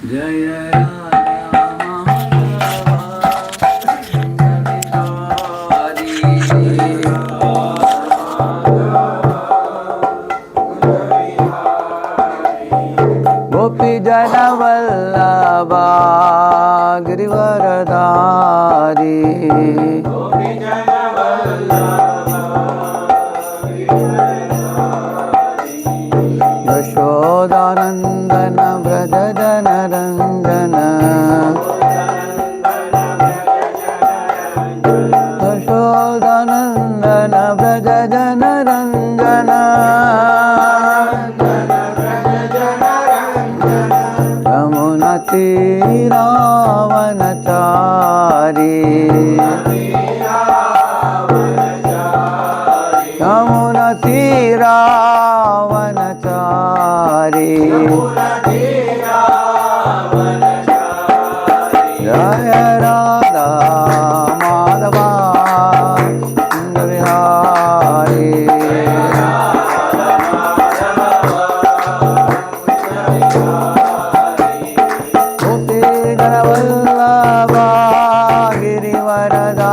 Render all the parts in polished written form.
जय राधा गोपी जन वल्लभा गिरिवरधारी यशोदानंदन व्रज जन रंजन यशोदानंदन व्रज जन रंजन यमुना तीरावनचारी यमुना तीरावनचारी जय राधा माधवा विहारी गोपी जन वल्लभा गिरिवरधारी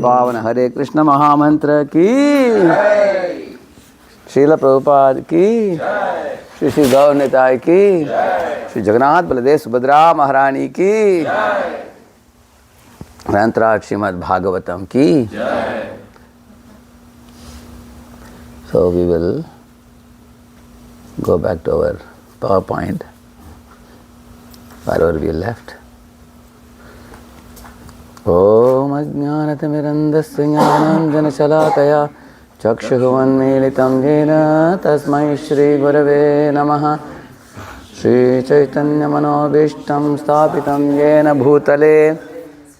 पावन हरे कृष्ण महामंत्र की, श्रील प्रभुपाद की, श्री श्री गौर निताय की, श्री जगन्नाथ बलदेव सुभद्रा महारानी की। Rantrat Srimad Bhagavatam ki. Jai. So we will go back to our PowerPoint, wherever we left. Om Ajnanatimirandasya Jnananjanashalakaya Chakshuvannmilitam Jena Tasmai Shri Gurave Namaha. Shri Caitanya Manobishtam Sthapitam Jena Bhutale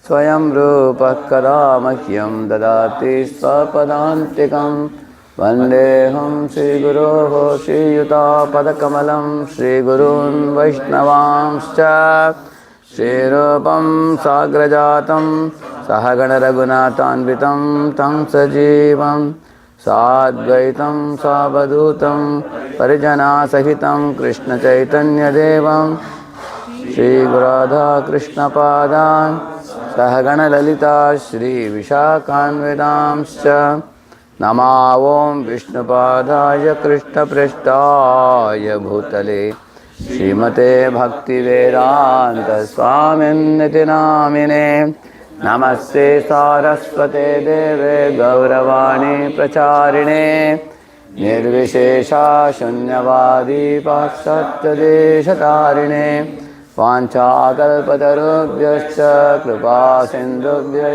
Swayam Rupa Kada Mahyam Dadati Swapadantikam Vandeham Shri Guroho Shri Yuta Padakamalam Shri Gurun Vaishnavamscha Shri Rupam Sagrajatam Sahagana Raghunathanvitam Tam Sajivam Sadvaitam Savadhutam Parijana Sahitam Krishna Caitanya Devam Shri Radha Krishna Padan Sahagana Lalita Shri Vishakhanvedamscha Nama Om Vishnupadaya Krishna Prashtaya Bhutale Srimate Bhakti Vedanta Swaminiti Namine Namaste Saraswate Deve Gauravani Pracharine Nirvishesha Shunyavadi Pakshatya Deshatarine Vanchakalpatarubhyascha Kripa Sindhubhya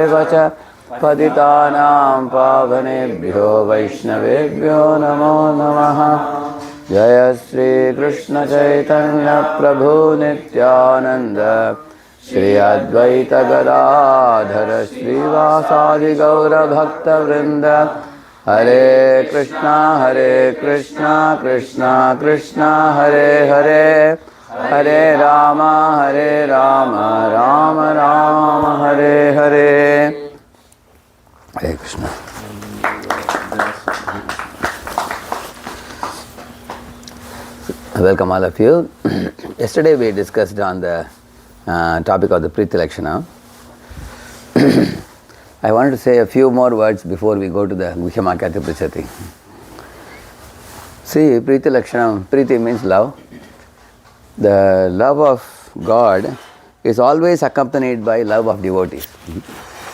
Evacha Patitanam Pavanebhyo Vaishnavebhyo Namo Namaha. Jaya Shri Krishna Caitanya Prabhu Nityananda Shri Advaita Gadadhara Shri Vasadi Gaura Bhakta Vrinda. Hare Krishna Krishna Krishna Hare Hare Hare Rama Rama Rama Hare Hare. Hare Krishna. Welcome all of you. Yesterday we discussed on the topic of the Priti Lakshanam. I wanted to say a few more words before we go to the Guhyamakati Prichati. See, Priti Lakshanam, Priti means love. The love of God is always accompanied by love of devotees.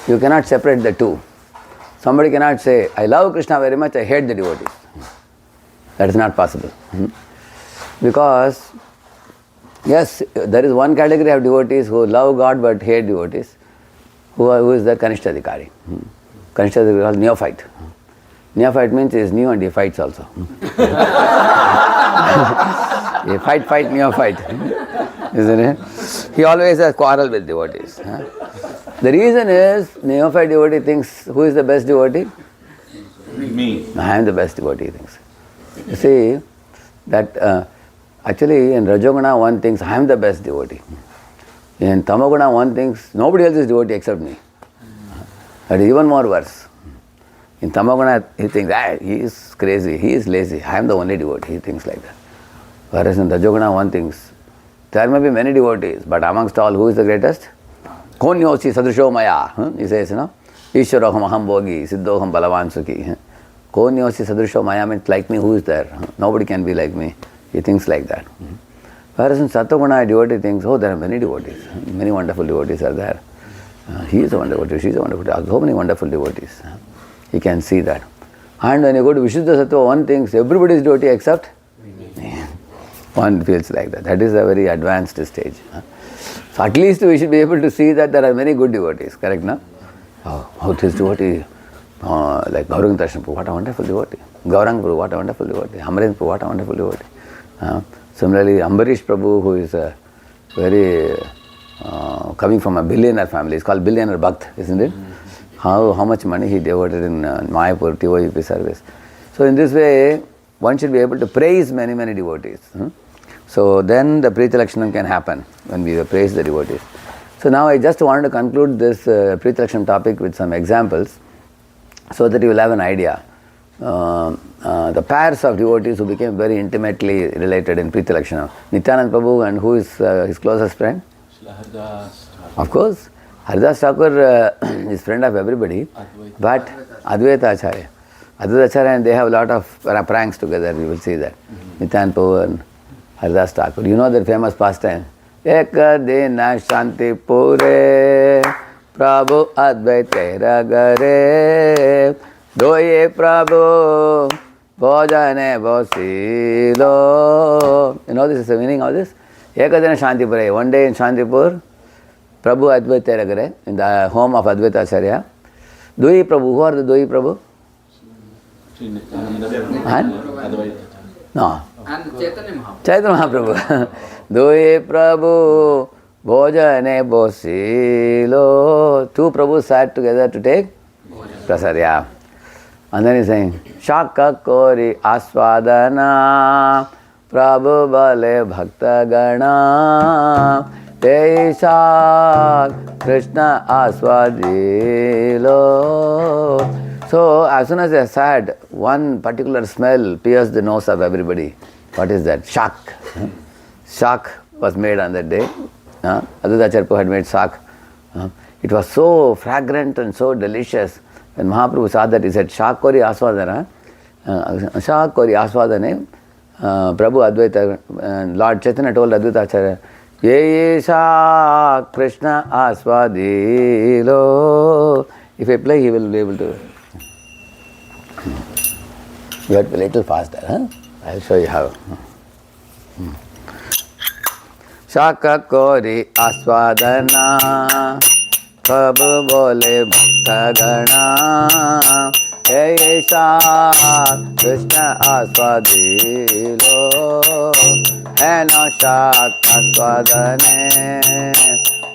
You cannot separate the two. Somebody cannot say, I love Krishna very much, I hate the devotees. That is not possible. Because, yes, there is one category of devotees who love God but hate devotees. Who is the Kanishtadhikari? Kanishtadhikari is called neophyte. Neophyte means he is new and he fights also. He fight, neophyte. Isn't it? He always has quarrel with devotees. The reason is, neophyte devotee thinks, who is the best devotee? Me. I am the best devotee, he thinks. You see, that actually in Rajoguna one thinks, I am the best devotee. In Tamoguna one thinks, nobody else is devotee except me. That is even more worse. In Tamoguna he thinks, he is crazy, he is lazy, I am the only devotee, he thinks like that. Whereas in Rajoguna one thinks, there may be many devotees, but amongst all, who is the greatest? Konyosi sadrisho maya, he says, Ishwaroham aham bhogi, siddhoham balavan sukhi. Konyosi sadrisho maya means like me, who is there? Nobody can be like me. He thinks like that. Whereas in Sattva-guna, a devotee thinks, oh, there are many devotees. Many wonderful devotees are there. He is a wonderful devotee, she is a wonderful devotee. So many wonderful devotees. He can see that. And when you go to Vishuddha Sattva, one thinks everybody is devotee except me. One feels like that. That is a very advanced stage. So at least we should be able to see that there are many good devotees. Correct, no? Oh, this devotee, like Gauranga Darshan Prabhu, what a wonderful devotee. Gauranga Prabhu, what a wonderful devotee. Amarendra Prabhu, what a wonderful devotee. Similarly, Ambarish Prabhu, who is a very coming from a billionaire family, is called billionaire Bhakt, isn't it? How much money he devoted in Mayapur TOUP service. So in this way, one should be able to praise many, many devotees. So then the Priti Lakshanam can happen when we praise the devotees. So now I just wanted to conclude this Priti Lakshanam topic with some examples so that you will have an idea. The pairs of devotees who became very intimately related in Priti Lakshanam. Nityananda Prabhu and who is his closest friend? Of course. Haridas Thakur is friend of everybody, but Advaita Acharya. Advaita Acharya and they have a lot of pranks together, you will see that. Nityananda Prabhu and Haridas Thakur. You know their famous pastime? Ek dina shanti pure Prabhu Advait Tera Gare Doye Prabhu Bhojane Bosilo. You know this is the meaning of this? Ekadina Shantipura. One day in Shantipur, Prabhu Advait Tera Gare, in the home of Advaita Acharya. Doi Prabhu. Who are the Doi Prabhu? And? No. And Caitanya Mahaprabhu. Chaitanya Mahaprabhu. Doi Prabhu Bhojane Bosilo. Two Prabhus sat together to take prasad. Yeah. And then he's saying, Shaka Kori Aswadana Prabhu Bale Bhakta Gana Teisha Krishna Aswadilo. So as soon as they sat, one particular smell pierced the nose of everybody. What is that? Shak. Shak was made on that day. Advaita Acharya had made shak. It was so fragrant and so delicious. When Mahaprabhu saw that, he said, Shakori Aswadana. Shakori Aswadane. Prabhu Advaita, Lord Chaitanya told Advaita Acharya, Ye Shak Krishna Aswadilo. If I play, he will be able to. You have to be a little faster. I'll show you how. Shaka Kori Aswadana Prabhu Bole Bhakta Gana Aisha Krishna Aswadilo Hena Shak Aswadane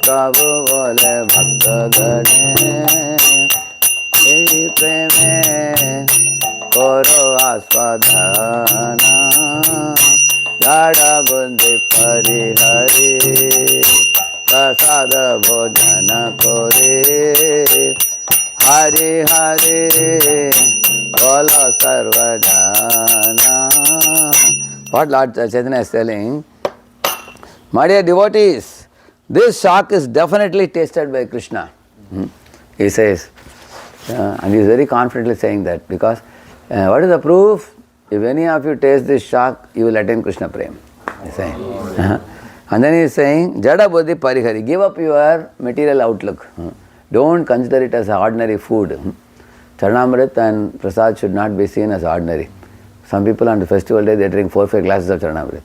Prabhu Bole Bhakta Gane Ei Preme Koro Aswadana Yada Bundi Parihari Prasada Bhojana Kore Hari Hari Bola Sarvajana. What Lord Chaitanya is telling, my dear devotees, this shak is definitely tasted by Krishna. He says, and he is very confidently saying that because what is the proof? If any of you taste this shak, you will attain Krishna Prem. He is saying. And then he is saying, Jada Buddhi Parihari, give up your material outlook. Don't consider it as ordinary food. Charanamrit and Prasad should not be seen as ordinary. Some people on the festival day, they drink 4-5 glasses of Charanamrit.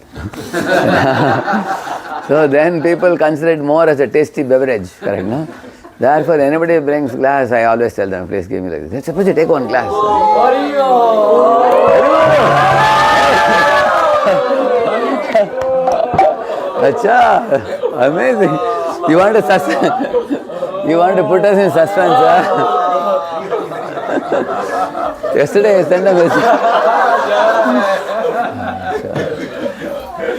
So then people consider it more as a tasty beverage, correct, no? Therefore, anybody brings glass, I always tell them, please give me like this. Suppose you take one glass. Acha, amazing. You want to put us in suspense, Yesterday I sent a message.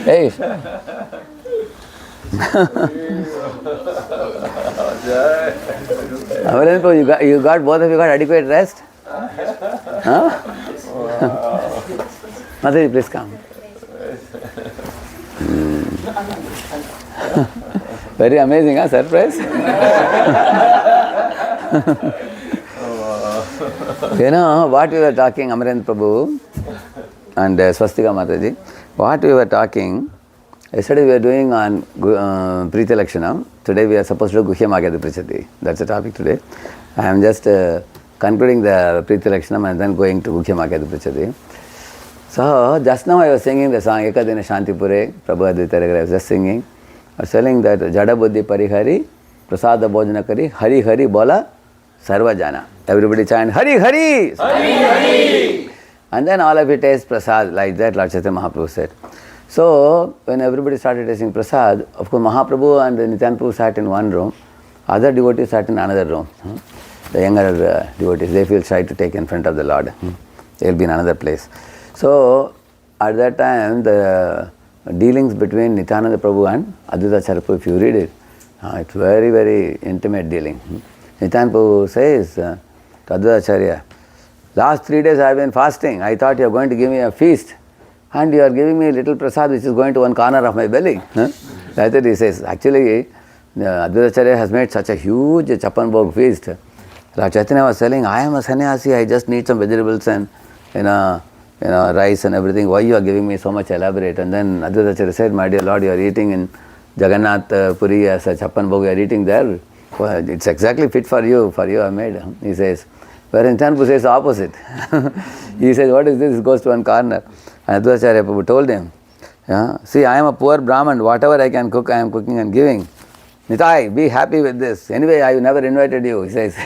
Hey. Amarendra, you got both of you got adequate rest? Huh? Mataji, please come. Very amazing, huh? Surprise. You know what we were talking, Amarendra Prabhu and Swastika Mataji, what we were talking, yesterday we were doing on Preeti Lakshanam. Today we are supposed to do Guhyam Agyata Prichati. That's the topic today. I am just concluding the Preeti Lakshanam and then going to Guhyam Agyata Prichati. So just now I was singing the song Ekadina Shantipure, Prabhu Advaita Raya. I was just singing. I was telling that Jada Buddhi Parihari, Prasada Bhojana Kari, Hari Hari Bola, Sarva Jana. Everybody chant Hari Hari! Hari Hari! And then all of it tastes prasad, like that Lord Chaitanya Mahaprabhu said. So when everybody started tasting prasad, of course Mahaprabhu and Nityananda Prabhu sat in one room, other devotees sat in another room. The younger devotees, they feel shy to take in front of the Lord. They will be in another place. So at that time, the dealings between Nityananda Prabhu and Advaita Acharya Prabhu, if you read it, it's very, very intimate dealing. Nityananda Prabhu says to Advaita Acharya, last 3 days I have been fasting. I thought you are going to give me a feast. And you are giving me a little prasad which is going to one corner of my belly. That's what he says. Actually, Advaita Acharya has made such a huge Chapan Bhog feast. Lord Chaitanya was telling, I am a sannyasi, I just need some vegetables and rice and everything. Why you are giving me so much elaborate? And then Advaita Acharya said, my dear Lord, you are eating in Jagannath Puri as a Chapan Bhog, you are eating there. Well, it's exactly fit for you I made. He says, wherein Chanpu says the opposite. He says, what is this? It goes to one corner. And Advaita Prabhu told him, yeah, see, I am a poor Brahman, whatever I can cook, I am cooking and giving. Nitai, be happy with this. Anyway, I never invited you, he says.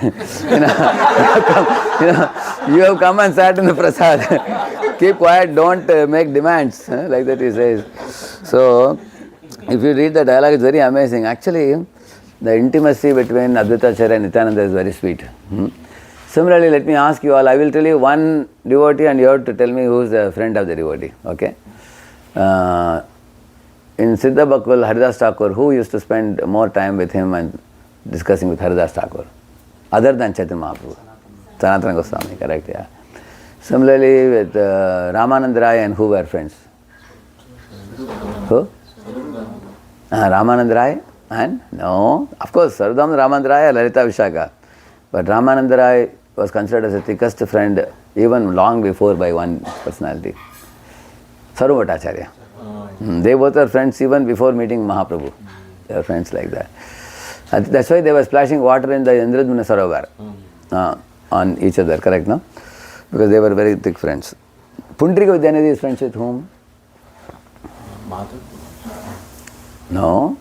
You have come and sat in the prasad. Keep quiet, don't make demands. Like that he says. So, if you read the dialogue, it's very amazing. Actually, the intimacy between Advaita Acharya and Nityananda is very sweet. Similarly, let me ask you all, I will tell you one devotee and you have to tell me who is the friend of the devotee. Okay? In Siddha Bakul, Haridas Thakur, who used to spend more time with him and discussing with Haridas Thakur? Other than Chaitanya Mahaprabhu. Sanatana Goswami, correct, yeah. Similarly, with Ramananda Raya and who were friends? Who? Ramananda Raya and? No, of course, Sarvadam Ramananda Raya, Lalita Vishaka. But Ramananda Raya was considered as the thickest friend even long before by one personality. Sarvabhattacharya. They both are friends even before meeting Mahaprabhu. They were friends like that. And that's why they were splashing water in the Indradvana Sarovar on each other, correct, no? Because they were very thick friends. Pundrika Vidyanidhi is friends with whom? No.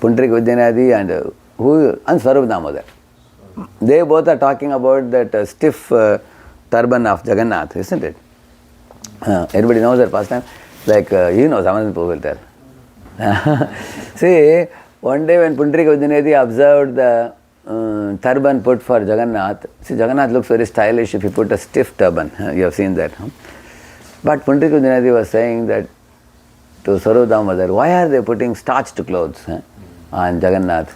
Pundrika Vidyanidhi and who? And Swarup Damodar. They both are talking about that stiff turban of Jagannath, isn't it? Everybody knows that pastime. Like he knows, Amarendra will tell. See, one day when Pundrika Vidyanidhi observed the turban put for Jagannath, see, Jagannath looks very stylish if he put a stiff turban. You have seen that. But Pundrika Vidyanidhi was saying that to Swarup Damodar, why are they putting starched clothes on Jagannath?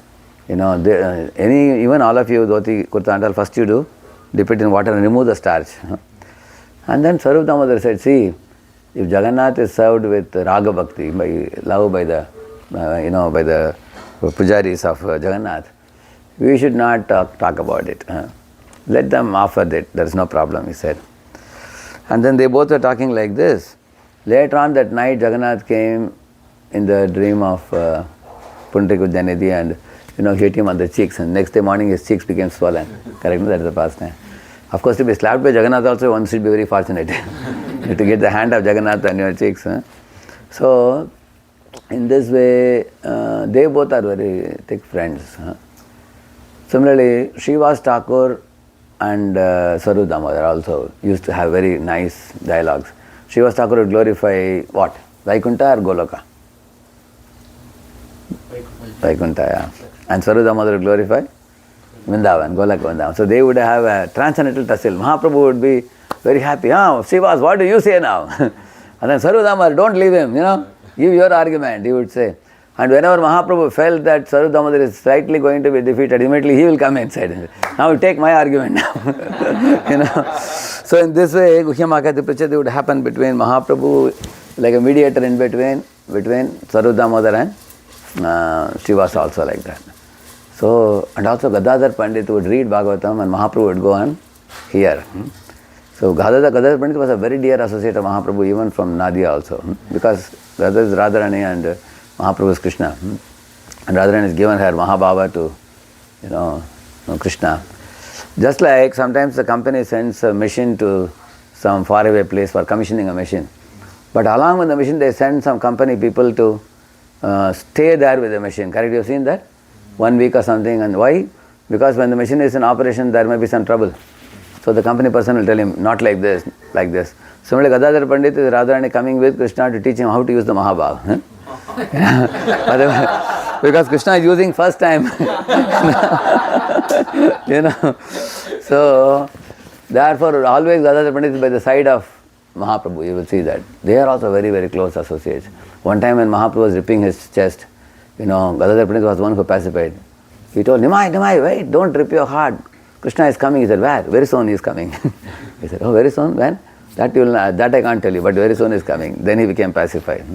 You know, even all of you, dhoti, kurta and all, first you do, dip it in water and remove the starch. And then Swarup Damodar said, see, if Jagannath is served with Raga Bhakti, by love by the, by the pujaris of Jagannath, we should not talk about it. Let them offer that, there is no problem, he said. And then they both were talking like this. Later on that night, Jagannath came in the dream of Pundrika Vidyanidhi and hit him on the cheeks, and next day morning his cheeks became swollen. Correct? That is the past time. Of course, to be slapped by Jagannath also, one should be very fortunate to get the hand of Jagannath on your cheeks. So, in this way, they both are very thick friends. Similarly, Srivas Thakur and Swarup Damodar also used to have very nice dialogues. Srivas Thakur would glorify what? Vaikuntha or Goloka? Vaikuntha, yeah. And Swarup Damodar would glorify Vrindavan, Golaka Vrindavan. So they would have a transcendental tussle. Mahaprabhu would be very happy. Srivas, what do you say now? And then Swarup Damodar, don't leave him, give your argument, he would say. And whenever Mahaprabhu felt that Swarup Damodar is slightly going to be defeated, immediately he will come inside. Now take my argument now. So in this way, Guhyamakati Prachati would happen between Mahaprabhu, like a mediator in between Swarup Damodar and Srivas also like that. So, and also Gadadhar Pandit would read Bhagavatam and Mahaprabhu would go and hear. So Gadadhar Pandit was a very dear associate of Mahaprabhu, even from Nadia also, because Gadadhar is Radharani and Mahaprabhu is Krishna. And Radharani has given her Mahabhava to, Krishna. Just like sometimes the company sends a machine to some faraway place for commissioning a machine. But along with the machine, they send some company people to stay there with the machine. Correct? You have seen that? 1 week or something. And why? Because when the machine is in operation, there may be some trouble. So the company person will tell him, not like this, like this. Similarly, Gadadhar Pandit is Radharani coming with Krishna to teach him how to use the Mahabhava. Because Krishna is using first time. So, therefore, always Gadadhar Pandit is by the side of Mahaprabhu. You will see that. They are also very, very close associates. One time when Mahaprabhu was ripping his chest, Gadadhar Pandit was the one who pacified. He told, Nimai, wait, don't rip your heart. Krishna is coming. He said, where? Very soon he is coming. He said, oh, very soon? When? That I can't tell you, but very soon he is coming. Then he became pacified.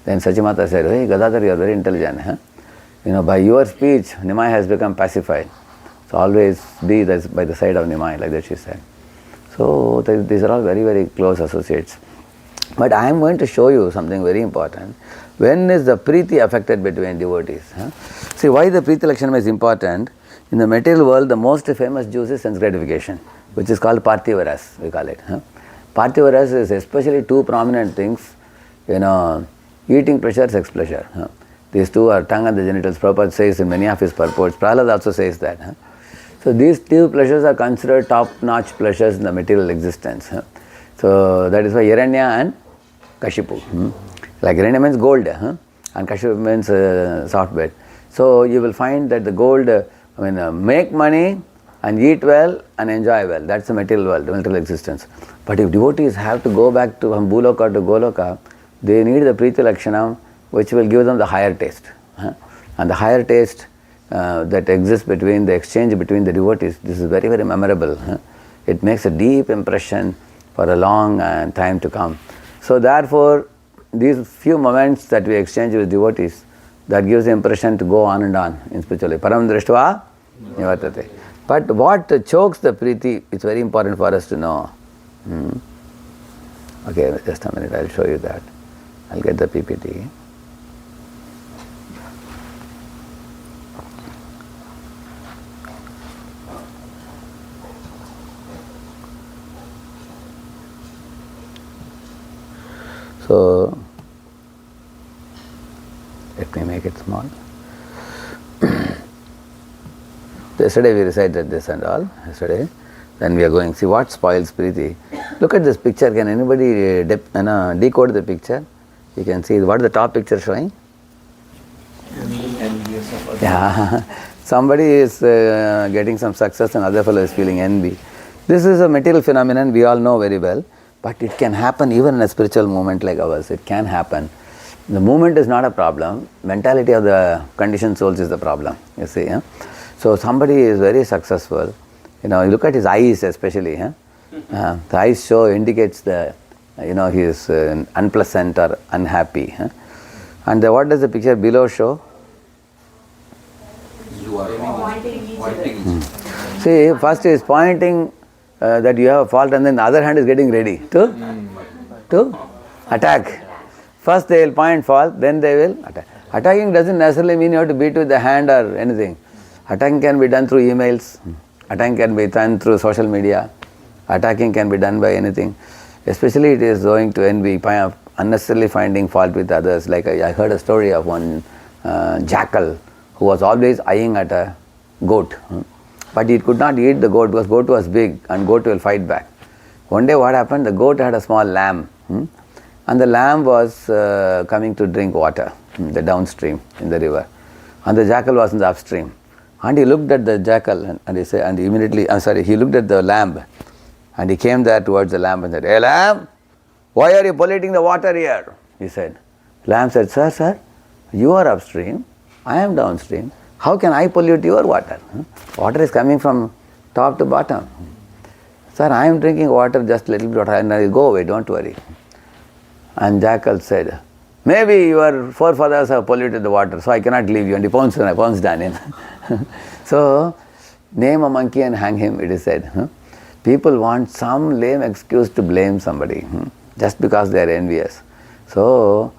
Then Sachimata said, hey, Gadadhar, you are very intelligent. By your speech, Nimai has become pacified. So always be by the side of Nimai, like that she said. So these are all very, very close associates. But I am going to show you something very important. When is the preeti affected between devotees? See, why the preeti Lakshanam is important? In the material world, the most famous juice is sense gratification, which is called parthiva ras, we call it. Parthiva ras is especially two prominent things, eating pleasure, sex pleasure. These two are tongue and the genitals. Prabhupada says in many of his purports. Prahlad also says that. So these two pleasures are considered top-notch pleasures in the material existence. So that is why Hiranya and Kashipu. Like Hiranya means gold, and Kashipu means soft bed. So you will find that the gold, make money and eat well and enjoy well. That's the material world, the material existence. But if devotees have to go back to from Bhuloka to Goloka, they need the Preeti Lakshanam, which will give them the higher taste. And the higher taste that exists between the exchange between the devotees, this is very, very memorable. It makes a deep impression for a long time to come. So therefore, these few moments that we exchange with devotees, that gives the impression to go on and on in spirituality. Param drishtva nivartate. But what chokes the preeti, it's very important for us to know. Okay, just a minute, I'll show you that. I'll get the PPT. So, let me make it small. Yesterday we recited this and all, then we are going, see what spoils preeti. Look at this picture, can anybody decode the picture? You can see, what is the top picture showing? Yeah, somebody is getting some success and other fellow is feeling envy. This is a material phenomenon we all know very well, but it can happen even in a spiritual movement like ours. It can happen. The movement is not a problem, mentality of the conditioned souls is the problem, you see. So somebody is very successful, you look at his eyes especially, the eyes indicates the, he is unpleasant or unhappy. And what does the picture below show? See, first he is pointing that you have a fault, and then the other hand is getting ready to attack. First they will point fault, then they will attack. Attacking doesn't necessarily mean you have to beat with the hand or anything. Attacking can be done through emails, attacking can be done through social media, attacking can be done by anything. Especially it is going to envy, unnecessarily finding fault with others. Like I heard a story of one jackal who was always eyeing at a goat. But he could not eat the goat because goat was big and goat will fight back. One day what happened, the goat had a small lamb. And the lamb was coming to drink water, the downstream in the river. And the jackal was in the upstream. And he looked at the jackal and he said, he looked at the lamb. And he came there towards the lamb and said, "Hey lamb, why are you polluting the water here?" He said. Lamb said, Sir, you are upstream, I am downstream. How can I pollute your water? Water is coming from top to bottom. Sir, I am drinking water, just a little bit of water, and I will go away, don't worry. And jackal said, "Maybe your forefathers have polluted the water, so I cannot leave you." And he pounced on him. So, name a monkey and hang him, it is said. People want some lame excuse to blame somebody, just because they are envious. So,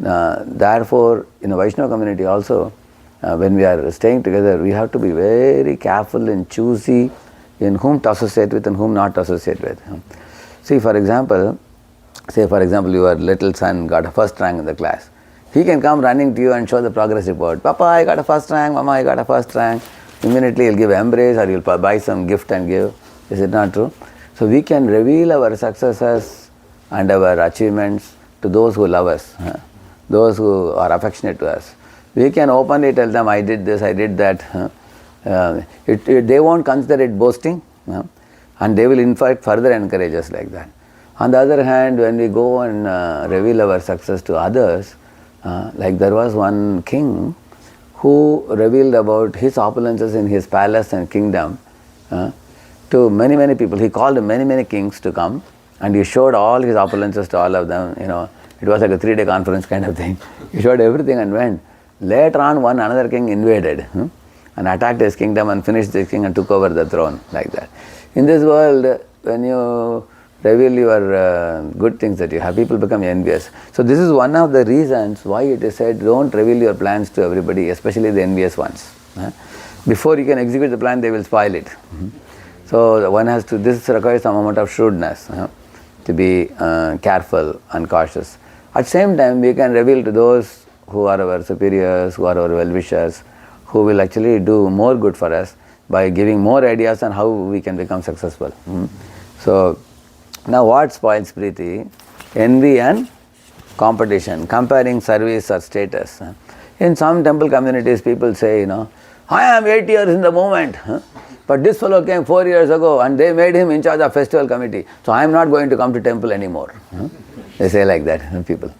therefore, in the Vaishnava community also, when we are staying together, we have to be very careful and choosy in whom to associate with and whom not to associate with. See, for example, your little son got a first rank in the class. He can come running to you and show the progress report. "Papa, I got a first rank, Mama, I got a first rank." Immediately he'll give embrace or he'll buy some gift and give. Is it not true? So we can reveal our successes and our achievements to those who love us, those who are affectionate to us. We can openly tell them, "I did this, I did that." They won't consider it boasting, and they will in fact further encourage us like that. On the other hand, when we go and reveal our success to others, like there was one king who revealed about his opulences in his palace and kingdom to many, many people. He called many, many kings to come and he showed all his opulences to all of them. It was like a 3-day conference kind of thing. He showed everything and went. Later on, another king invaded and attacked his kingdom and finished his king and took over the throne like that. In this world, when you reveal your good things that you have. People become envious. So this is one of the reasons why it is said, don't reveal your plans to everybody, especially the envious ones. Before you can execute the plan, they will spoil it. So one has to, this requires some amount of shrewdness, to be careful and cautious. At the same time, we can reveal to those who are our superiors, who are our well-wishers, who will actually do more good for us by giving more ideas on how we can become successful. So, now what spoils Priti? Envy and competition, comparing service or status. In some temple communities, people say, I am 8 years in the movement, but this fellow came 4 years ago and they made him in charge of festival committee, so I am not going to come to temple anymore. They say like that, people.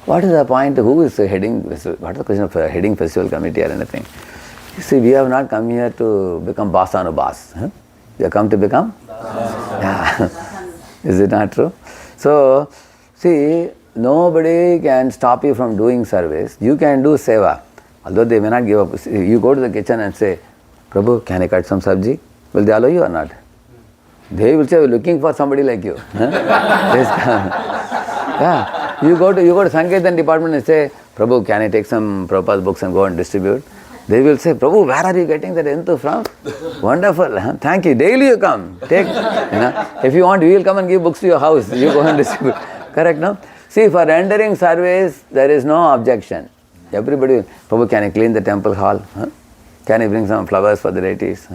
What is the point? Who is heading? What is the question of heading festival committee or anything? You see, we have not come here to become boss on a boss. We have come to become? Yeah. Is it not true? So, see, nobody can stop you from doing service. You can do seva. Although they may not give up. You go to the kitchen and say, Prabhu, can I cut some sabji? Will they allow you or not? They will say, we're looking for somebody like you. Yeah. You go to Sankirtan department and say, Prabhu, can I take some Prabhupada's books and go and distribute? They will say, Prabhu, where are you getting that enthu from? Wonderful. Thank you. Daily you come. Take. If you want, we will come and give books to your house. You go and distribute. Correct, no? See, for rendering service, there is no objection. Everybody, Prabhu, can I clean the temple hall? Can I bring some flowers for the deities?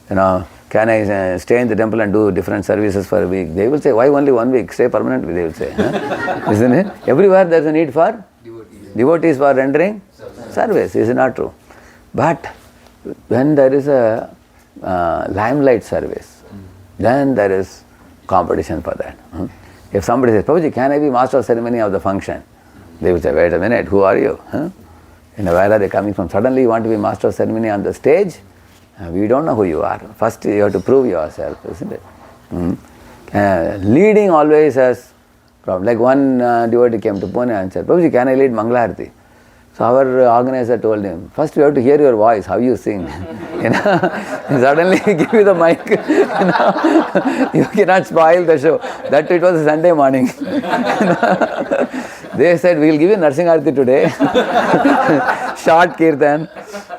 Can I stay in the temple and do different services for a week? They will say, why only 1 week? Stay permanently, they will say. Isn't it? Everywhere there is a need for devotees for rendering service. Is it not true? But when there is a limelight service, then there is competition for that. If somebody says, Prabhuji, can I be master of ceremony of the function? They will say, wait a minute, who are you? Where are they coming from? Suddenly you want to be master of ceremony on the stage? We don't know who you are. First you have to prove yourself, isn't it? Leading always has problem. Like one devotee came to Pune and said, Prabhuji, can I lead Mangalarti? So our organizer told him, first we have to hear your voice, how you sing. Suddenly give you the mic. You cannot spoil the show. That it was a Sunday morning. They said, we will give you Narsingh Arati today. Short kirtan.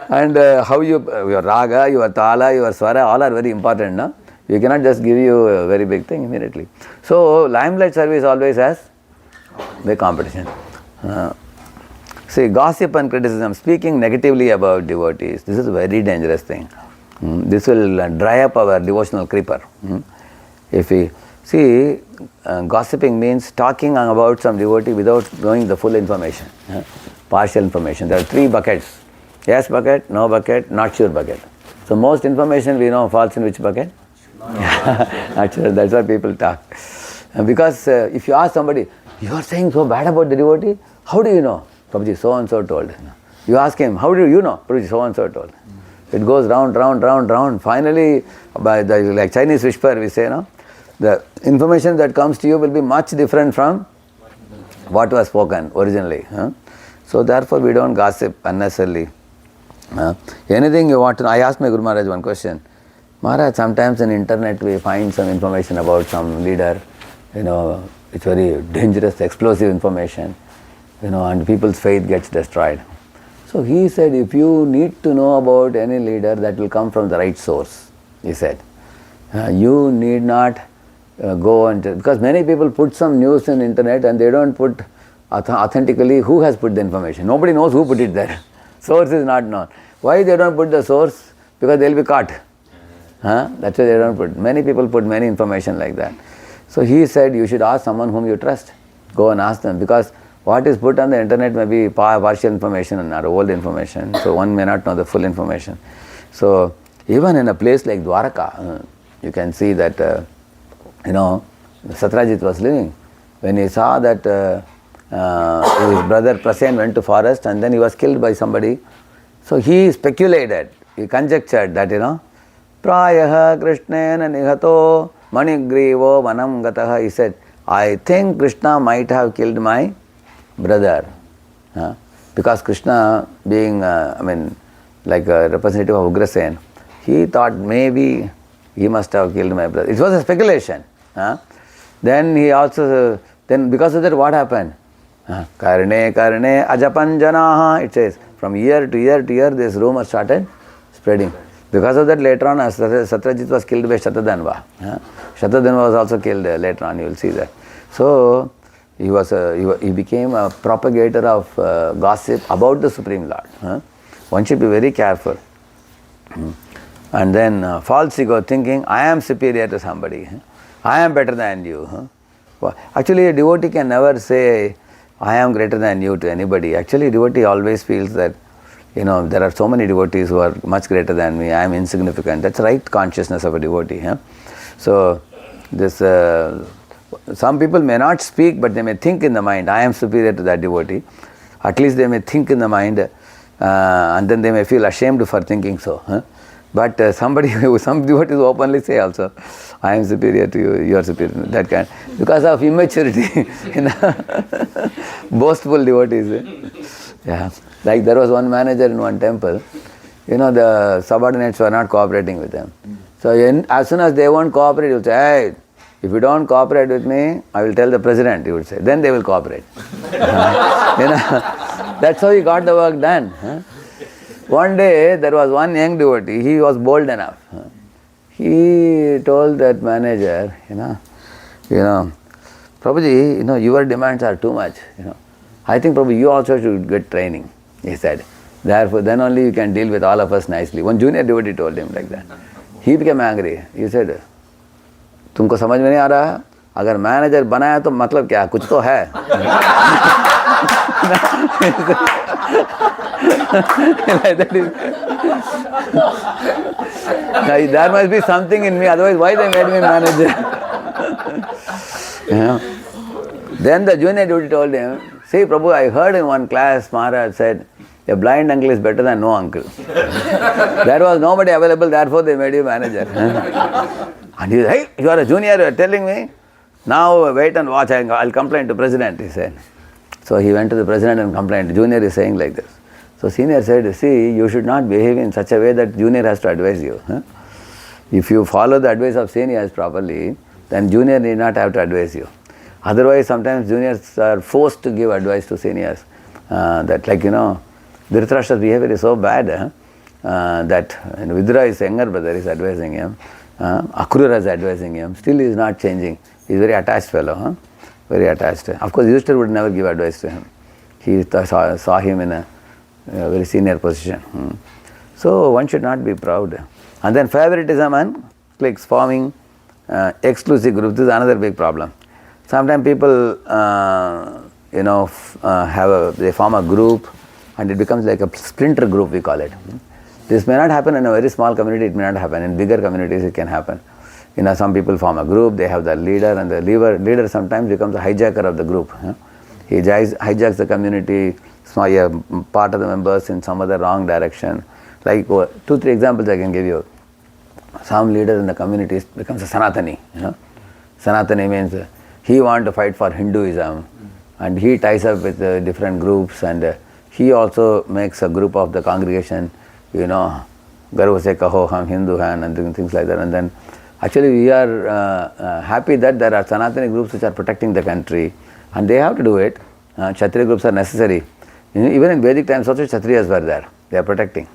And how your raga, your tala, your swara, all are very important. No? You cannot just give you a very big thing immediately. So limelight service always has the competition. See, gossip and criticism, speaking negatively about devotees, this is a very dangerous thing. This will dry up our devotional creeper. If we see, gossiping means talking about some devotee without knowing the full information, partial information. There are 3 buckets: yes bucket, no bucket, not sure bucket. So most information we know falls in which bucket? Not sure. That's why people talk. Because if you ask somebody, you are saying so bad about the devotee, how do you know? Prabhuji, so and so told. You ask him, how do you know? Prabhuji, so and so told. It goes round, round, round, round. Finally, by the like Chinese whisper, we say, the information that comes to you will be much different from what was spoken originally. So therefore, we don't gossip unnecessarily. Anything you want to know. I asked my Guru Maharaj one question. Maharaj, sometimes in internet we find some information about some leader. It's very dangerous, explosive information. And people's faith gets destroyed. So he said, if you need to know about any leader, that will come from the right source, he said. You need not go and, because many people put some news in internet and they don't put authentically who has put the information. Nobody knows who put it there. Source is not known. Why they don't put the source? Because they will be caught. That's why they don't put. Many people put many information like that. So he said, you should ask someone whom you trust. Go and ask them, because what is put on the internet may be partial information and not old information. So one may not know the full information. So even in a place like Dwaraka, you can see that, Satrajit was living. When he saw that his brother Prasen went to forest and then he was killed by somebody, so he speculated, he conjectured that, Prayaha Krishnena nihato manigrivo vanam gataha. He said, I think Krishna might have killed my brother. Because Krishna being, like a representative of Ugrasen, he thought maybe he must have killed my brother. It was a speculation. Then he also, then because of that what happened? Karne karne ajapan janaha, it says. From year to year to year this rumor started spreading. Because of that later on Satyajit was killed by Shatadhanva. Shatadhanva was also killed later on, you will see that. So he became a propagator of gossip about the Supreme Lord. One should be very careful. And then false ego, thinking I am superior to somebody. I am better than you. Actually a devotee can never say I am greater than you to anybody. Actually devotee always feels that, there are so many devotees who are much greater than me. I am insignificant. That's right consciousness of a devotee. So this some people may not speak, but they may think in the mind, I am superior to that devotee. At least they may think in the mind, and then they may feel ashamed for thinking so. But some devotees openly say also, I am superior to you, you are superior to me, that kind. Because of immaturity, boastful devotees. Yeah. Like there was one manager in one temple, the subordinates were not cooperating with them. So as soon as they won't cooperate, he would say, hey, if you don't cooperate with me, I will tell the president, he would say. Then they will cooperate. That's how he got the work done. One day, there was one young devotee, he was bold enough. He told that manager, Prabhuji, your demands are too much. I think Prabhu, you also should get training, he said. Therefore, then only you can deal with all of us nicely. One junior devotee told him like that. He became angry. He said, तुमको समझ में नहीं आ रहा? अगर manager बनाया तो मतलब क्या? कुछ तो है. There must be something in me, otherwise why they made me manager? Then the junior devotee told him, see Prabhu, I heard in one class Maharaj said, a blind uncle is better than no uncle. There was nobody available, therefore they made you manager. And he said, hey, you are a junior, you are telling me? Now wait and watch, I'll complain to president, he said. So he went to the president and complained. Junior is saying like this. So senior said, see, you should not behave in such a way that junior has to advise you. If you follow the advice of seniors properly, then junior need not have to advise you. Otherwise, sometimes juniors are forced to give advice to seniors. Dhritarashtra's behavior is so bad that Vidurat's younger brother is advising him. Akrura is advising him. Still he is not changing. He is a very attached fellow. Very attached. Of course, Yudhishthira would never give advice to him. He saw him in a very senior position. So one should not be proud. And then favoritism and cliques, forming exclusive groups. This is another big problem. Sometimes people, they form a group and it becomes like a splinter group, we call it. This may not happen in a very small community, it may not happen. In bigger communities, it can happen. Some people form a group, they have the leader, and the leader sometimes becomes a hijacker of the group. He hijacks the community, part of the members in some other wrong direction. Like 2-3 examples I can give you. Some leader in the community becomes a Sanatani. Sanatani means he wants to fight for Hinduism, and he ties up with different groups, and he also makes a group of the congregation, Garv se kaho hum Hindu hain, and things like that. And then actually we are happy that there are Sanatani groups which are protecting the country, and they have to do it. Kshatriya groups are necessary. Even in Vedic times also Kshatriyas were there. They are protecting.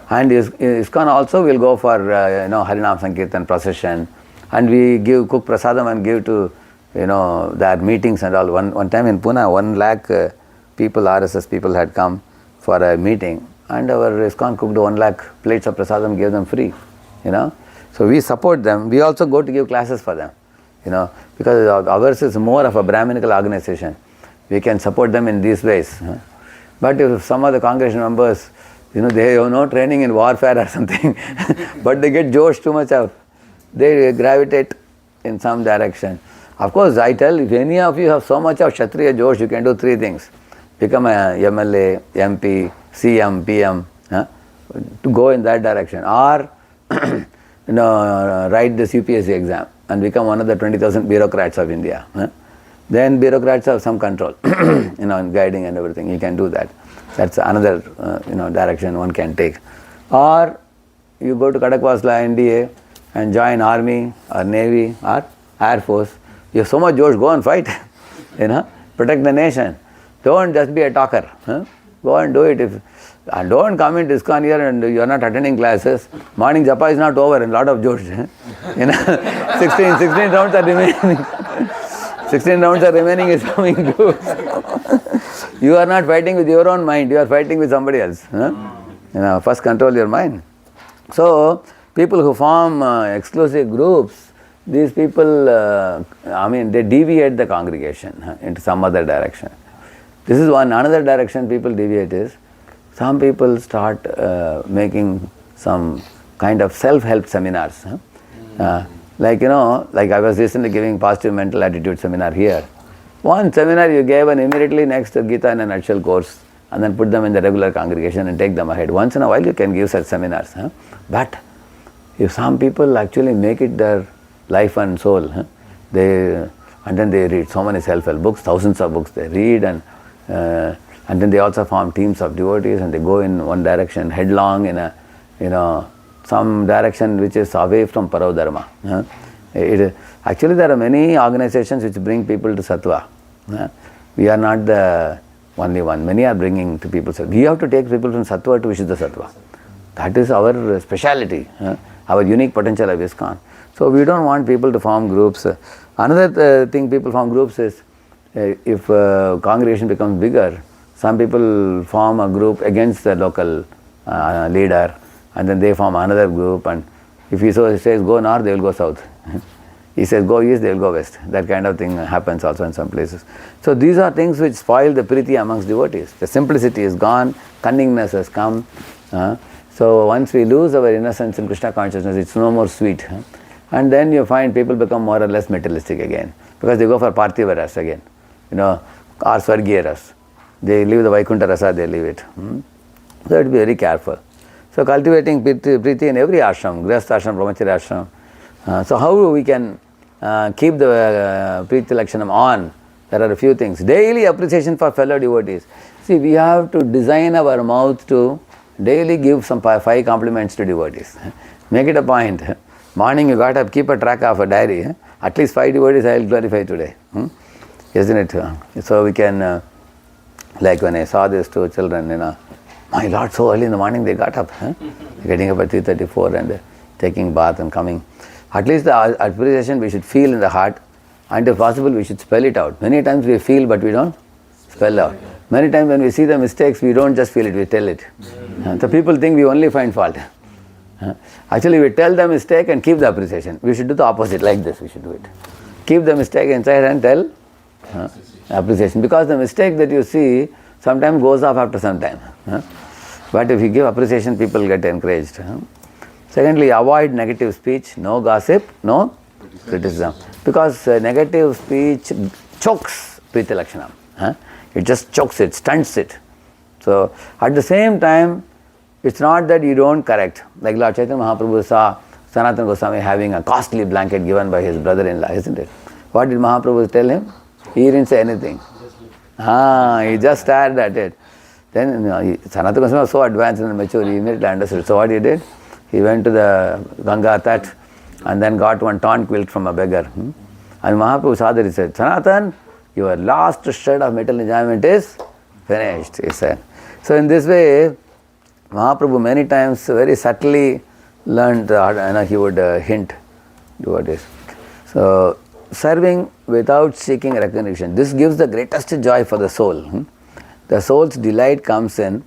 And ISKCON also will go for Harinam Sankirtan procession, and we cook prasadam and give to their meetings and all. One time in Pune, 1 lakh people, RSS people had come for a meeting, and our ISKCON cooked 1 lakh plates of prasadam, gave them free. So we support them. We also go to give classes for them. Because ours is more of a Brahminical organization. We can support them in these ways. But if some of the congregation members, they have no training in warfare or something, but they get Josh too much of, they gravitate in some direction. Of course, I tell, if any of you have so much of Kshatriya Josh, you can do 3 things. Become a MLA, MP, CM, PM, to go in that direction. Or, write this UPSC exam and become one of the 20,000 bureaucrats of India. Then bureaucrats have some control, in guiding and everything. You can do that. That's another, direction one can take. Or you go to Kadakvasla, NDA, and join army or navy or Air Force. You have so much Josh, go and fight. Protect the nation. Don't just be a talker. Go and do it. And don't come into ISKCON here and you are not attending classes. Morning japa is not over and lot of Josh. 16 rounds are remaining. 16 rounds are remaining is coming to. You are not fighting with your own mind, you are fighting with somebody else. First control your mind. So, people who form exclusive groups, these people, they deviate the congregation into some other direction. This is one. Another direction people deviate is, some people start making some kind of self-help seminars. Like I was recently giving positive mental attitude seminar here. One seminar you gave and immediately next Gita in a nutshell course and then put them in the regular congregation and take them ahead. Once in a while you can give such seminars. But if some people actually make it their life and soul, and then they read so many self-help books, thousands of books they read, and then they also form teams of devotees and they go in one direction headlong in a some direction which is away from Paradharma. Actually there are many organizations which bring people to Sattva. We are not the only one. Many are bringing to people Sattva. We have to take people from Sattva to Vishuddha Sattva. That is our speciality, our unique potential of ISKCON. So we don't want people to form groups. Another thing people form groups is, if congregation becomes bigger, some people form a group against the local leader, and then they form another group, and if he says go north, they will go south. He says go east, they will go west. That kind of thing happens also in some places. So these are things which spoil the preeti amongst devotees. The simplicity is gone, cunningness has come. So once we lose our innocence in Krishna consciousness, it's no more sweet. And then you find people become more or less materialistic again, because they go for Parthiva rasa again, or Swargiya rasa. They leave the Vaikuntha rasa, they leave it. So you have to be very careful. So cultivating preeti in every ashram, Grihastha ashram, Brahmacharya ashram. So how we can keep the preeti Lakshanam on? There are a few things. Daily appreciation for fellow devotees. See, we have to design our mouth to daily give some 5 compliments to devotees. Make it a point. Morning you got up, keep a track of a diary. At least 5 devotees I will glorify today. Isn't it? So we can, like when I saw these 2 children, my Lord, so early in the morning they got up. Getting up at 3:34 and taking bath and coming. At least the appreciation we should feel in the heart, and if possible we should spell it out. Many times we feel but we don't spell out. Many times when we see the mistakes, we don't just feel it, we tell it. So people think we only find fault. Actually we tell the mistake and keep the appreciation. We should do the opposite, like this we should do it. Keep the mistake inside and tell appreciation. Because the mistake that you see sometimes goes off after some time. But if you give appreciation, people get encouraged. Secondly, avoid negative speech, no gossip, no criticism. Because negative speech chokes Preeti Lakshanam. It just chokes it, stunts it. So at the same time, it's not that you don't correct. Like Lord Chaitanya Mahaprabhu saw Sanatana Goswami having a costly blanket given by his brother-in-law, isn't it? What did Mahaprabhu tell him? He didn't say anything. He just stared at it. Then Sanatana Goswami was so advanced and mature, he immediately understood. So what he did? He went to the Ganga Tat and then got one torn quilt from a beggar. And Mahaprabhu saw that, he said, Sanatan, your last shred of material enjoyment is finished, he said. So in this way, Mahaprabhu many times very subtly learned, he would hint devotees. So serving without seeking recognition, this gives the greatest joy for the soul. The soul's delight comes in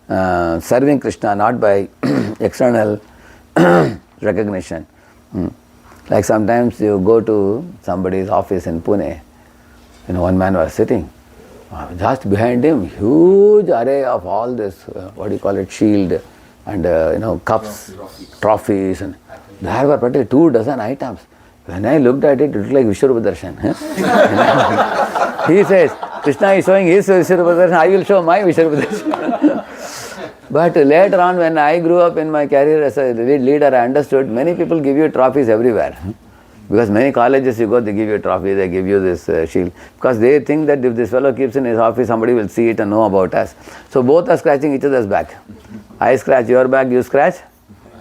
serving Krishna, not by external recognition. Like sometimes you go to somebody's office in Pune, one man was sitting, just behind him, huge array of all this, shield and cups, trophies, and there were practically 2 dozen items. When I looked at it, it looked like Vishwarupadarshan. He says, Krishna is showing his Vishwarupadarshan, I will show my Vishwarupadarshan. But later on, when I grew up in my career as a leader, I understood many people give you trophies everywhere. Because many colleges you go, they give you a trophy, they give you this shield. Because they think that if this fellow keeps in his office, somebody will see it and know about us. So both are scratching each other's back. I scratch your back, you scratch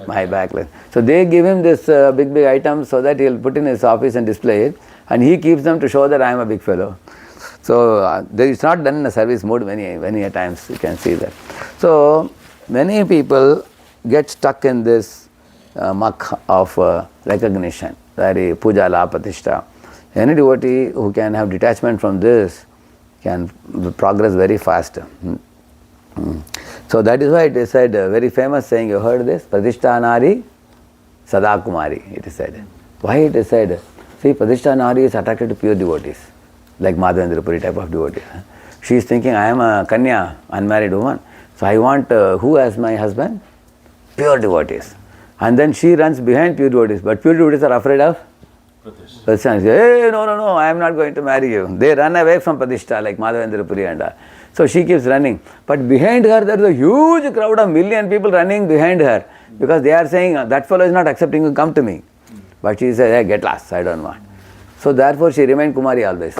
My backlist. So they give him this big items so that he'll put in his office and display it, and he keeps them to show that I am a big fellow. So it's not done in a service mode many a times, you can see that. So many people get stuck in this muck of recognition, very puja la pratishtha. Any devotee who can have detachment from this can progress very fast. So that is why it is said, a very famous saying, you heard this? Pratishtha Nari Sada Kumari, it is said. Why it is said? See, Pratishtha Nari is attracted to pure devotees, like Madhavendra Puri type of devotee. She is thinking, I am a Kanya, unmarried woman, so I want who as my husband? Pure devotees. And then she runs behind pure devotees, but pure devotees are afraid of Pratishtha. Hey, no, I am not going to marry you. They run away from Pratishtha like Madhavendra Puri and all. So she keeps running. But behind her there is a huge crowd of million people running behind her, because they are saying, that fellow is not accepting you, come to me. But she says, hey, get lost, I don't want. So therefore she remained Kumari always.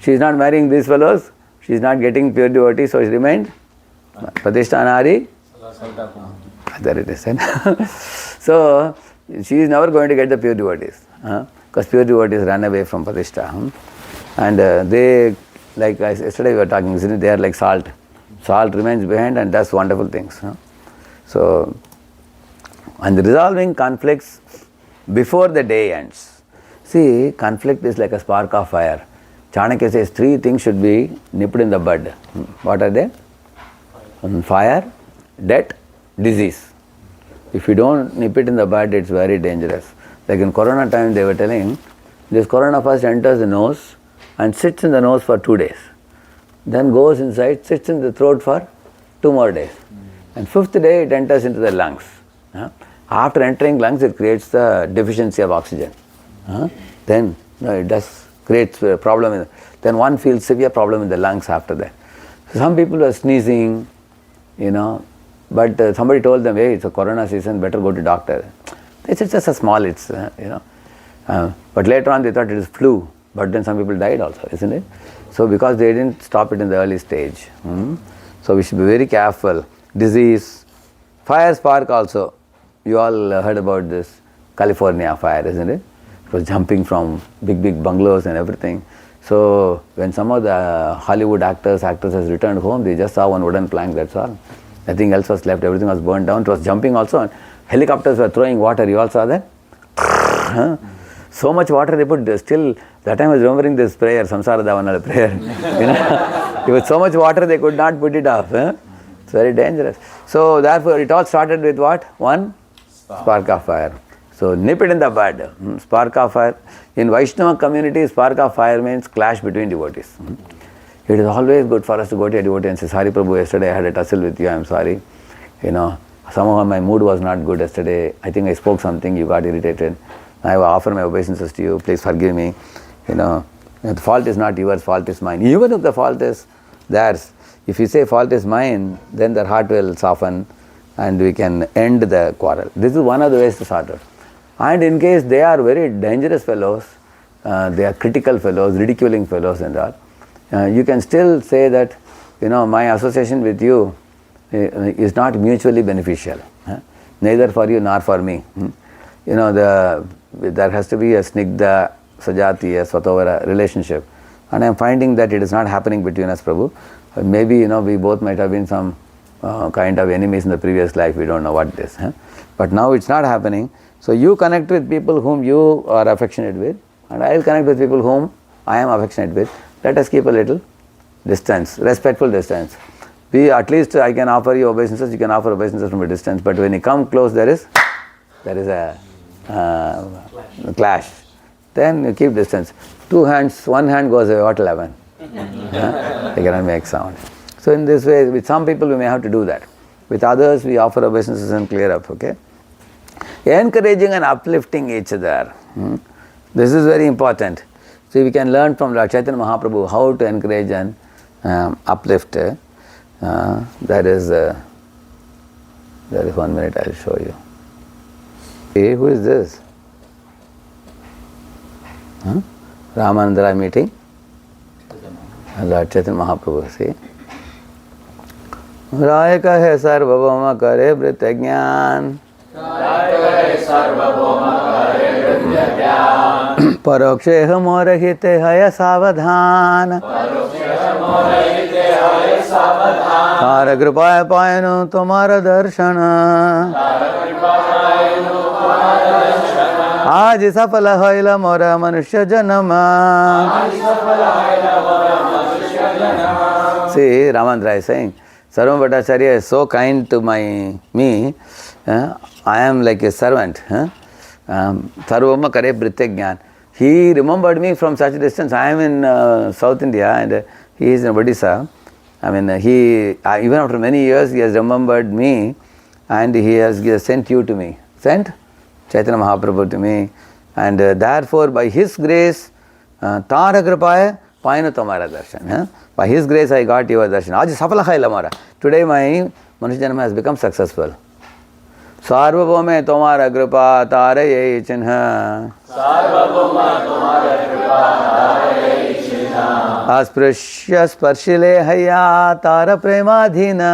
She is not marrying these fellows, she is not getting pure devotees, so she remained Pratishtha Nari. There it is. So she is never going to get the pure devotees, because pure devotees run away from Pratishtha. And they, like yesterday we were talking, they are like salt. Salt remains behind and does wonderful things. So, and resolving conflicts before the day ends. See, conflict is like a spark of fire. Chanakya says 3 things should be nipped in the bud. What are they? Fire, debt, disease. If you don't nip it in the bud, it's very dangerous. Like in Corona time, they were telling, this Corona first enters the nose and sits in the nose for 2 days. Then goes inside, sits in the throat for 2 more days. And 5th day, it enters into the lungs. After entering lungs, it creates the deficiency of oxygen. Then it does creates a problem. Then one feels severe problem in the lungs after that. So some people are sneezing, but somebody told them, hey, it's a Corona season, better go to doctor. It's just a small, but later on they thought it is flu. But then some people died also, isn't it? So because they didn't stop it in the early stage. So we should be very careful. Disease, fire spark also. You all heard about this California fire, isn't it? It was jumping from big bungalows and everything. So when some of the Hollywood actresses returned home, they just saw one wooden plank, that's all. Nothing else was left, everything was burned down. It was jumping also, and helicopters were throwing water, you all saw that? So much water they put, still, that time I was remembering this prayer, Samsara Davanala prayer. It was so much water they could not put it off. It's very dangerous. So therefore it all started with what? One spark of fire. So nip it in the bud. Spark of fire. In Vaishnava community, spark of fire means clash between devotees. It is always good for us to go to a devotee and say, sorry Prabhu, yesterday I had a tussle with you, I am sorry. Somehow my mood was not good yesterday. I think I spoke something, you got irritated. I offer my obeisances to you, please forgive me. The fault is not yours, fault is mine. Even if the fault is theirs, if you say fault is mine, then their heart will soften and we can end the quarrel. This is one of the ways to sort out. And in case they are very dangerous fellows, they are critical fellows, ridiculing fellows and all, you can still say that, my association with you is not mutually beneficial, neither for you nor for me. There has to be a snigdha, sajati, a swatovara relationship. And I am finding that it is not happening between us, Prabhu. Maybe, we both might have been some kind of enemies in the previous life, we don't know what it is. But now it's not happening. So you connect with people whom you are affectionate with, and I will connect with people whom I am affectionate with. Let us keep a little distance, respectful distance. At least I can offer you obeisances, you can offer obeisances from a distance, but when you come close, there is a clash. Then you keep distance. 2 hands, 1 hand goes away, what will happen? They cannot make sound. So in this way, with some people we may have to do that. With others, we offer obeisances and clear up, okay? Encouraging and uplifting each other. This is very important. So we can learn from Chaitanya Mahaprabhu how to encourage and uplift. There is 1 minute, I will show you. Hey, who is this? Ramananda Raya meeting? Lord Chaitanya Mahaprabhu, see? Raya kahe sarvabhauma kare vrita jnana. परोक्षे मोर हिते हय सावधान तार कृपाय पायनु तुम्हारा दर्शन आज सफल होइल मोर मनुष्य जन्म. See, Ramananda Raya is saying, Sarvam Bhattacharya is so kind to me. I am like a servant. Sarvama kare brityagyan. He remembered me from such a distance. I am in South India and he is in Odisha. I mean, even after many years, he has remembered me and he has sent you to me. Sent Chaitanya Mahaprabhu to me. And therefore, by his grace, Tara Kripaya, Paina Tomara Darshan. By his grace, I got your darshan. Aaj safala hai lamara. Today, my Manushya Janma has become successful. Sarvabhaume tomara kripa tare chinha. Sarvabhauma tomara kripa tare chinha. Asprishya sparshile haya tara premadhina.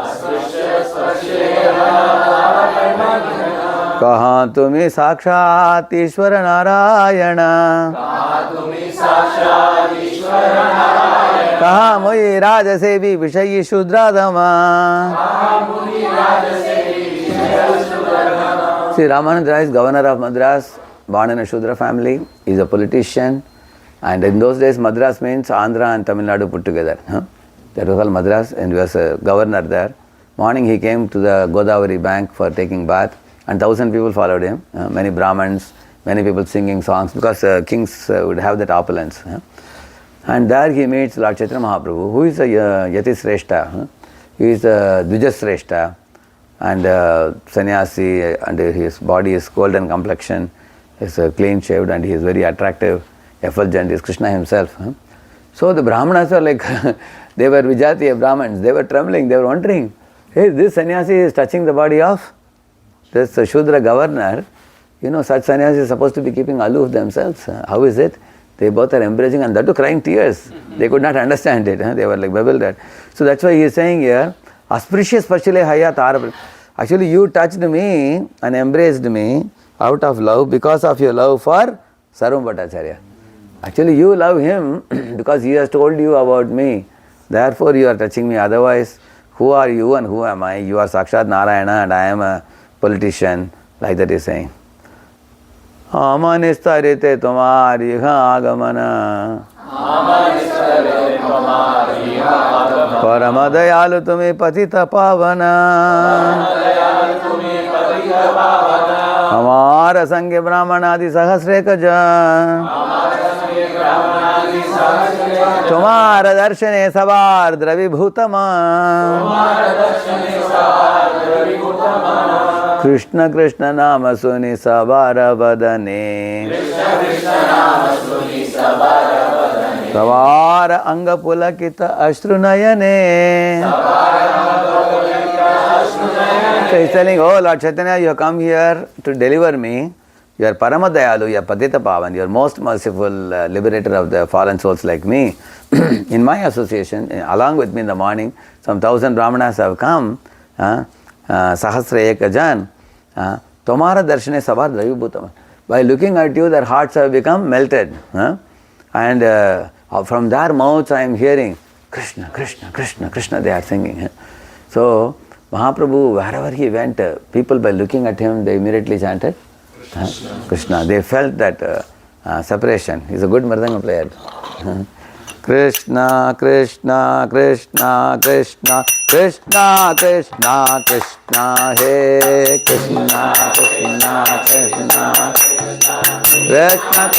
Asprishya sparshile haya tara premadhina. Kaha tumi sakshat Ishwara Narayana. Kaha tumi sakshat Ishwara Narayana. कहा मुई राजसेवी विषयी शूद्राधमा. See, Ramananda Raya is governor of Madras, born in a Shudra family. He is a politician, and in those days Madras means Andhra and Tamil Nadu put together. That was called Madras, and he was a governor there. Morning he came to the Godavari bank for taking bath, and 1,000 people followed him. Many Brahmins, many people singing songs, because kings would have that opulence. And there he meets Lord Chaitanya Mahaprabhu, who is a Yati Sreshta. He is a Dvija Sreshta and sannyasi, and his body is golden complexion, he is clean shaved and he is very attractive, effulgent, he is Krishna himself. So the Brahmanas were like, they were Vijatiya Brahmins, they were trembling, they were wondering, hey, this sannyasi is touching the body of this Shudra governor. You know, such sannyasis are supposed to be keeping aloof themselves. How is it? They both are embracing and that too crying tears. They could not understand it. They were like bewildered. So that's why he is saying here, Asprishya Sparshile Haya Tara. Actually, you touched me and embraced me out of love because of your love for Sarvam Bhattacharya. Actually, you love him because he has told you about me. Therefore, you are touching me. Otherwise, who are you and who am I? You are Sakshat Narayana and I am a politician. Like that he is saying. Amanistarite tomari agamana. Paramadayalu tumi patita pavana. Amara sangye brahmanadi sahasrekaja. Tumara darshane savar dravibhutama. Krishna Krishna nama suni sabara vadane. Savara anga pulakita ashrunayane. So he's telling, oh Lord Chaitanya, you have come here to deliver me. You are Paramadayalu, you are Patita Pavan, you are most merciful liberator of the fallen souls like me. In my association, along with me in the morning, some 1,000 Brahmanas have come. Sahasra Ekajan. Tomara darshane sabar dravibhutama. By looking at you, their hearts have become melted. And from their mouths I am hearing Krishna, Krishna, Krishna, Krishna, they are singing. So Mahaprabhu, wherever he went, people by looking at him, they immediately chanted Krishna. They felt that separation. He is a good mridanga player. Krishna, Krishna, Krishna, Krishna, Krishna, Krishna, Krishna, He Krishna, Krishna, Krishna, Krishna, Krishna,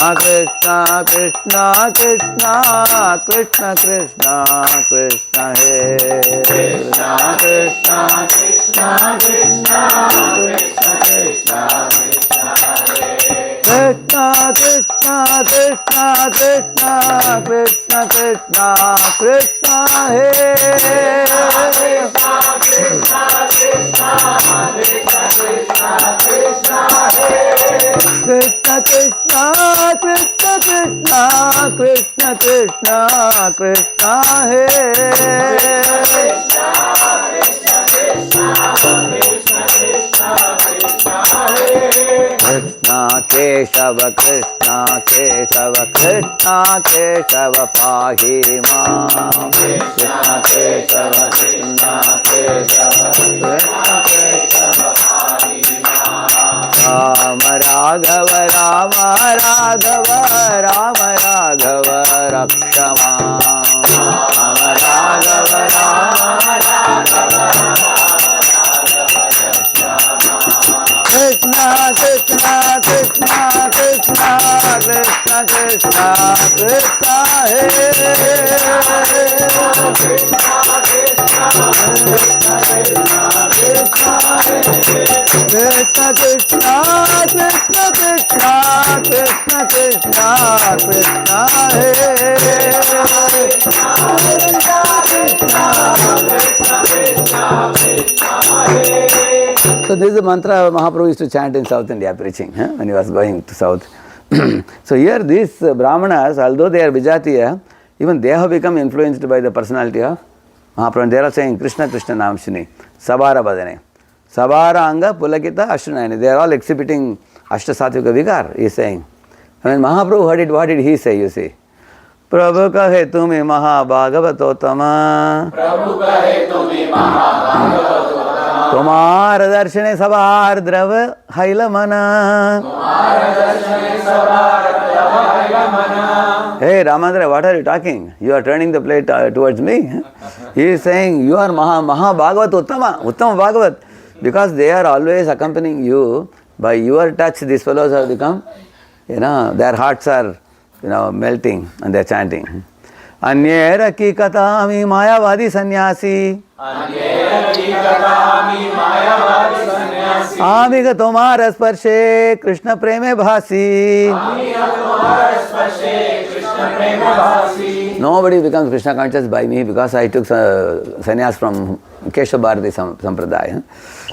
Krishna, Krishna, Krishna, Krishna, Krishna, Krishna, Krishna, Krishna, He Krishna, Krishna, Krishna, Krishna, Krishna, Krishna, Krishna, Krishna, Krishna, Krishna, Krishna, Krishna, Krishna, Hey. Krishna, Krishna, Krishna, Krishna, Krishna, Hey. Krishna, Krishna, Krishna, Krishna, Krishna, Krishna, Krishna, Hey. Krishna, Krishna, Krishna, Krishna Keshava Krishna Keshava Krishna Keshava Pahi Mam. Krishna Keshava Krishna Keshava Krishna Keshava Pahi Mam. Rama Raghava Rama Raghava Rama Raghava Rakshama. Rama Raghava Rama Raghava Krishna Krishna Krishna Krishna Krishna Krishna Krishna Hare Krishna Krishna Krishna Krishna Krishna Krishna Krishna Krishna Krishna Krishna Krishna Hare Krishna So this is the mantra Mahaprabhu used to chant in South India preaching when he was going to South. So here these Brahmanas, although they are Vijatiya, even they have become influenced by the personality of Mahaprabhu. They are saying Krishna Krishna Namshini, Sabara Badane, Sabara Anga Pulakita Ashtunayani. They are all exhibiting Ashtasatvika Vigar, he is saying. When Mahaprabhu heard it, what did he say, you see? Prabhu kahe tumi Mahabhagavatotama. Prabhu kahe tumi Mahabhagavatotama. तुम्हार दर्शने सवार द्रव hell मना. Hey Ramananda, what are you talking? You are turning the plate towards me. He is saying you are Maha Bhagavat Uttama Bhagavat, because they are always accompanying you. By your touch, these fellows have become, their hearts are, melting and they are chanting. Anyera ki katami mayavadi sannyasi. Amiga tomara sparshe Krishna preme bhasi. Nobody becomes Krishna conscious by me because I took sannyas from Keshav Bharati Sampradaya.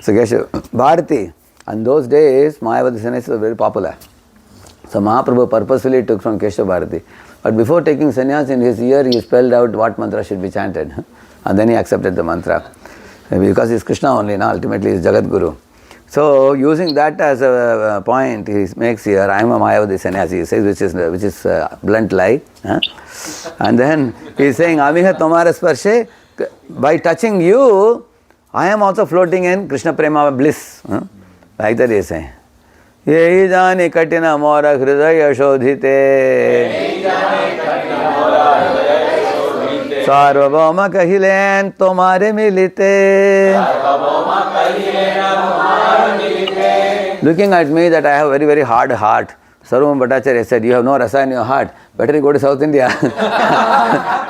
So Keshav Bharati, and those days Mayavadi sannyas were very popular. So Mahaprabhu purposefully took from Keshav Bharati. But before taking sannyas in his ear, he spelled out what mantra should be chanted. And then he accepted the mantra. Because he is Krishna only, ultimately he is Jagat Guru. So using that as a point, he makes here, I am a Mayavadi sannyasi, he says, which is blunt lie. And then he is saying, Amiha Tomara Sparshe, by touching you, I am also floating in Krishna Prema bliss. Like that he is saying. Yehi jani katina mora hridaya shodhite. Sarvabhauma kahilen tomare milite. Looking at me that I have very, very hard heart. Sarvam Bhattacharya said, you have no rasa in your heart. Better you go to South India.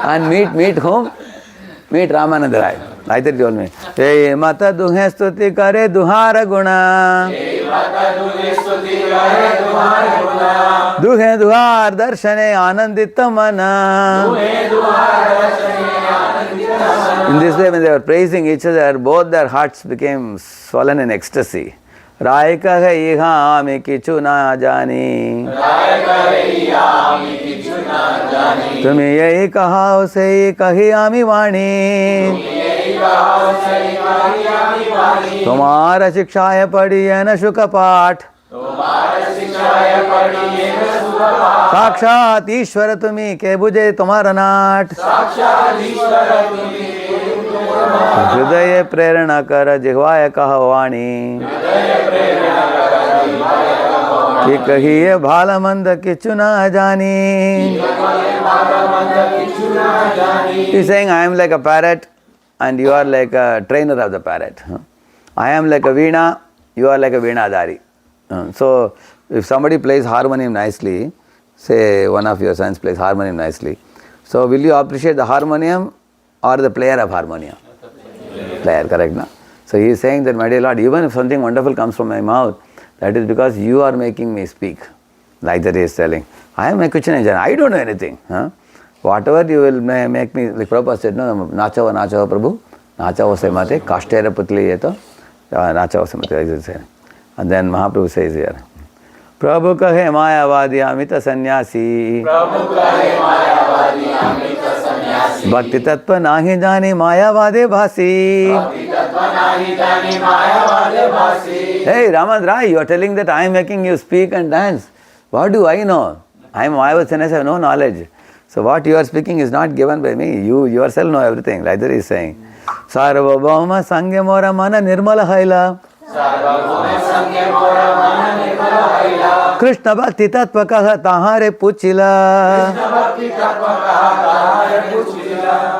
And meet whom? Meet Ramananda Raya. Like that he told me. Hey mata duhe stuti kare duhara guna. Duhe duhar darshane anandita mana. In this way, when they were praising each other, both their hearts became swollen in ecstasy. Rai kahe iha ami kichu na jani. Tumi yehi kahao se kahi ami vani. तुम्हारा शिक्षाय पढ़ी है न शुक पाठ. साक्षात ईश्वर तुम्ही के बुझे तुम्हारा नाट. हृदय प्रेरणा कर जिह्वाय कहो वाणी. कि कहिए भाल मंद किचु ना जानी. He's saying, I am like a parrot and you are like a trainer of the parrot. I am like a veena, you are like a veenadari. So, if somebody plays harmonium nicely, say one of your sons plays harmonium nicely, so will you appreciate the harmonium or the player of harmonium? Player, correct, no? So he is saying that, my dear Lord, even if something wonderful comes from my mouth, that is because you are making me speak. Like that he is telling. I am a kitchen engineer, I don't know anything. Whatever you will make me, like Prabhupada said, no, nachava Prabhu, nachava semate, kashtera putli yeto, nachava semate. And then Mahaprabhu says here, Prabhu kahe mayavadi amita sannyasi. Prabhu kahe mayavadi amita sannyasi. Bhakti tattva nahi jani mayavade bhasi. Hey, Ramananda Raya, you are telling that I am making you speak and dance. What do I know? I was sannyasi, I have no knowledge. So what you are speaking is not given by me. You yourself know everything. Like that he is saying. Sarvabhauma Sangya Mora Mana Nirmala Haila. Krishna Bhakti Tattvakaha Tahare Puchila.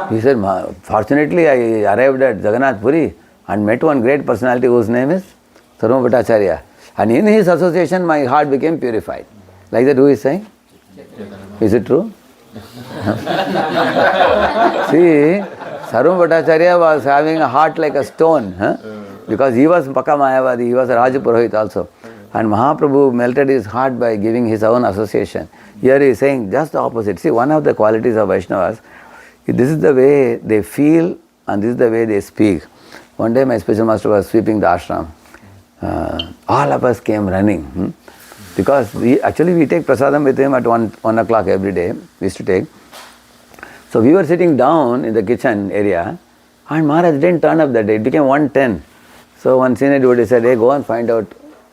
He said, fortunately I arrived at Jagannath Puri and met one great personality whose name is Sarvabhauma Bhattacharya. And in his association my heart became purified. Like that who is saying? Is it true? See, Sarvabhauma Bhattacharya was having a heart like a stone, because he was Paka Mayavadi, he was a Rajapurohit also. And Mahaprabhu melted his heart by giving his own association. Here he is saying just the opposite. See, one of the qualities of Vaishnavas, this is the way they feel and this is the way they speak. One day my special master was sweeping the ashram. All of us came running. Because we take prasadam with him at 1 o'clock every day, we used to take. So we were sitting down in the kitchen area and Maharaj didn't turn up that day, it became 1:10. So one senior devotee said, hey, go and find out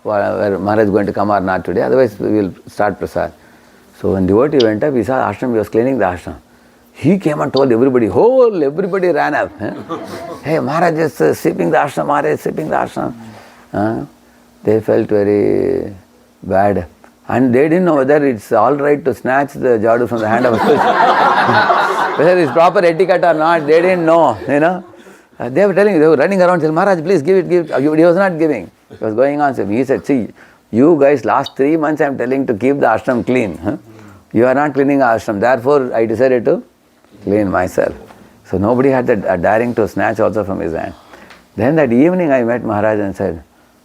where Maharaj is going to come or not today, otherwise we will start prasad. So when devotee went up, he saw ashram, he was cleaning the ashram. He came and told everybody, everybody ran up. Hey, Maharaj is sweeping the ashram, Maharaj is sweeping the ashram. They felt very bad. And they didn't know whether it's all right to snatch the jadu from the hand of a Christian. Whether it's proper etiquette or not, they didn't know, They were telling, they were running around saying, Maharaj, please give it. He was not giving. It was going on. So he said, see, you guys, last 3 months I am telling to keep the ashram clean. You are not cleaning the ashram. Therefore, I decided to clean myself. So nobody had the daring to snatch also from his hand. Then that evening I met Maharaj and said,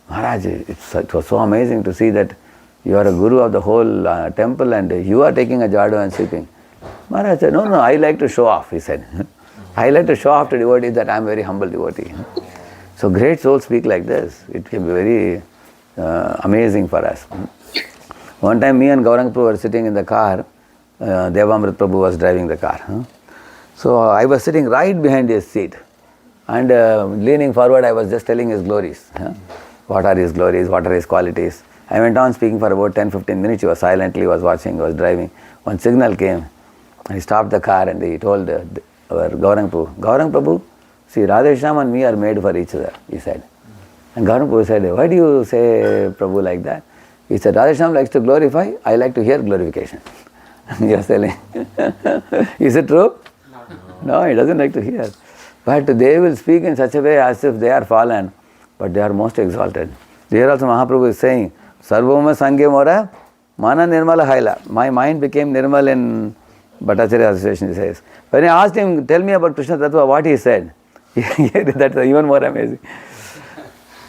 Maharaj, it was so amazing to see that you are a guru of the whole temple and you are taking a jadu and sweeping. Maharaj said, no, I like to show off, he said. I like to show off to devotees that I am a very humble devotee. So great souls speak like this. It can be very amazing for us. One time me and Gaurang Prabhu were sitting in the car. Devamrit Prabhu was driving the car. So I was sitting right behind his seat. And leaning forward, I was just telling his glories. What are his glories, what are his qualities. I went on speaking for about 10-15 minutes. He was silently, was watching, was driving. One signal came. He stopped the car and he told our Gaurang Prabhu, see, Radheshyam and me are made for each other, he said. And Gaurang Prabhu said, why do you say Prabhu like that? He said, Radheshyam likes to glorify, I like to hear glorification. He was telling. Is it true? No, he doesn't like to hear. But they will speak in such a way as if they are fallen, but they are most exalted. Here also Mahaprabhu is saying, Sarvabhauma Sangya Mora Mana Nirmala Haila. My mind became Nirmal in Bhattacharya Association, he says. When I asked him, tell me about Krishna Tattva, what he said, that's even more amazing.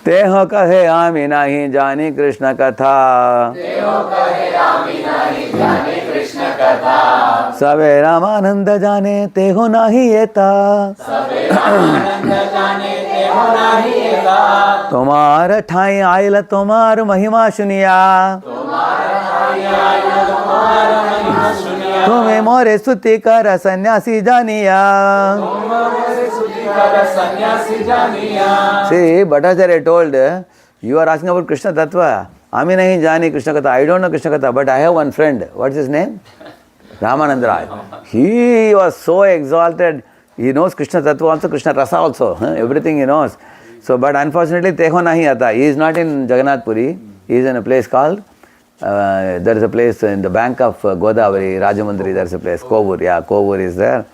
Teho kahe ami nahi jani Krishna katha. Teho kahe ami nahi jani Krishna katha. Sabe Ramananda jane teho nahi eta. Sabe Ramananda jane teho nahi eta. Tomar thai aila tomar mahima suniya. Tomar thai aila tomar mahima suniya. Tume more stuti kara sannyasi janiya. See, Bhattacharya told, you are asking about Krishna Tattva. Ami nahi jani Krishna Katha. I don't know Krishna Katha, but I have one friend. What's his name? Ramananda Raya. He was so exalted. He knows Krishna Tattva also, Krishna Rasa also. Everything he knows. So, but unfortunately, Teho nahi ata. He is not in Jagannath Puri. He is in a place called, there is a place in the bank of Godavari, Rajamundri, there is a place, Kovur. Yeah, Kovur is there.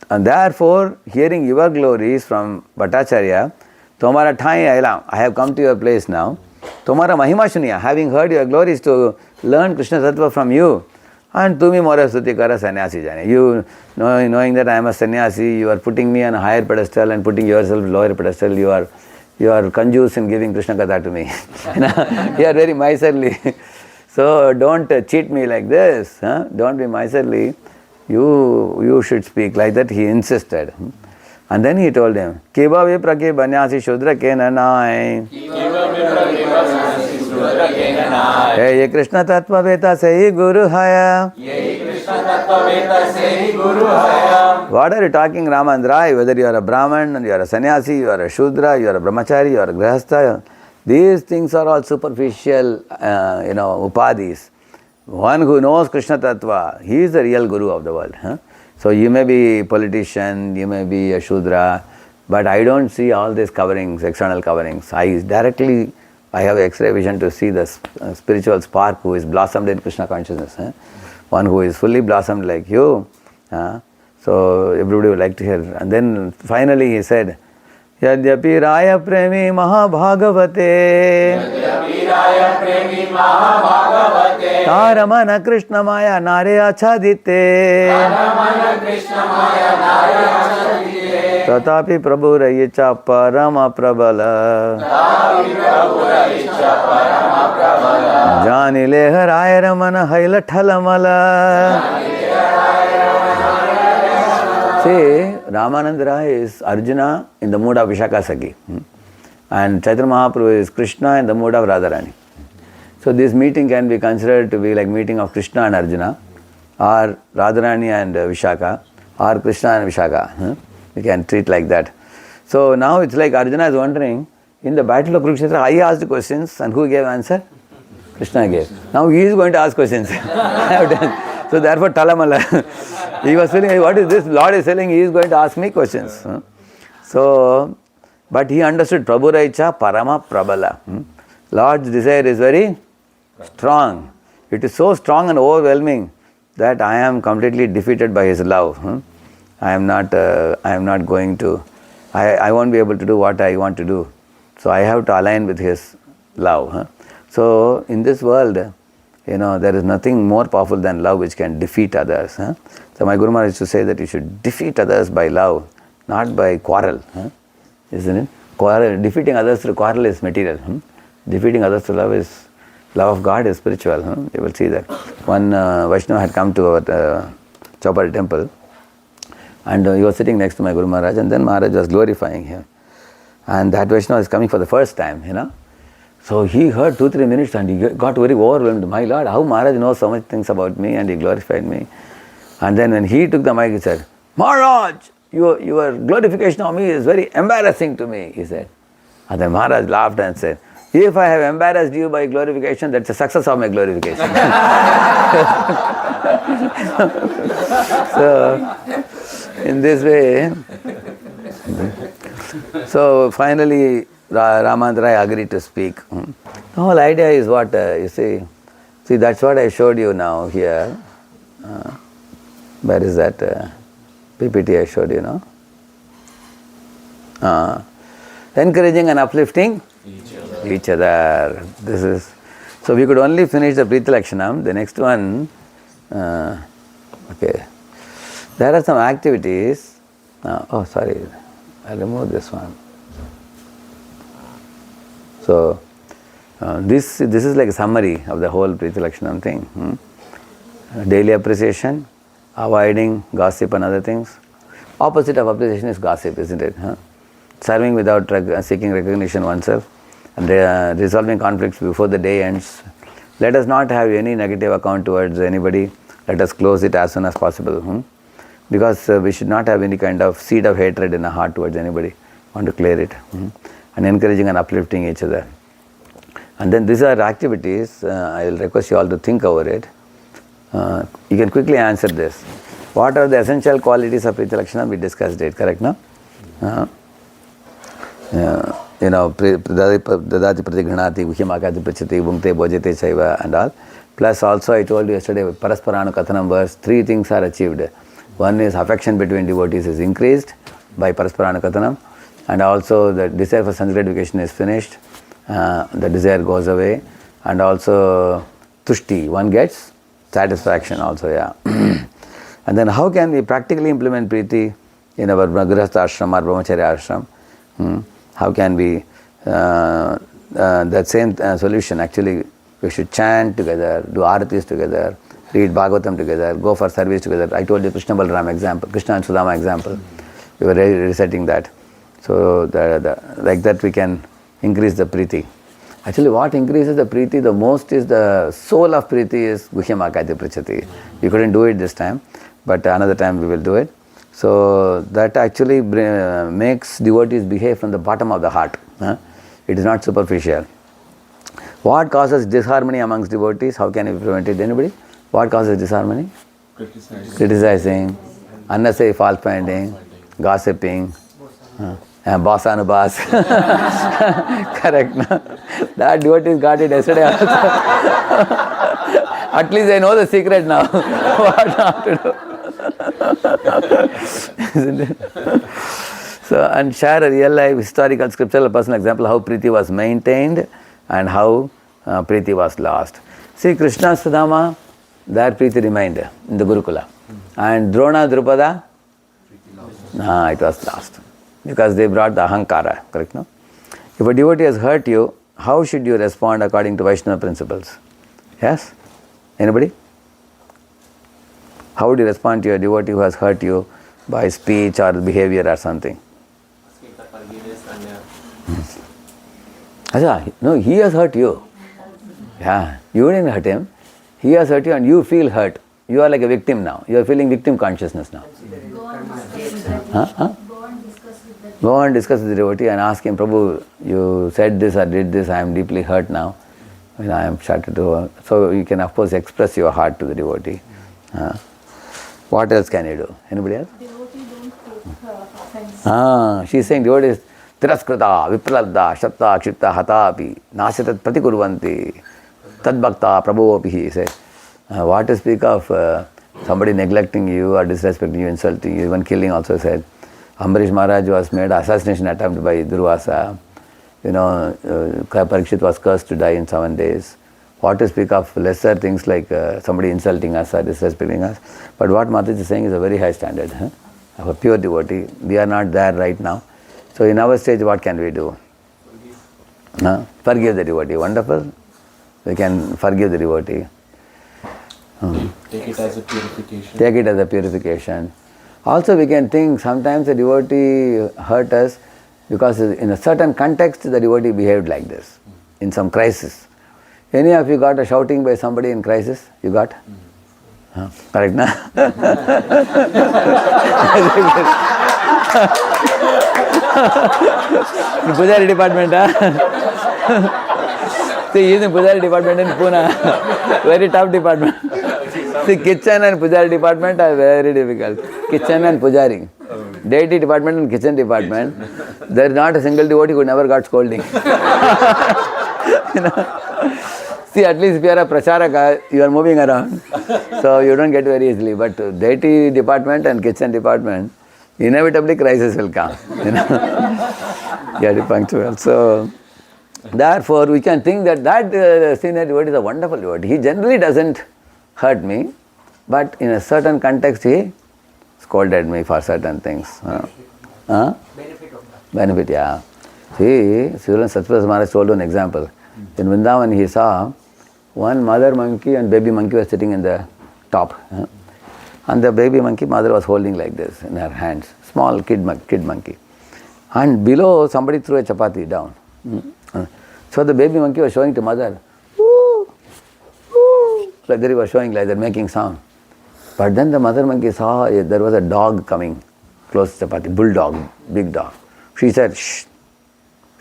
And therefore, hearing your glories from Bhattacharya, Tomara Thai Ailam, I have come to your place now. Tomara Mahima Shuniya, having heard your glories to learn Krishna Tattva from you. And Tumi Mora Suti Kara Sannyasi Jane. You knowing that I am a sannyasi, you are putting me on a higher pedestal and putting yourself lower pedestal. You are conjuice in giving Krishna Katha to me. You are very miserly. So don't cheat me like this. Don't be miserly. You should speak like that, he insisted. And then he told him, Kiba viprake banyasi shudra kenanai. Hey, Krishna Tattva Veta Sahi Guru Haya. What are you talking, Ramananda? Whether you are a Brahman, you are a sannyasi, you are a Shudra, you are a Brahmachari, you are a Grihastha, these things are all superficial, upadhis. One who knows Krishna Tattva, he is the real Guru of the world. Huh? So you may be a politician, you may be a Shudra, but I don't see all these coverings, external coverings. I have X-ray vision to see the spiritual spark who is blossomed in Krishna consciousness. Huh? One who is fully blossomed like you. So everybody would like to hear. And then finally he said, Yadyapi Raya Premi Mahabhagavate Taramana Krishna Maya Nare Achadite Tatapi Prabhu Rayicha Parama Prabala Jani Leha Raya Ramana Haila Thalamala. See, Ramananda Raya is Arjuna in the mood of Vishaka Sakhi. And Chaitanya Mahaprabhu is Krishna in the mood of Radharani. So this meeting can be considered to be like meeting of Krishna and Arjuna, or Radharani and Vishaka, or Krishna and Vishaka. We can treat like that. So now it's like Arjuna is wondering, in the battle of Kurukshetra, I asked questions and who gave answer? Krishna gave. Now he is going to ask questions. So therefore Talamala. He was feeling, what is this? Lord is telling he is going to ask me questions. So, but he understood Prabhu Raicha Parama Prabala. Lord's desire is very strong. It is so strong and overwhelming that I am completely defeated by his love. I won't be able to do what I want to do. So I have to align with his love. So in this world, there is nothing more powerful than love which can defeat others. So my Guru Maharaj used to say that you should defeat others by love, not by quarrel. Isn't it? Defeating others through quarrel is material. Defeating others through love of God is spiritual. You will see that. One Vaishnava had come to our Chowpatty temple, and he was sitting next to my Guru Maharaj, and then Maharaj was glorifying him. And that Vaishnava is coming for the first time, So he heard 2-3 minutes and he got very overwhelmed. My Lord, how Maharaj knows so much things about me, and he glorified me. And then when he took the mic, he said, Maharaj, your glorification of me is very embarrassing to me, he said. And then Maharaj laughed and said, if I have embarrassed you by glorification, that's a success of my glorification. So, in this way, so finally, Ramananda Raya agreed to speak. The whole idea is what, you see, that's what I showed you now here. Where is that PPT I showed you now? Encouraging and uplifting each other. This is, so we could only finish the Priti Lakshanam. The next one, okay. There are some activities. Sorry, I'll remove this one. So, this is like a summary of the whole Priti Lakshanam thing. Daily appreciation, avoiding gossip and other things. Opposite of appreciation is gossip, isn't it? Serving without seeking recognition oneself, and resolving conflicts before the day ends. Let us not have any negative account towards anybody. Let us close it as soon as possible. Because we should not have any kind of seed of hatred in our heart towards anybody. Want to clear it. And encouraging and uplifting each other. And then these are activities, I will request you all to think over it. You can quickly answer this. What are the essential qualities of Priti Lakshanam? We discussed it, correct, no? Dadati pratigranati, Vihimakati prachati, Bhungte bhojate chaiva and all. Plus also I told you yesterday, Parasparanu Kathanam verse, 3 things are achieved. One is affection between devotees is increased by Parasparanu Kathanam. And also the desire for sense gratification is finished, the desire goes away, and also tushti, one gets satisfaction also, yeah. And then how can we practically implement Priti in our Grihastha ashram or Brahmacharya ashram? How can we, that same solution, actually we should chant together, do aratis together, read Bhagavatam together, go for service together. I told you Krishna Balaram example, Krishna and Sudama example. We were reciting that. So like that we can increase the Priti. Actually, what increases the Priti the most is the soul of Priti is Guhyamakati Prichati. We couldn't do it this time, but another time we will do it. So that actually makes devotees behave from the bottom of the heart. It is not superficial. What causes disharmony amongst devotees? How can we prevent it? Anybody? What causes disharmony? Criticizing, unnecessary fault finding, gossiping, boss on a boss. Correct. No? That devotees got it yesterday also. At least I know the secret now. What not to do. Isn't it? So, and share a real life historical scriptural personal example how Priti was maintained and how Priti was lost. See, Krishna Sudama, there Priti remained in the Gurukula. And Drona Drupada, it was lost. Because they brought the Ahankara, correct, no? If a devotee has hurt you, how should you respond according to Vaishnava principles? Yes? Anybody? How would you respond to a devotee who has hurt you by speech or behavior or something? No, he has hurt you. Yeah, you didn't hurt him. He has hurt you and you feel hurt. You are like a victim now. You are feeling victim consciousness now. Go and discuss with the devotee and ask him, Prabhu, you said this or did this, I am deeply hurt now. I am shattered to. So you can of course express your heart to the devotee. What else can you do? Anybody else? Devotee don't take offense. She is saying devotee is tiraskrita, vipralabda, shapta, kshipta, hatapi, nasitat pratikurvanti, tadbhakta, prabhu he said. What to speak of somebody neglecting you or disrespecting you, insulting you, even killing also said. Ambarish Maharaj was made assassination attempt by Durvasa. Parikshit was cursed to die in 7 days. What to speak of lesser things like somebody insulting us or disrespecting us. But what Mataji is saying is a very high standard of a pure devotee. We are not there right now. So in our stage, what can we do? Forgive the devotee. Wonderful. We can forgive the devotee. Take it as a purification. Take it as a purification. Also we can think sometimes the devotee hurt us because in a certain context the devotee behaved like this. In some crisis. Any of you got a shouting by somebody in crisis? You got? Correct, na? In Pujari department, See, he is in Pujari department in Pune. Very tough department. See, kitchen and Pujari department are very difficult. Kitchen and Pujari. Deity department and kitchen department. There is not a single devotee who never got scolding. See, at least if you are a pracharaka, you are moving around. So you don't get very easily. But deity department and kitchen department, inevitably crisis will come. You have to be punctual. So therefore, we can think that senior devotee is a wonderful devotee. He generally doesn't hurt me, but in a certain context he scolded me for certain things. Benefit, yeah. See, Srivan Satyaprasa Maharaj told one example. In Vrindavan he saw one mother monkey and baby monkey was sitting in the top. And the baby monkey mother was holding like this in her hands. Small kid monkey. And below somebody threw a chapati down. So the baby monkey was showing to mother. Like that he was showing like that, making sound. But then the mother monkey saw there was a dog coming close to chapati, bulldog, big dog. She said, shh.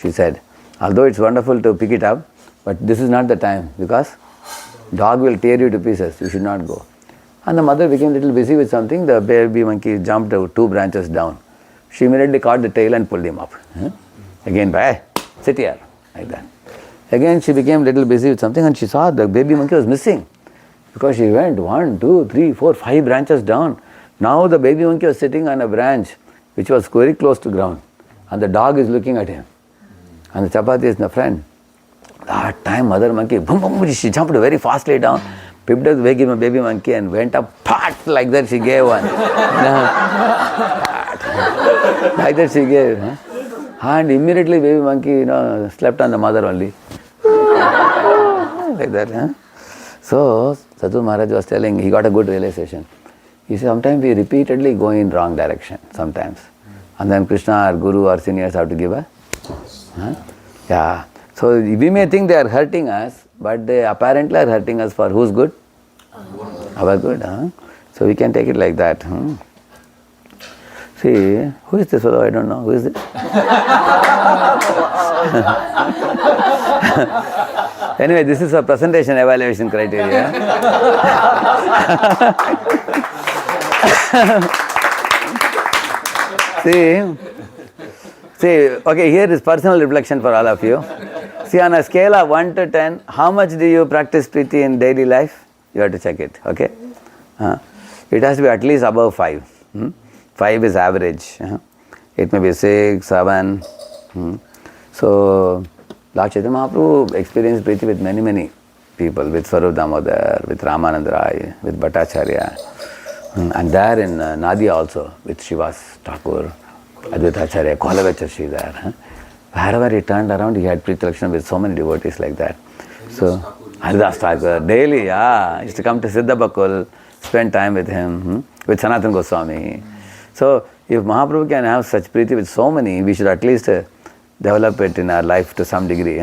She said, although it's wonderful to pick it up, but this is not the time because dog will tear you to pieces. You should not go. And the mother became a little busy with something. The baby monkey jumped 2 branches down. She immediately caught the tail and pulled him up. Again, sit here, like that. Again, she became a little busy with something and she saw the baby monkey was missing. Because she went 1, 2, 3, 4, 5 branches down. Now the baby monkey was sitting on a branch which was very close to ground. And the dog is looking at him. And the chapati is in the front. That time mother monkey, boom, boom, she jumped very fastly down, picked up the baby monkey and went up, pat, like that she gave one. Like that she gave. And immediately baby monkey, slept on the mother only. Like that. So, Sadhu Maharaj was telling, he got a good realization. He said, sometimes we repeatedly go in wrong direction, sometimes. And then Krishna or Guru or seniors have to give a... Yeah. So we may think they are hurting us, but they apparently are hurting us for whose good? Our good. So we can take it like that. See, who is this fellow? I don't know. Who is this? Anyway, this is a presentation evaluation criteria. See, okay, here is personal reflection for all of you. See, on a scale of 1 to 10, how much do you practice Priti in daily life? You have to check it, okay? It has to be at least above 5. 5 is average. It may be 6, 7. So, Lord Chaitanya Mahaprabhu experienced Priti with many people, with Swarup Damodar, with Ramananda Raya, with Bhattacharya, and there in Nadia also, with Shivas Thakur, Advaitacharya, Kolavachar Sridhar. Wherever he turned around, he had Priti Lakshanam with so many devotees like that. So, Haridas Thakur, daily, used to come to Siddhabakul, spend time with him, with Sanatana Goswami. So, if Mahaprabhu can have such Priti with so many, we should at least develop it in our life to some degree.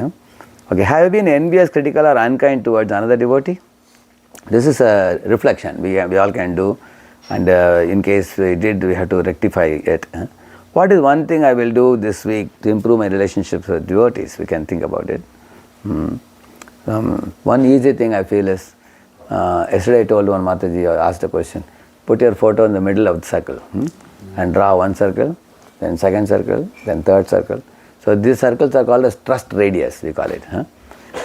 Okay, have you been envious, critical or unkind towards another devotee? This is a reflection we all can do, and in case we did, we have to rectify it. What is one thing I will do this week to improve my relationships with devotees? We can think about it. One easy thing I feel is, yesterday I told one Mataji, I asked a question, put your photo in the middle of the circle and draw one circle, then second circle, then third circle. So these circles are called as trust radius, we call it.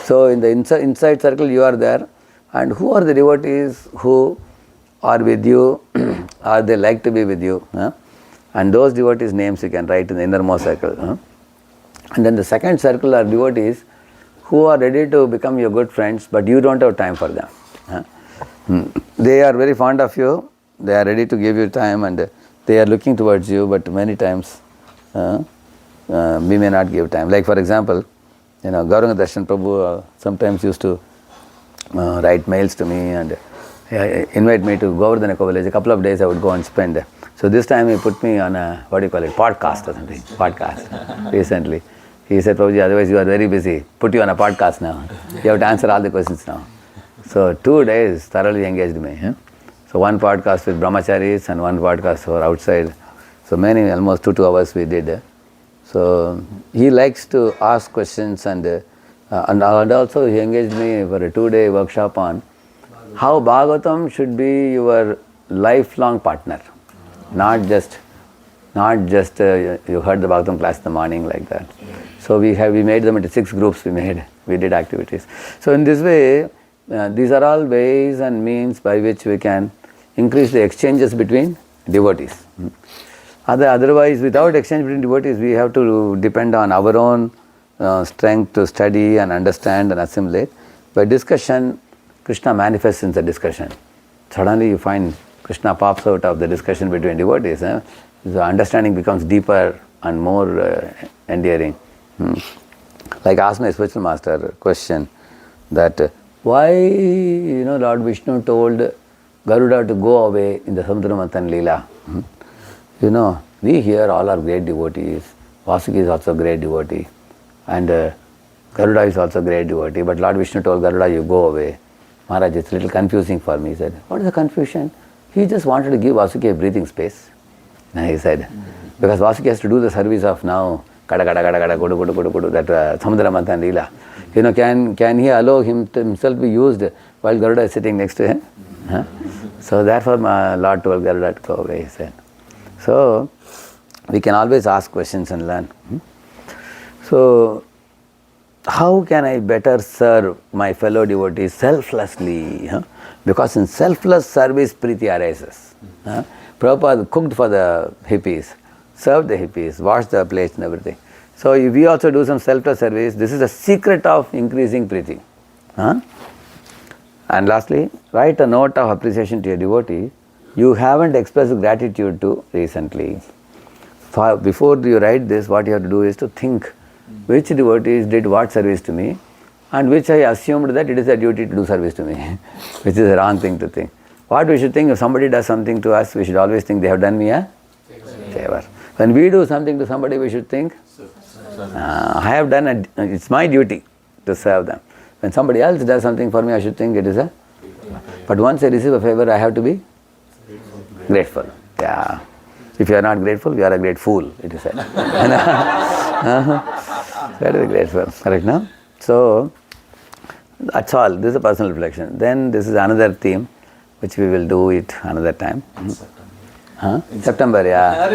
So in the inside circle you are there, and who are the devotees who are with you, or they like to be with you, and those devotees' names you can write in the innermost circle. And then the second circle are devotees who are ready to become your good friends, but you don't have time for them. They are very fond of you, they are ready to give you time, and they are looking towards you, but many times we may not give time. Like for example, Gauranga Darshan Prabhu sometimes used to write mails to me and invite me to Govardhanaka village. A couple of days I would go and spend. So this time he put me on a, podcast or something, recently. He said, Prabhuji, otherwise you are very busy. Put you on a podcast now. You have to answer all the questions now. So 2 days thoroughly engaged me. So one podcast with brahmacharis and one podcast for outside. So almost 2 hours we did. So he likes to ask questions, and also he engaged me for a 2-day workshop on how Bhagavatam should be your lifelong partner. Not just you heard the Bhagavatam class in the morning like that. So we made them into 6 groups. We did activities. So in this way, these are all ways and means by which we can increase the exchanges between devotees. Otherwise, without exchange between devotees, we have to depend on our own strength to study and understand and assimilate. By discussion, Krishna manifests in the discussion. Suddenly you find Krishna pops out of the discussion between devotees. The understanding becomes deeper and more endearing. Like ask my spiritual master a question that why Lord Vishnu told Garuda to go away in the Samudramanthan Lila. We here all are great devotees. Vasuki is also a great devotee, and Garuda is also a great devotee, but Lord Vishnu told Garuda, you go away. Maharaj, it's a little confusing for me. He said, what is the confusion? He just wanted to give Vasuki a breathing space. And he said, because Vasuki has to do the service of now, kada kada kada kada kudu kudu kudu kudu, that Samudramanthan Lila. Can he allow himself be used while Garuda is sitting next to him? So therefore my Lord told Garuda to go away, he said. So we can always ask questions and learn. So how can I better serve my fellow devotees selflessly? Because in selfless service, Priti arises. Prabhupada cooked for the hippies, served the hippies, washed the plates and everything. So if we also do some selfless service, this is the secret of increasing Priti. And lastly, write a note of appreciation to your devotee you haven't expressed gratitude to recently. Before you write this, what you have to do is to think which devotees did what service to me, and which I assumed that it is a duty to do service to me, which is a wrong thing to think. What we should think, if somebody does something to us, we should always think they have done me a favor. When we do something to somebody, we should think I have done it. It's my duty to serve them. When somebody else does something for me, I should think it is a. But once I receive a favor, I have to be grateful. Yeah. If you are not grateful, you are a great fool, it is said. That is grateful. Correct, no? So, that's all. This is a personal reflection. Then this is another theme, which we will do it another time. September, yeah.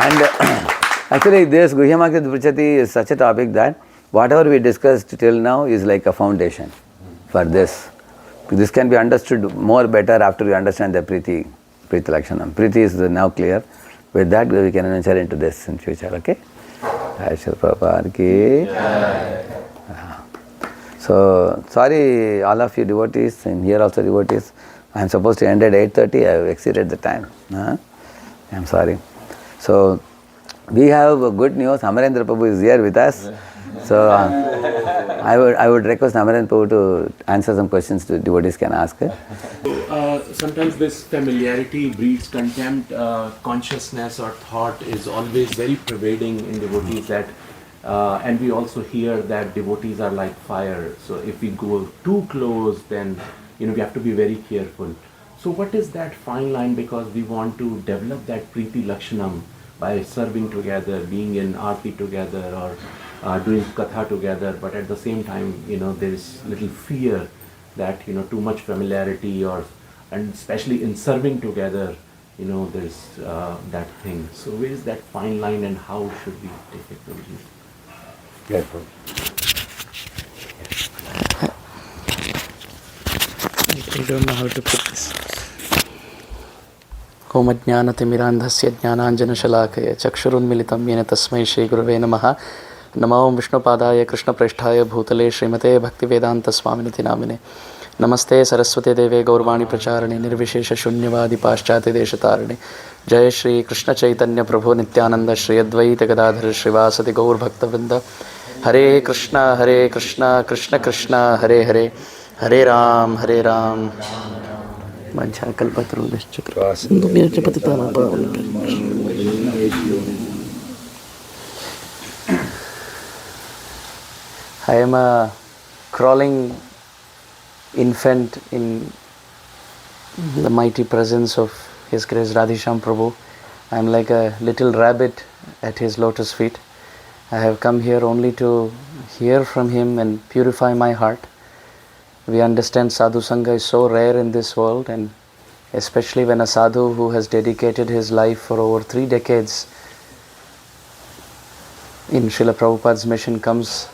And actually, this Guhyamakrit Prichati is such a topic that whatever we discussed till now is like a foundation for this. This can be understood more better after we understand the Priti Lakshanam. Priti is now clear. With that, we can enter into this in future, okay? So, sorry all of you devotees, and here also devotees. I am supposed to end at 8:30, I have exceeded the time. I am sorry. So, we have good news. Amarendra Prabhu is here with us. So, I would request Amarendra Prabhu to answer some questions the devotees can ask. Sometimes this familiarity breeds contempt. Consciousness or thought is always very pervading in devotees, that and we also hear that devotees are like fire. So if we go too close, then we have to be very careful. So what is that fine line? Because we want to develop that Priti Lakshanam by serving together, being in Aarti together, or doing Katha together, but at the same time, there is little fear that, too much familiarity, and especially in serving together, there's that thing. So where is that fine line, and how should we take it, Prabhuji? Careful. I don't know how to put this. Om Ajnanatimirandhasya Jnananjanashalakaya Chakshurunmilitam Yena Tasmai Shri Gurave Namaha Namo Vishnupadaya Krishna Presthaya Bhutale Srimate Bhaktivedanta Swaminiti Namine Namaste Saraswati Deve Gaurvani Pracharani Nirvishesha Shunyavadi Paschati Deshatarani Jai Shri Krishna Caitanya Prabhu Nityananda Shri Advaita Gadadhara Srivasati Gaur Bhakta Vrinda Hare Krishna Krishna Krishna Hare Hare Hare Ram Mancha Kalpatarushya I am a crawling infant in the mighty presence of His Grace Radheshyam Prabhu. I am like a little rabbit at His lotus feet. I have come here only to hear from Him and purify my heart. We understand Sadhu Sangha is so rare in this world, and especially when a sadhu who has dedicated his life for over 3 decades in Srila Prabhupada's mission comes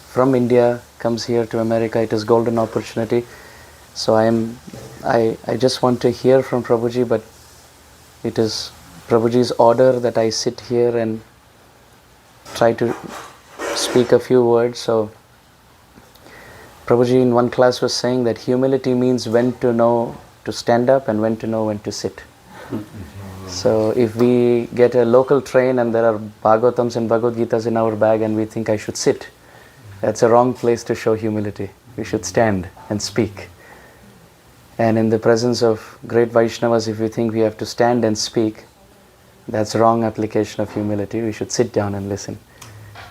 from India, comes here to America, it is golden opportunity. So I just want to hear from Prabhuji, but it is Prabhuji's order that I sit here and try to speak a few words. So Prabhuji in one class was saying that humility means when to know to stand up and when to know when to sit. So if we get a local train and there are Bhagavatams and Bhagavad Gitas in our bag and we think I should sit, that's a wrong place to show humility. We should stand and speak. And in the presence of great Vaishnavas, if we think we have to stand and speak, that's wrong application of humility. We should sit down and listen.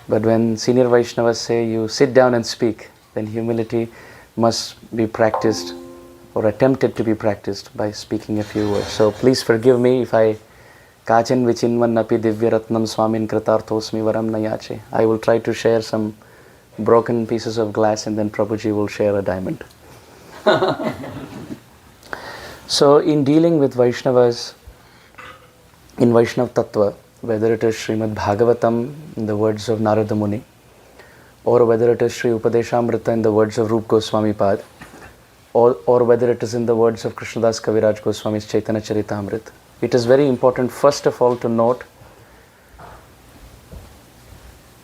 But when senior Vaishnavas say you sit down and speak, then humility must be practiced or attempted to be practiced by speaking a few words. So please forgive me if I kachin vichinvan api divyaratnam swamin kritarthosmi varam nayache. I will try to share some broken pieces of glass and then Prabhuji will share a diamond. So in dealing with Vaishnavas, in Vaishnav Tattva, whether it is Srimad Bhagavatam in the words of Narada Muni, or whether it is Sri Upadeshamrita in the words of Rup Goswami Pad, or whether it is in the words of Krishnadas Kaviraj Goswami's Chaitanya Charitamrit, it is very important first of all to note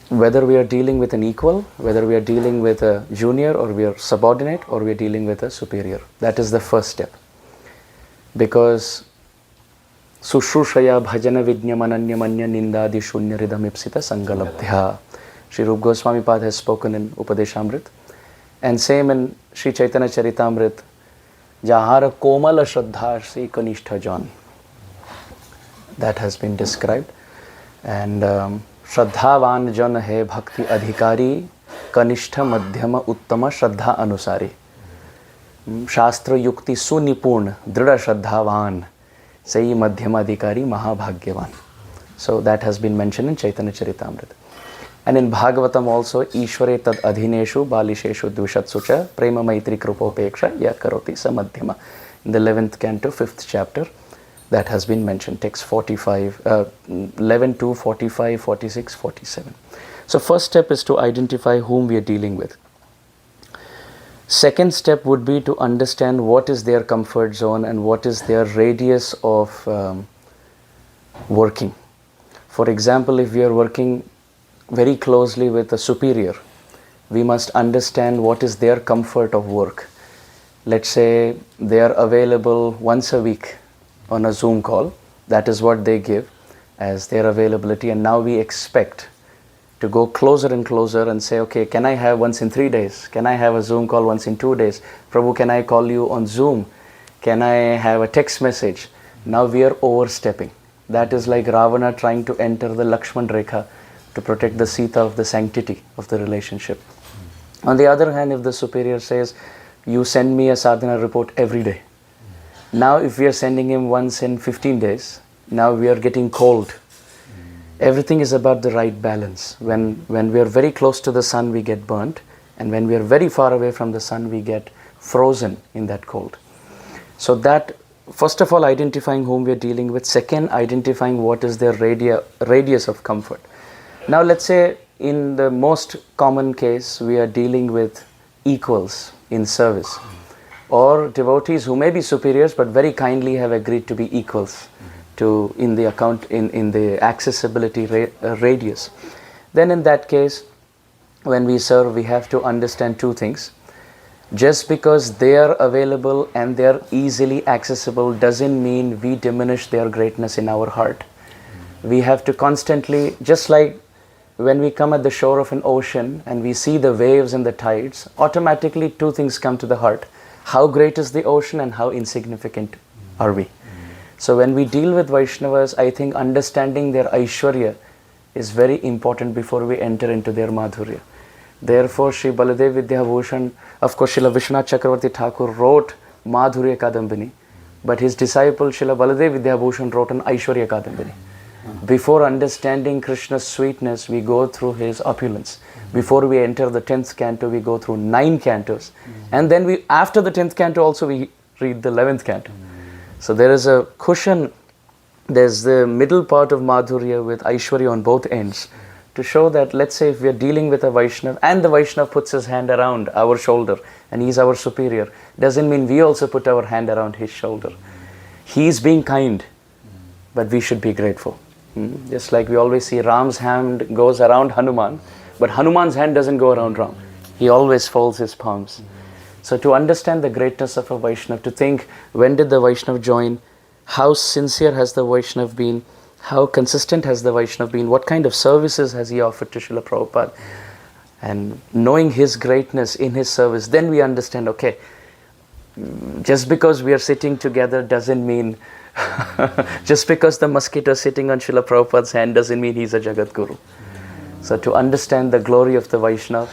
whether we are dealing with an equal, whether we are dealing with a junior, or we are subordinate, or we are dealing with a superior. That is the first step. Because Sushrushaya bhajana vidnyamananya manya nindadi shunyaridam ipsita sangalabdhya. Sri Rup Goswami Pad has spoken in Upadeshamrit. And same in Sri Chaitanya Charitamrit, Jahara Komala Shraddha Sri Kanishtha John. that has been described. And Shraddhavan jan hai bhakti adhikari kanishtha madhyama uttama shraddha anusari. Shastra yukti sunipurn drida shraddhavan sayi madhyama adhikari mahabhagyavan. So that has been mentioned in Chaitanya Charitamrita. And in Bhagavatam also, Ishvare tad adhineshu balisheshu dvishatsu cha prema maitri krupopeksha ya karoti samadhyama. In the 11th canto, 5th chapter, that has been mentioned. Text 45, 11 to 45, 46, 47. So first step is to identify whom we are dealing with. Second step would be to understand what is their comfort zone and what is their radius of working. For example, if we are working very closely with a superior, we must understand what is their comfort of work. Let's say they are available once a week on a Zoom call. That is what they give as their availability, and now we expect to go closer and closer and say, okay, can I have once in 3 days? Can I have a Zoom call once in 2 days? Prabhu, can I call you on Zoom? Can I have a text message? Now we are overstepping. That is like Ravana trying to enter the Lakshman Rekha to protect the Sita of the sanctity of the relationship. On the other hand, if the superior says, you send me a sadhana report every day. Now if we are sending him once in 15 days, now we are getting cold. Everything is about the right balance. When we are very close to the sun, we get burnt. And when we are very far away from the sun, we get frozen in that cold. So that, first of all, identifying whom we are dealing with. Second, identifying what is their radius of comfort. Now let's say in the most common case, we are dealing with equals in service, or devotees who may be superiors but very kindly have agreed to be equals to in the accessibility radius. Then in that case, when we serve, we have to understand two things. Just because they are available and they are easily accessible doesn't mean we diminish their greatness in our heart. We have to constantly, just like when we come at the shore of an ocean and we see the waves and the tides, automatically two things come to the heart. How great is the ocean and how insignificant are we? So when we deal with Vaishnavas, I think understanding their Aishwarya is very important before we enter into their Madhurya. Therefore, Sri Baladev Vidyabhushan, of course, Srila Vishwanath Chakravarti Thakur wrote Madhurya Kadambini, but his disciple Srila Baladev Vidyabhushan wrote an Aishwarya Kadambini. Before understanding Krishna's sweetness, we go through his opulence. Before we enter the 10th canto, we go through 9 cantos. And then after the 10th canto also, we read the 11th canto. So there is a cushion, there's the middle part of Madhurya with Aishwarya on both ends, to show that, let's say if we are dealing with a Vaishnav and the Vaishnav puts his hand around our shoulder and he's our superior, doesn't mean we also put our hand around his shoulder. He's being kind, but we should be grateful. Just like we always see Ram's hand goes around Hanuman, but Hanuman's hand doesn't go around Ram. He always folds his palms. So to understand the greatness of a Vaishnav, to think when did the Vaishnav join, how sincere has the Vaishnav been, how consistent has the Vaishnav been, what kind of services has he offered to Srila Prabhupada, and knowing his greatness in his service, then we understand, okay, just because we are sitting together doesn't mean just because the mosquito sitting on Srila Prabhupada's hand doesn't mean he's a Jagat Guru. So to understand the glory of the Vaishnava,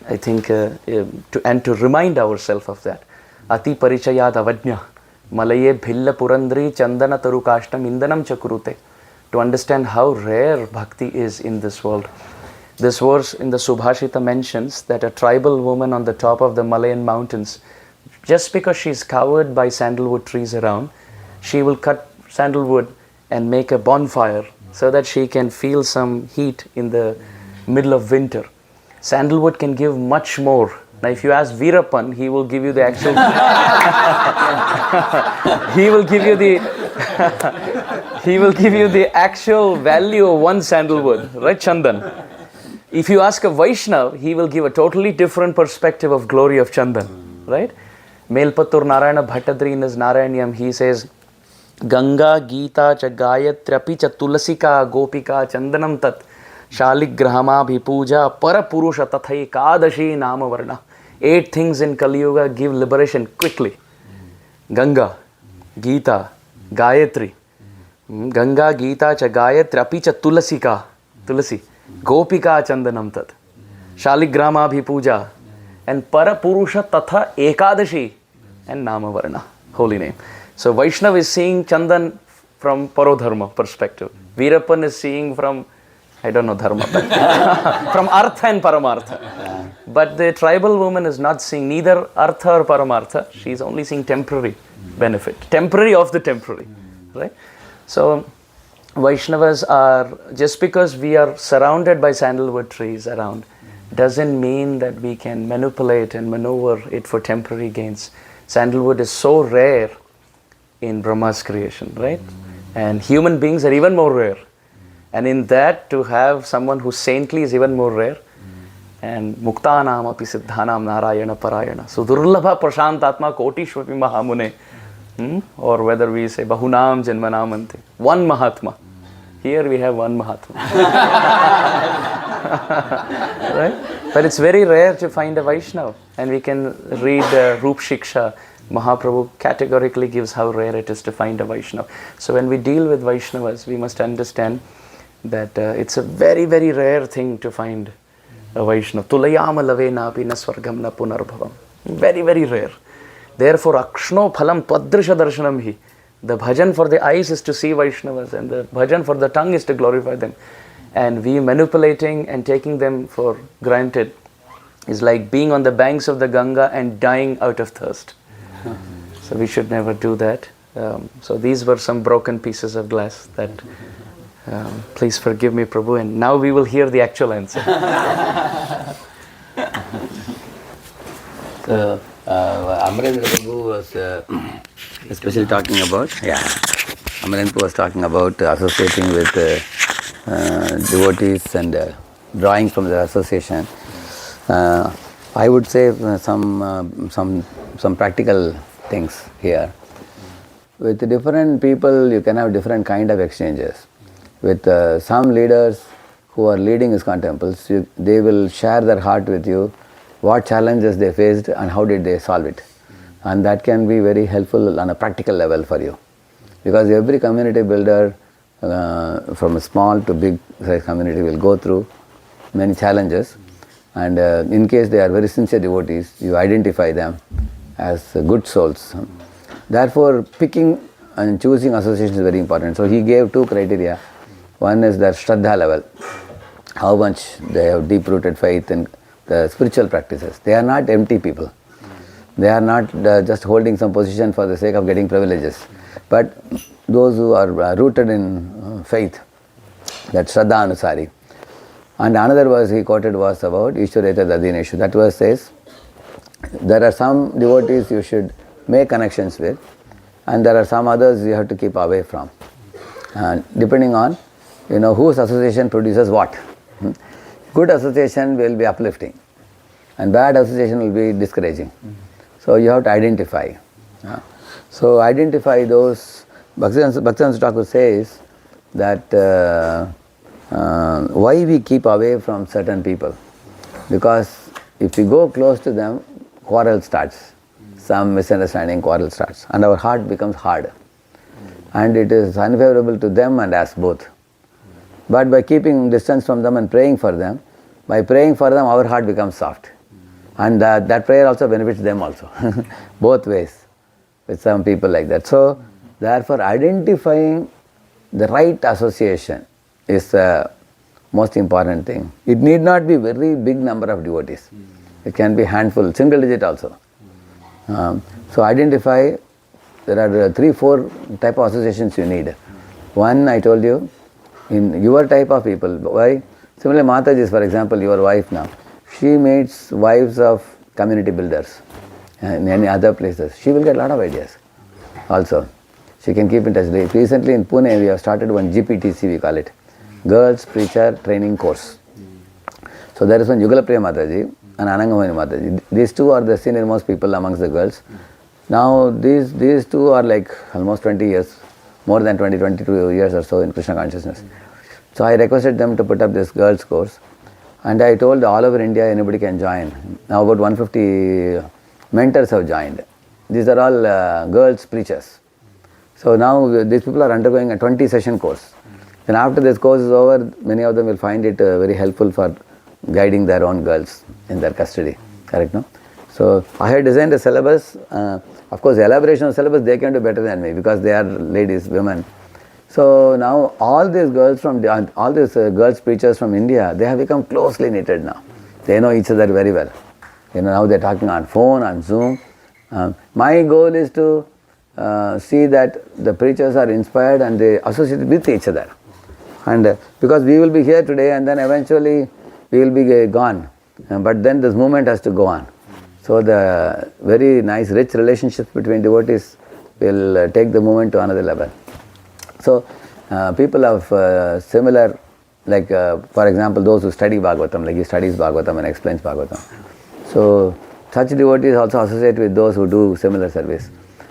I think, to remind ourselves of that. Ati parichayad avajna, malaye bhilla purandri chandana tarukashtam indanam chakurute. To understand how rare bhakti is in this world. This verse in the Subhashita mentions that a tribal woman on the top of the Malayan mountains, just because she's covered by sandalwood trees around, she will cut sandalwood and make a bonfire so that she can feel some heat in the middle of winter. Sandalwood can give much more. Now if you ask Veerappan, he will give you the actual he will give you the actual value of one sandalwood, right, Chandan? If you ask a Vaishnav, he will give a totally different perspective of glory of Chandan, right? Melpattur Narayana Bhattadri in his Narayanyam, he says, Ganga, Gita, cha Gayatrapi, cha Tulasika, Gopika, Chandanam tat, Shaligrahama, Bhipuja, Parapurusha, Tathai, Kadashi, Namavarna. 8 things in Kali Yuga give liberation quickly. Ganga, Gita, Gayatri, Ganga Gita cha Gayatri api cha Tulasika. Tulasi. Gopika Chandanam tat. Shaligrama bhi puja. And Parapurusha Tatha Ekadashi. And Namavarna. Holy name. So Vaishnav is seeing Chandan from Parodharma perspective. Veerappan is seeing from, I don't know dharma, but from Artha and Paramartha. But the tribal woman is not seeing neither Artha or Paramartha. She is only seeing temporary benefit. Temporary of the temporary. Right? So Vaishnavas are, just because we are surrounded by sandalwood trees around, doesn't mean that we can manipulate and maneuver it for temporary gains. Sandalwood is so rare in Brahma's creation, right? And human beings are even more rare. And in that, to have someone who's saintly is even more rare. And Muktanam api siddhanam narayana parayana. Sudurlabha prashantatma kotishvapi mahamune. Or whether we say bahunam janmanamanti. One Mahatma. Here we have one Mahatma. Right? But it's very rare to find a Vaishnava. And we can read Roop Shiksha. Mahaprabhu categorically gives how rare it is to find a Vaishnava. So when we deal with Vaishnavas, we must understand that it's a very, very rare thing to find a Vaishnava. Tulayama lavena api na swargam na punarbhavam. Very, very rare. Therefore, akshno phalam twadrisha darshanam hi. The bhajan for the eyes is to see Vaishnavas, and the bhajan for the tongue is to glorify them. And we manipulating and taking them for granted is like being on the banks of the Ganga and dying out of thirst. So we should never do that. So these were some broken pieces of glass that please forgive me, Prabhu, and now we will hear the actual answer. So Amarendra Prabhu was especially talking about, Amarendra was talking about associating with devotees and drawing from the association. I would say some practical things here. With different people, you can have different kind of exchanges. With some leaders who are leading ISKCON temples, they will share their heart with you, what challenges they faced and how did they solve it. And that can be very helpful on a practical level for you. Because every community builder, from a small to big size community, will go through many challenges. And in case they are very sincere devotees, you identify them as good souls. Therefore, picking and choosing association is very important. So he gave two criteria. One is their Shraddha level, how much they have deep-rooted faith in the spiritual practices. They are not empty people. They are not just holding some position for the sake of getting privileges. But those who are rooted in faith, that Shraddha Anusari. And another verse he quoted was about Ishwareta Dadineshu. That verse says, there are some devotees you should make connections with, and there are some others you have to keep away from. And depending on, whose association produces what. Good association will be uplifting, and bad association will be discouraging. So you have to identify. So identify those. Bhaktivedanta Thakur says that why we keep away from certain people. Because if we go close to them, quarrel starts. Some misunderstanding, quarrel starts. And our heart becomes hard. And it is unfavorable to them and us both. But by keeping distance from them and praying for them, by praying for them, our heart becomes soft. And that prayer also benefits them also. Both ways. With some people like that. So, therefore, identifying the right association is the most important thing. It need not be very big number of devotees. It can be handful, single digit also. So identify, there are 3-4 type of associations you need. One, I told you, in your type of people. Why? Similarly, Mataji, for example, your wife now, she meets wives of community builders in any other places. She will get a lot of ideas also. She can keep in touch. Recently in Pune, we have started one GPTC, we call it. Girls Preacher Training Course. So there is one Yugalapriya Mataji and Anangamani Mataji. These two are the senior most people amongst the girls. Now these two are like almost 20 years, more than 22 years or so in Krishna consciousness. So I requested them to put up this girls course, and I told all over India anybody can join. Now about 150 mentors have joined. These are all girls preachers. So now these people are undergoing a 20-session course. And after this course is over, many of them will find it very helpful for guiding their own girls in their custody. Correct, no? So I had designed a syllabus. Of course, the elaboration of syllabus they can do better than me because they are ladies, women. So now all these girls girls preachers from India, they have become closely knitted now. They know each other very well. Now they're talking on phone, on Zoom. My goal is to see that the preachers are inspired and they associate with each other. And because we will be here today and then eventually we will be gone. But then this movement has to go on. So the very nice, rich relationships between devotees will take the movement to another level. So people of similar, like for example, those who study Bhagavatam, like he studies Bhagavatam and explains Bhagavatam. So such devotees also associate with those who do similar service.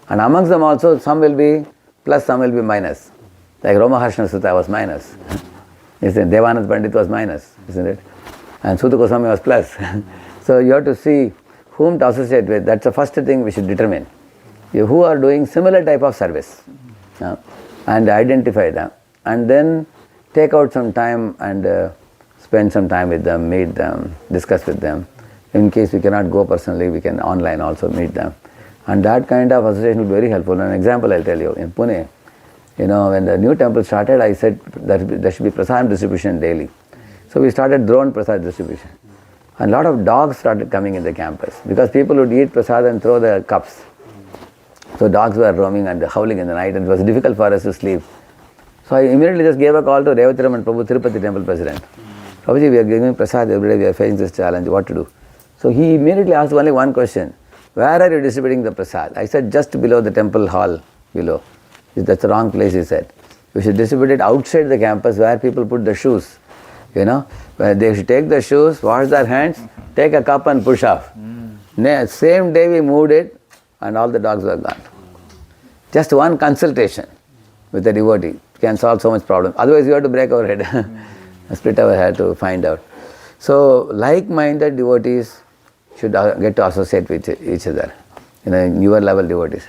And amongst them also, some will be plus, some will be minus. Like Ramaharshana Sutta was minus. Isn't it? Devanand Pandit was minus, isn't it? And Sutta Goswami was plus. So you have to see whom to associate with. That's the first thing we should determine. Who are doing similar type of service. And identify them. And then take out some time and spend some time with them, meet them, discuss with them. In case we cannot go personally, we can online also meet them. And that kind of association will be very helpful. An example I'll tell you. In Pune, when the new temple started, I said that there should be prasad distribution daily. So we started drone prasad distribution. And a lot of dogs started coming in the campus because people would eat prasad and throw the cups. So dogs were roaming and howling in the night and it was difficult for us to sleep. So I immediately just gave a call to Radheshyam and Prabhu, Tirupati temple president. Prabhuji, we are giving prasad every day, we are facing this challenge, what to do? So he immediately asked only one question. Where are you distributing the prasad? I said just below the temple hall below. That's the wrong place, he said. We should distribute it outside the campus where people put the shoes. Where they should take the shoes, wash their hands, take a cup and push off. Same day we moved it and all the dogs were gone. Just one consultation with a devotee can solve so much problem. Otherwise you have to break our head, split our head to find out. So like-minded devotees should get to associate with each other, newer level devotees.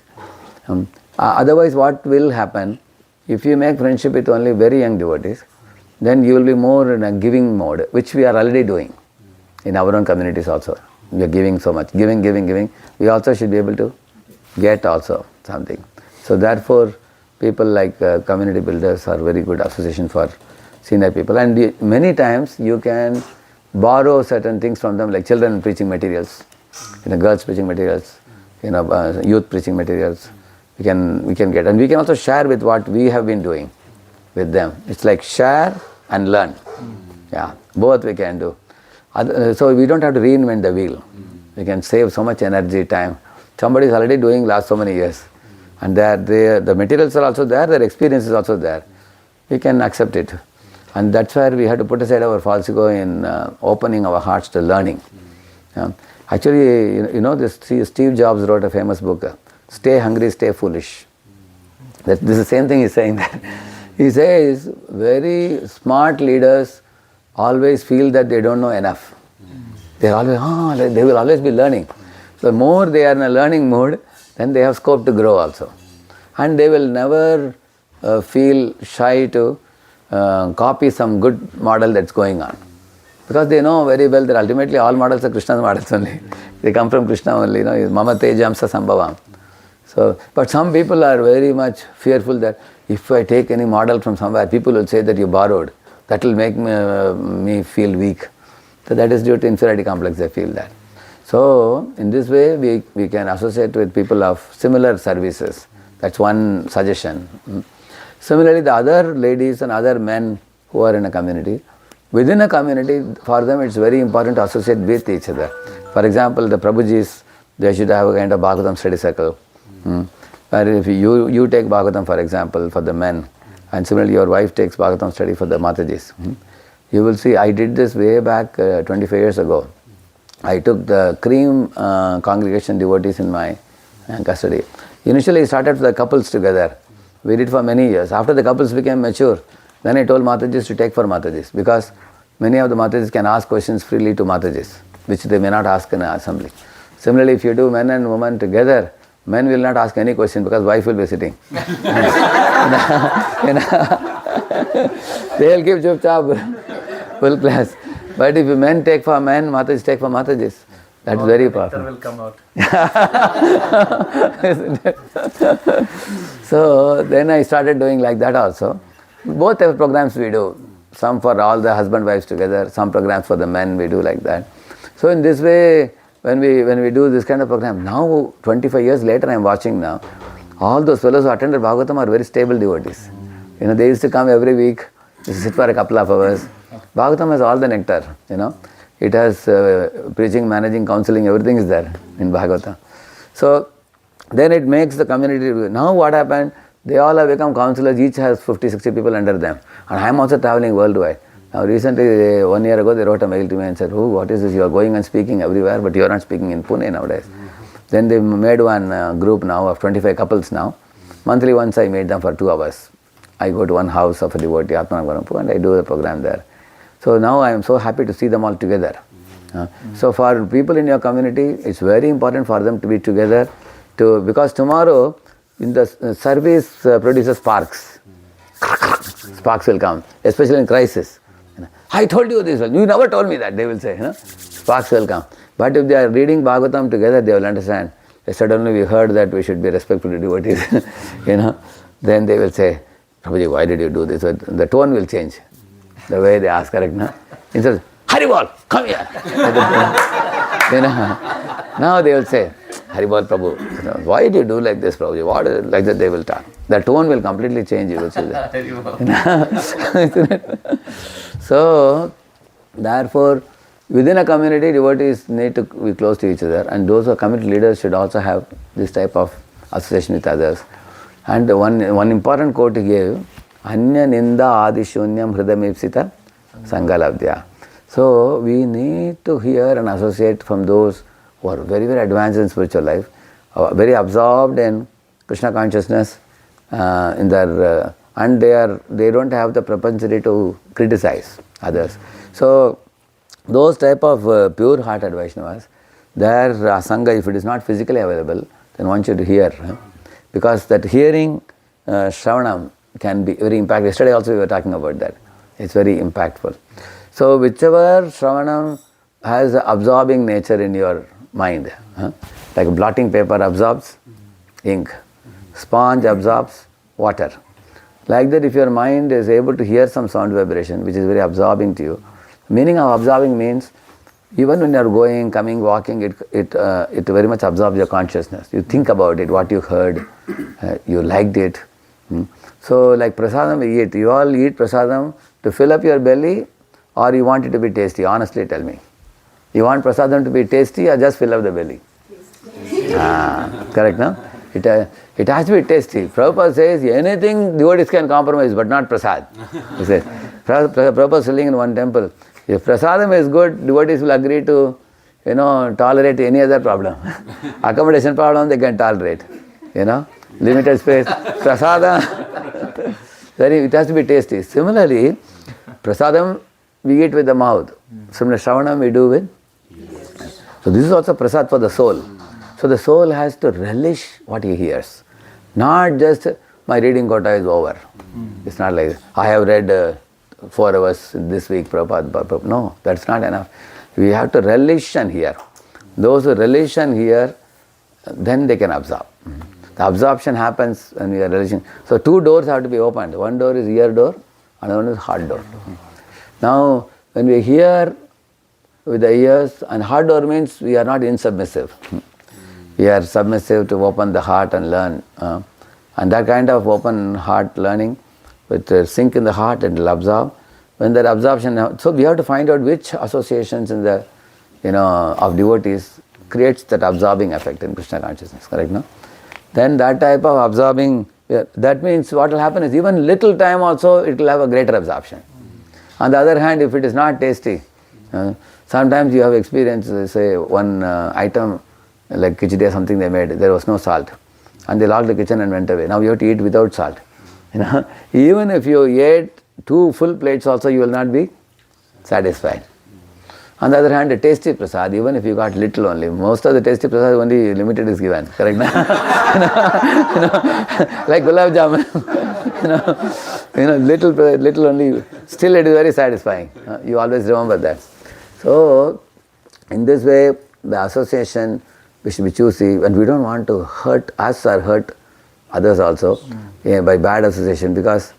Otherwise what will happen, if you make friendship with only very young devotees, then you will be more in a giving mode, which we are already doing in our own communities also. We are giving so much, giving. We also should be able to get also something. So therefore, people like community builders are very good association for senior people. And many times you can borrow certain things from them, like children preaching materials, girls preaching materials, youth preaching materials. We can get, and we can also share with what we have been doing with them. It's like share and learn. Yeah, both we can do. So we don't have to reinvent the wheel. We can save so much energy, time. Somebody is already doing last so many years, and the materials are also there, their experience is also there. We can accept it. And that's where we have to put aside our false ego in opening our hearts to learning. Actually, this Steve Jobs wrote a famous book, Stay Hungry, Stay Foolish. This is the same thing he's saying there. He says, very smart leaders always feel that they don't know enough. They will always be learning. So more they are in a learning mode, then they have scope to grow also. And they will never feel shy to copy some good model that's going on. Because they know very well that ultimately all models are Krishna's models only. They come from Krishna only, Mama Tejamsa Sambhavam. So, but some people are very much fearful that if I take any model from somewhere, people will say that you borrowed. That will make me feel weak. So that is due to inferiority complex, they feel that. So in this way, we can associate with people of similar services. That's one suggestion. Similarly, the other ladies and other men who are in a community, within a community, for them it's very important to associate with each other. For example, the Prabhujis, they should have a kind of Bhagavatam study circle. Where if you take Bhagavatam, for example, for the men, and similarly your wife takes Bhagavatam study for the Matajis. You will see, I did this way back 25 years ago. I took the cream congregation devotees in my custody. Initially, I started with the couples together. We did for many years. After the couples became mature, then I told Matajis to take for Matajis, because many of the Matajis can ask questions freely to Matajis, which they may not ask in an assembly. Similarly, if you do men and women together, men will not ask any question because wife will be sitting. You know, they will give chup chap, full class. But if men take for men, Matajis take for Matajis. That's very powerful. Will come out. So then I started doing like that also. Both have programs we do. Some for all the husband wives together, some programs for the men we do like that. So in this way, when we do this kind of program, now 25 years later I am watching now, all those fellows who attended Bhagavatam are very stable devotees. You know, they used to come every week, used to sit for a couple of hours. Bhagavatam has all the nectar, you know. It has preaching, managing, counseling, everything is there in Bhagavatam. So then it makes the community. Now what happened? They all have become counselors, each has 50, 60 people under them. And I am also traveling worldwide. Now recently, 1 year ago, they wrote a mail to me and said, oh, what is this? You are going and speaking everywhere, but you are not speaking in Pune nowadays. Then they made one group now of 25 couples now. Monthly once I made them for 2 hours. I go to one house of a devotee, Atmanagarampu, and I do the program there. So now I am so happy to see them all together. So for people in your community, it's very important for them to be together, because tomorrow in the service produces sparks. Sparks will come, especially in crisis. I told you this, you never told me that, they will say. Sparks will come. But if they are reading Bhagavatam together, they will understand. Suddenly we heard that we should be respectful to devotees. Then they will say, Prabhuji, why did you do this? The tone will change. The way they ask, correct, no? Instead of, Haribol, come here. Now they will say, Haribol Prabhu, why did you do like this, Prabhuji? What is it? Like that they will talk. The tone will completely change, you will see that. So, therefore, within a community, devotees need to be close to each other, and those who are community leaders should also have this type of association with others. And one important quote he gave, Anya ninda adishunyam hridamipsita sangalabdya. So we need to hear and associate from those who are very, very advanced in spiritual life, very absorbed in Krishna consciousness, and they don't have the propensity to criticize others. So those type of pure hearted Vaishnavas, their Sangha, if it is not physically available, then one should hear. Because that hearing, Shravanam, can be very impactful. Yesterday also we were talking about that. It's very impactful. So whichever Shravanam has an absorbing nature in your mind, like a blotting paper absorbs ink, sponge absorbs water. Like that, if your mind is able to hear some sound vibration, which is very absorbing to you, meaning of absorbing means, even when you are going, coming, walking, it very much absorbs your consciousness. You think about it, what you heard, you liked it. So like prasadam we eat. You all eat prasadam to fill up your belly, or you want it to be tasty? Honestly tell me. You want prasadam to be tasty or just fill up the belly? Correct, no? It has to be tasty. Prabhupada says anything devotees can compromise, but not prasad. He says, Prabhupada is telling in one temple, if prasadam is good, devotees will agree to, tolerate any other problem. Accommodation problem they can tolerate. Limited space. Prasadam, it has to be tasty. Similarly, prasadam we eat with the mouth. Similarly, Shravanam we do with. So this is also prasad for the soul. So the soul has to relish what he hears. Not just, my reading quota is over. It's not like, I have read 4 hours this week, Prabhupada. No, that's not enough. We have to relish and hear. Those who relish and hear, then they can absorb. The absorption happens when we are relishing. So 2 doors have to be opened. One door is ear door, another one is heart door. Now, when we hear with the ears, and heart door means we are not insubmissive. We are submissive to open the heart and learn. And that kind of open heart learning, with sink in the heart, it will absorb. When that absorption, so we have to find out which associations in the, of devotees creates that absorbing effect in Krishna consciousness, correct, no? Then that type of absorbing, that means what will happen is even little time also it will have a greater absorption. On the other hand, if it is not tasty, sometimes you have experienced, say, one item like khichdi or something they made, there was no salt. And they locked the kitchen and went away. Now you have to eat without salt. Even if you ate 2 full plates also, you will not be satisfied. On the other hand, a tasty prasad, even if you got little only, most of the tasty prasad only limited is given, correct? Like gulab jamun, little only, still it is very satisfying. You always remember that. So, in this way, the association, we should be choosy, and we don't want to hurt us or hurt others also by bad association, because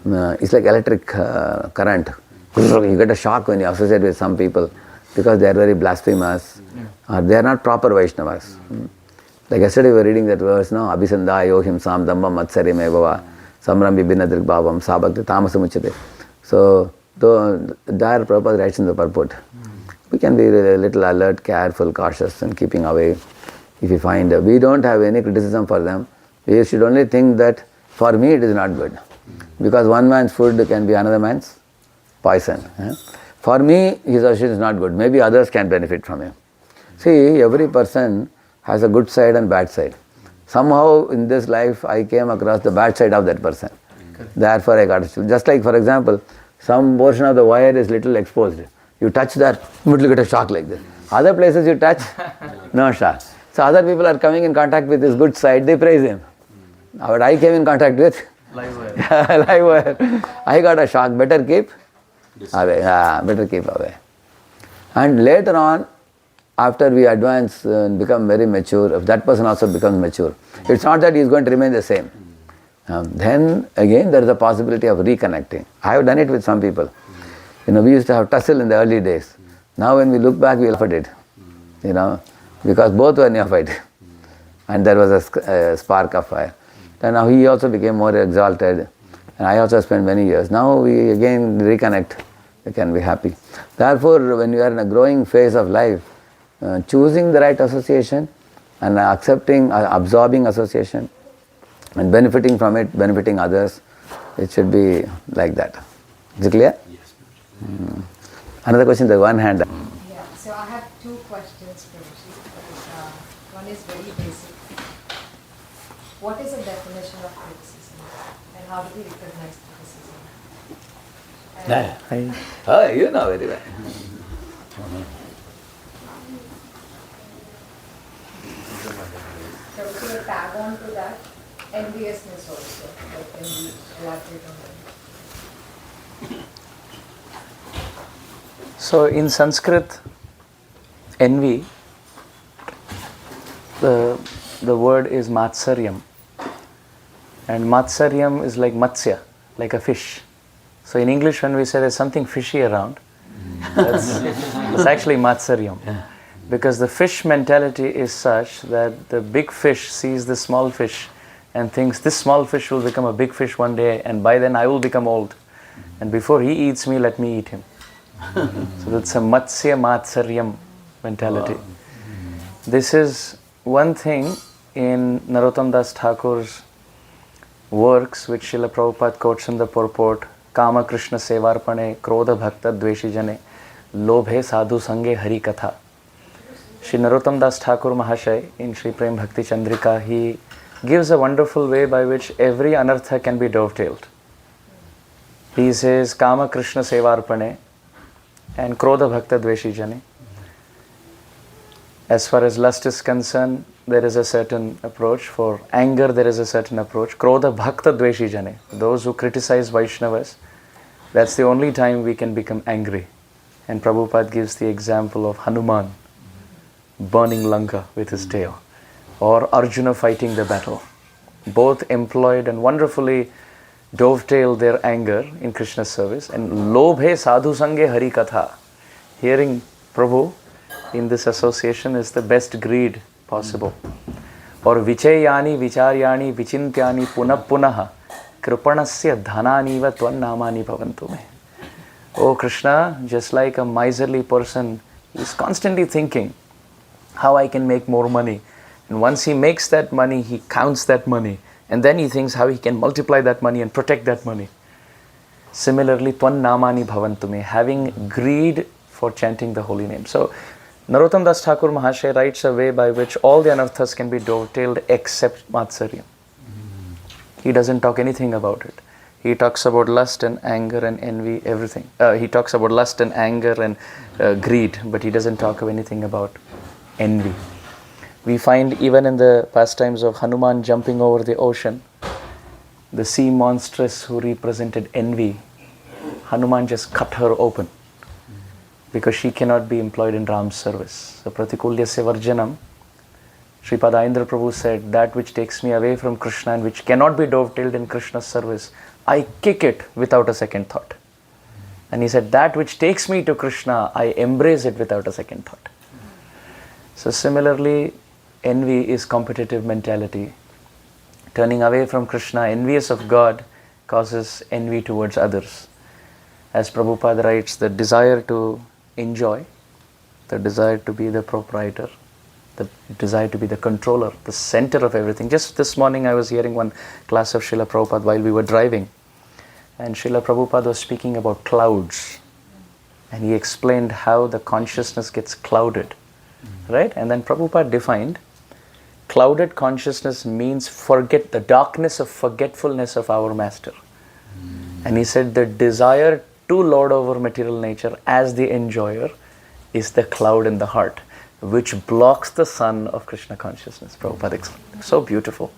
it's like electric current. You get a shock when you associate with some people because they are very blasphemous or they are not proper Vaishnavas. Like yesterday we were reading that verse, no? Abhisandha yohim sam dambam matsari me bhava samram vibhinadrik bhavam sabhakti tamasamuchate. So, there Prabhupada writes in the purport. We can be a little alert, careful, cautious and keeping away. If we find, we don't have any criticism for them. We should only think that for me it is not good. Because one man's food can be another man's poison. For me, his association is not good. Maybe others can benefit from him. See, every person has a good side and bad side. Somehow in this life, I came across the bad side of that person. Therefore, I got it. Just like, for example, some portion of the wire is little exposed. You touch that, immediately get a shock like this. Other places you touch, no shock. So other people are coming in contact with his good side, they praise him. What I came in contact with, live wire. I got a shock. Better keep away. Better keep away. And later on, after we advance and become very mature, if that person also becomes mature, it's not that he is going to remain the same. Then again there is a possibility of reconnecting. I have done it with some people. We used to have tussle in the early days. Now when we look back, we laugh at it. Because both were neophyte. And there was a spark of fire. And now he also became more exalted. And I also spent many years. Now we again reconnect. We can be happy. Therefore, when you are in a growing phase of life, choosing the right association and accepting, absorbing association and benefiting from it, benefiting others, it should be like that. Is it clear? Yes. Another question, the one hand. Yeah, so I have two questions for you. One is very basic. What is the definition of criticism and how do we recognize criticism? Oh, you know very well. So we can tag on to that, enviousness also. Can we elaborate on that? So in Sanskrit, envy, the word is matsaryam. And matsaryam is like matsya, like a fish. So in English when we say there's something fishy around, it's actually matsaryam. Because the fish mentality is such that the big fish sees the small fish and thinks this small fish will become a big fish one day and by then I will become old. And before he eats me, let me eat him. So that's a matsya matsaryam mentality. This is one thing in Narottamdas Thakur's works which Srila Prabhupada quotes in the purport, Kama Krishna Sevarpane, Krodha Bhakta Dveshi Jane, Lobhe Sadhu Sange Hari Katha. Shri Narottamdas Thakur Mahashay in Shri Prem Bhakti Chandrika, he gives a wonderful way by which every anartha can be dovetailed. He says Kama Krishna Sevarpane and Krodha Bhakta Dveshi Jane. As far as lust is concerned, there is a certain approach. For anger, there is a certain approach. Krodha Bhakta Dveshi Jane. Those who criticize Vaishnavas, that's the only time we can become angry. And Prabhupada gives the example of Hanuman burning Lanka with his tail, or Arjuna fighting the battle. Both employed and wonderfully dovetailed their anger in Krishna's service. And Lobhe Sadhu Sange Hari Katha. Hearing Prabhu in this association is the best greed possible. Or Vichayani Vicharyani Vichintyani Punaha Kripanasya Dhananiva Tvannamani Bhavantu Me. Oh Krishna, just like a miserly person, he is constantly thinking how I can make more money. And once he makes that money, he counts that money. And then he thinks how he can multiply that money and protect that money. Similarly, Tvannamani Bhavantu Me, having greed for chanting the holy name. So, Narottamdas Thakur Mahashay writes a way by which all the anarthas can be dovetailed except Matsaryam. He doesn't talk anything about it. he talks about lust and anger and envy, everything. He talks about lust and anger and greed, but he doesn't talk of anything about envy. We find even in the pastimes of Hanuman jumping over the ocean, the sea monstress who represented envy, Hanuman just cut her open because she cannot be employed in Ram's service. So Pratikulyasya Varjanam, Sripada Indra Prabhu said, that which takes me away from Krishna and which cannot be dovetailed in Krishna's service, I kick it without a second thought. And he said, that which takes me to Krishna, I embrace it without a second thought. So similarly, envy is competitive mentality. Turning away from Krishna, envious of God, causes envy towards others. As Prabhupada writes, the desire to enjoy, the desire to be the proprietor, the desire to be the controller, the center of everything. Just this morning I was hearing one class of Srila Prabhupada while we were driving. And Srila Prabhupada was speaking about clouds. And he explained how the consciousness gets clouded. Right? And then Prabhupada defined, clouded consciousness means forget the darkness of forgetfulness of our master. And he said the desire to lord over material nature as the enjoyer is the cloud in the heart, which blocks the sun of Krishna consciousness. Prabhupada explained. So beautiful.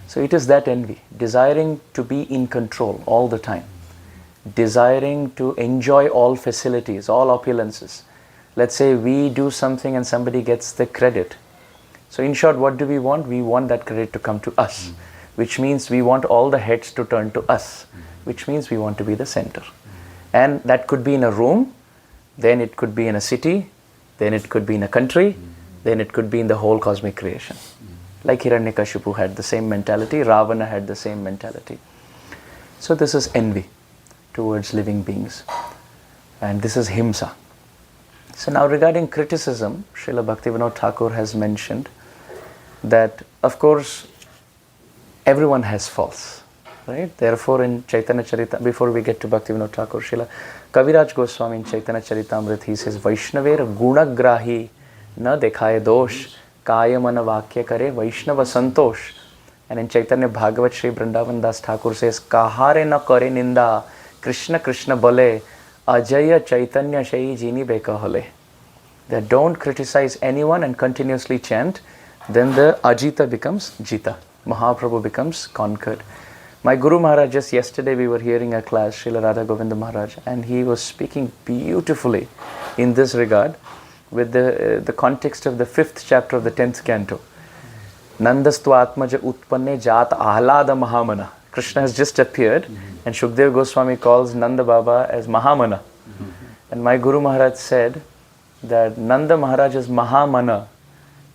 So it is that envy, desiring to be in control all the time, desiring to enjoy all facilities, all opulences. Let's say we do something and somebody gets the credit. So in short, what do we want? We want that credit to come to us, which means we want all the heads to turn to us, which means we want to be the center. And that could be in a room, then it could be in a city, then it could be in a country, then it could be in the whole cosmic creation. Like Hiranyakashipu had the same mentality, Ravana had the same mentality. So this is envy towards living beings. And this is himsa. So now regarding criticism, Srila Bhaktivinoda Thakur has mentioned that, of course, everyone has faults. Right? Therefore, in Chaitanya Charita, before we get to Bhaktivinoda Thakur, Srila Kaviraj Goswami in Chaitanya Charitamrita, he says, Vaishnavera gunagrahi na dekhaye dosh, kaya mana vakya kare Vaishnava santosh. And in Chaitanya Bhagavat, Sri Vrindavan Das Thakur says, kahare na kare ninda, Krishna Krishna bole, ajaya Chaitanya shayi jini beka hole. That don't criticize anyone and continuously chant, then the Ajita becomes Jita. Mahaprabhu becomes conquered. My Guru Maharaj, just yesterday we were hearing a class, Srila Radha Govinda Maharaj, and he was speaking beautifully in this regard with the context of the 5th chapter of the 10th canto. Nandastu atmaja utpanne jat ahlada mahamana. Krishna has just appeared and Shukdev Goswami calls Nanda Baba as Mahamana. And my Guru Maharaj said that Nanda Maharaj is Mahamana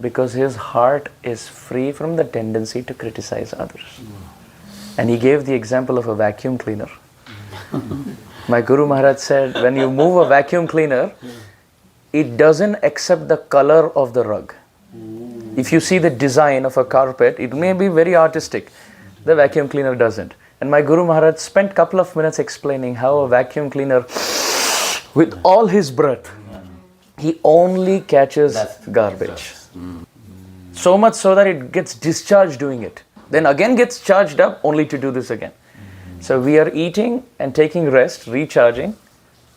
because his heart is free from the tendency to criticize others. And he gave the example of a vacuum cleaner. My Guru Maharaj said, when you move a vacuum cleaner, it doesn't accept the color of the rug. If you see the design of a carpet, it may be very artistic. The vacuum cleaner doesn't. And my Guru Maharaj spent a couple of minutes explaining how a vacuum cleaner, with all his breath, he only catches garbage. So much so that it gets discharged doing it. Then again gets charged up only to do this again. So we are eating and taking rest, recharging,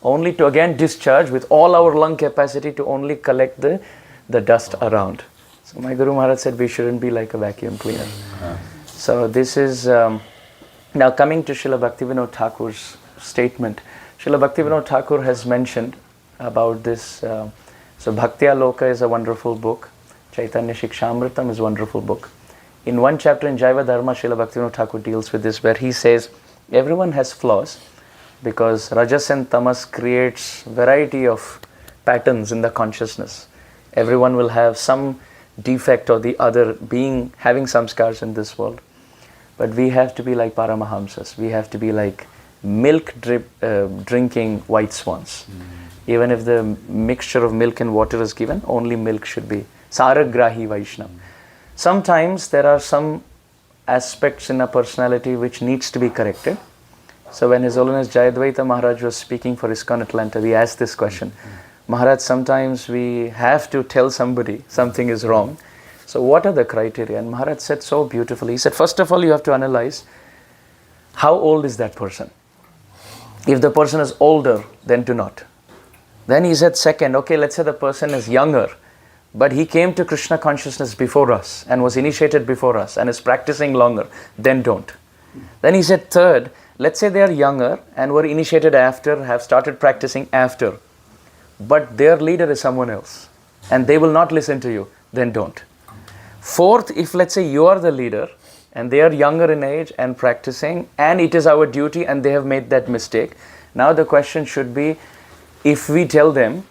only to again discharge with all our lung capacity to only collect the dust around. So my Guru Maharaj said we shouldn't be like a vacuum cleaner. So this is, now coming to Srila Bhaktivinoda Thakur's statement. Srila Bhaktivinoda Thakur has mentioned about this. So Bhaktya Loka is a wonderful book. Chaitanya Shikshamritam is a wonderful book. In one chapter in Jaiva Dharma, Srila Bhaktivinoda Thakur deals with this, where he says everyone has flaws because Rajas and Tamas creates variety of patterns in the consciousness. Everyone will have some defect or the other, having some scars in this world. But we have to be like Paramahamsas. We have to be like milk drinking white swans. Even if the mixture of milk and water is given, only milk should be Saragrahi Vaishnava. Sometimes there are some aspects in a personality which needs to be corrected. So when His Holiness Jayadvaita Maharaj was speaking for ISKCON Atlanta, we asked this question. Maharaj, sometimes we have to tell somebody something is wrong. So what are the criteria? And Maharaj said so beautifully. He said, first of all, you have to analyze How old is that person? If the person is older, then do not. Then he said second, okay, let's say the person is younger, but he came to Krishna consciousness before us and was initiated before us and is practicing longer, then don't. Then he said third, let's say they are younger and were initiated after, have started practicing after, but their leader is someone else and they will not listen to you, then don't. Fourth, if let's say you are the leader and they are younger in age and practicing and it is our duty and they have made that mistake, now the question should be, if we tell them,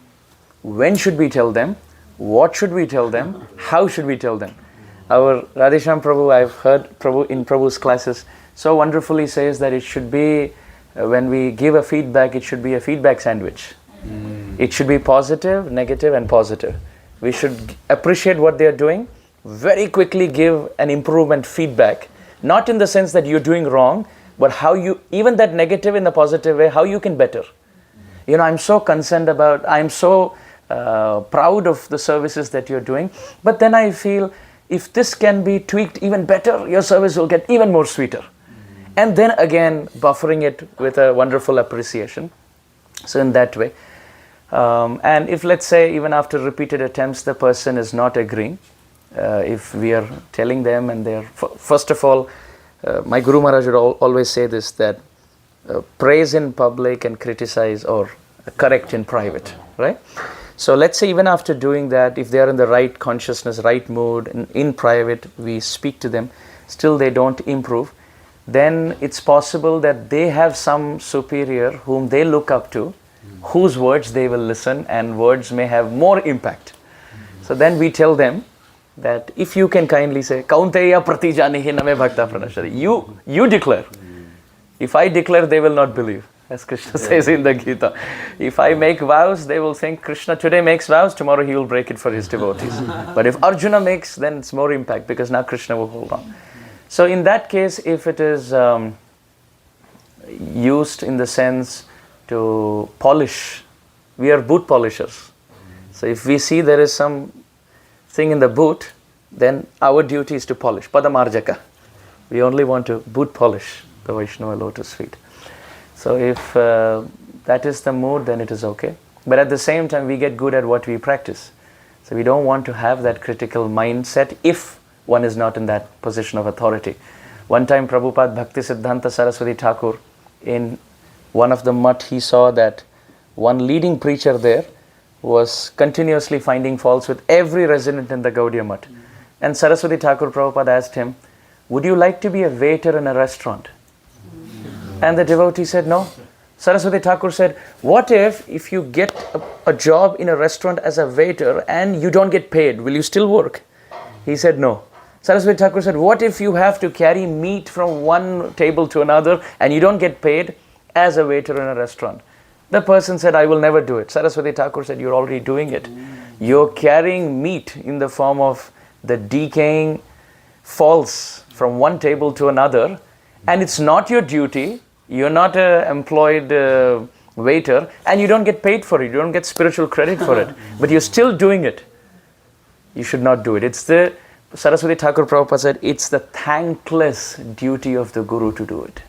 when should we tell them, what should we tell them, how should we tell them? Our Radheshyam Prabhu, I've heard Prabhu in Prabhu's classes, so wonderfully says that it should be, when we give a feedback, it should be a feedback sandwich. It should be positive, negative and positive. We should appreciate what they are doing, very quickly give an improvement feedback, not in the sense that you're doing wrong, but how you, even that negative in the positive way, how you can better. You know, I'm so concerned about, I'm so proud of the services that you're doing, but then I feel if this can be tweaked even better, your service will get even more sweeter. And then again, buffering it with a wonderful appreciation. So in that way. And if let's say even after repeated attempts, the person is not agreeing, if we are telling them and they're, first of all, my Guru Maharaj would always say this, that praise in public and criticize or correct in private, right? So let's say even after doing that, if they are in the right consciousness, right mood, in private, we speak to them, still they don't improve, then it's possible that they have some superior whom they look up to, whose words they will listen and words may have more impact. So then we tell them that if you can kindly say, Kaunteya prati janihi name bhakta pranashari, you declare. If I declare, they will not believe, as Krishna says in the Gita. If I make vows, they will think Krishna today makes vows, tomorrow he will break it for his devotees. But if Arjuna makes, then it's more impact because now Krishna will hold on. So in that case, if it is used in the sense to polish, we are boot polishers. So if we see there is some thing in the boot, then our duty is to polish. Padamarjaka. We only want to boot polish the Vaishnava lotus feet. So if that is the mood, then it is okay. But at the same time, we get good at what we practice. So we don't want to have that critical mindset if one is not in that position of authority. One time Prabhupada Bhakti Siddhanta Saraswati Thakur, in one of the mutt, he saw that one leading preacher there was continuously finding faults with every resident in the Gaudiya mutt. And Saraswati Thakur Prabhupada asked him, would you like to be a waiter in a restaurant? And the devotee said, no. Saraswati Thakur said, what if you get a job in a restaurant as a waiter and you don't get paid? Will you still work? He said, no. Saraswati Thakur said, what if you have to carry meat from one table to another and you don't get paid as a waiter in a restaurant? The person said, I will never do it. Saraswati Thakur said, you're already doing it. You're carrying meat in the form of the decaying falls from one table to another, and it's not your duty. You're not an employed waiter, and you don't get paid for it. You don't get spiritual credit for it, but you're still doing it. You should not do it. It's the, Saraswati Thakur Prabhupada said, it's the thankless duty of the Guru to do it.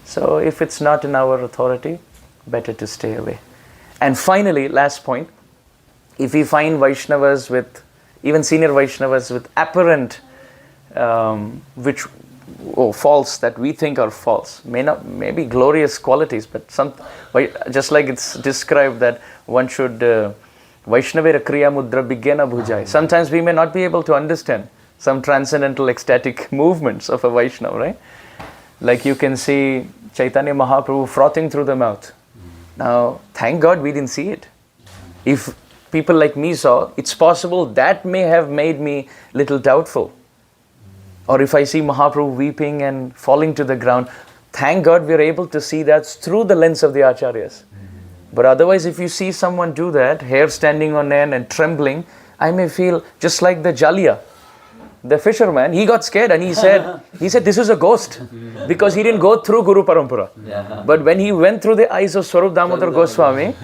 So if it's not in our authority, better to stay away. And finally, last point, if we find Vaishnavas with, even senior Vaishnavas with apparent false that we think are false, may be glorious qualities, but some, just like it's described that one should Vaishnavera kriya mudra bhigyana bhujai. Sometimes we may not be able to understand some transcendental ecstatic movements of a Vaishnava, right? Like you can see Caitanya Mahaprabhu frothing through the mouth. Now, thank God we didn't see it. If people like me saw, it's possible that may have made me little doubtful. Or if I see Mahaprabhu weeping and falling to the ground, thank God we are able to see that through the lens of the Acharyas. But otherwise, if you see someone do that, hair standing on end and trembling, I may feel just like the Jaliya, the fisherman. He got scared and he said, this is a ghost, because he didn't go through Guru Parampara. Yeah. But when he went through the eyes of Swarup Damodar Goswami,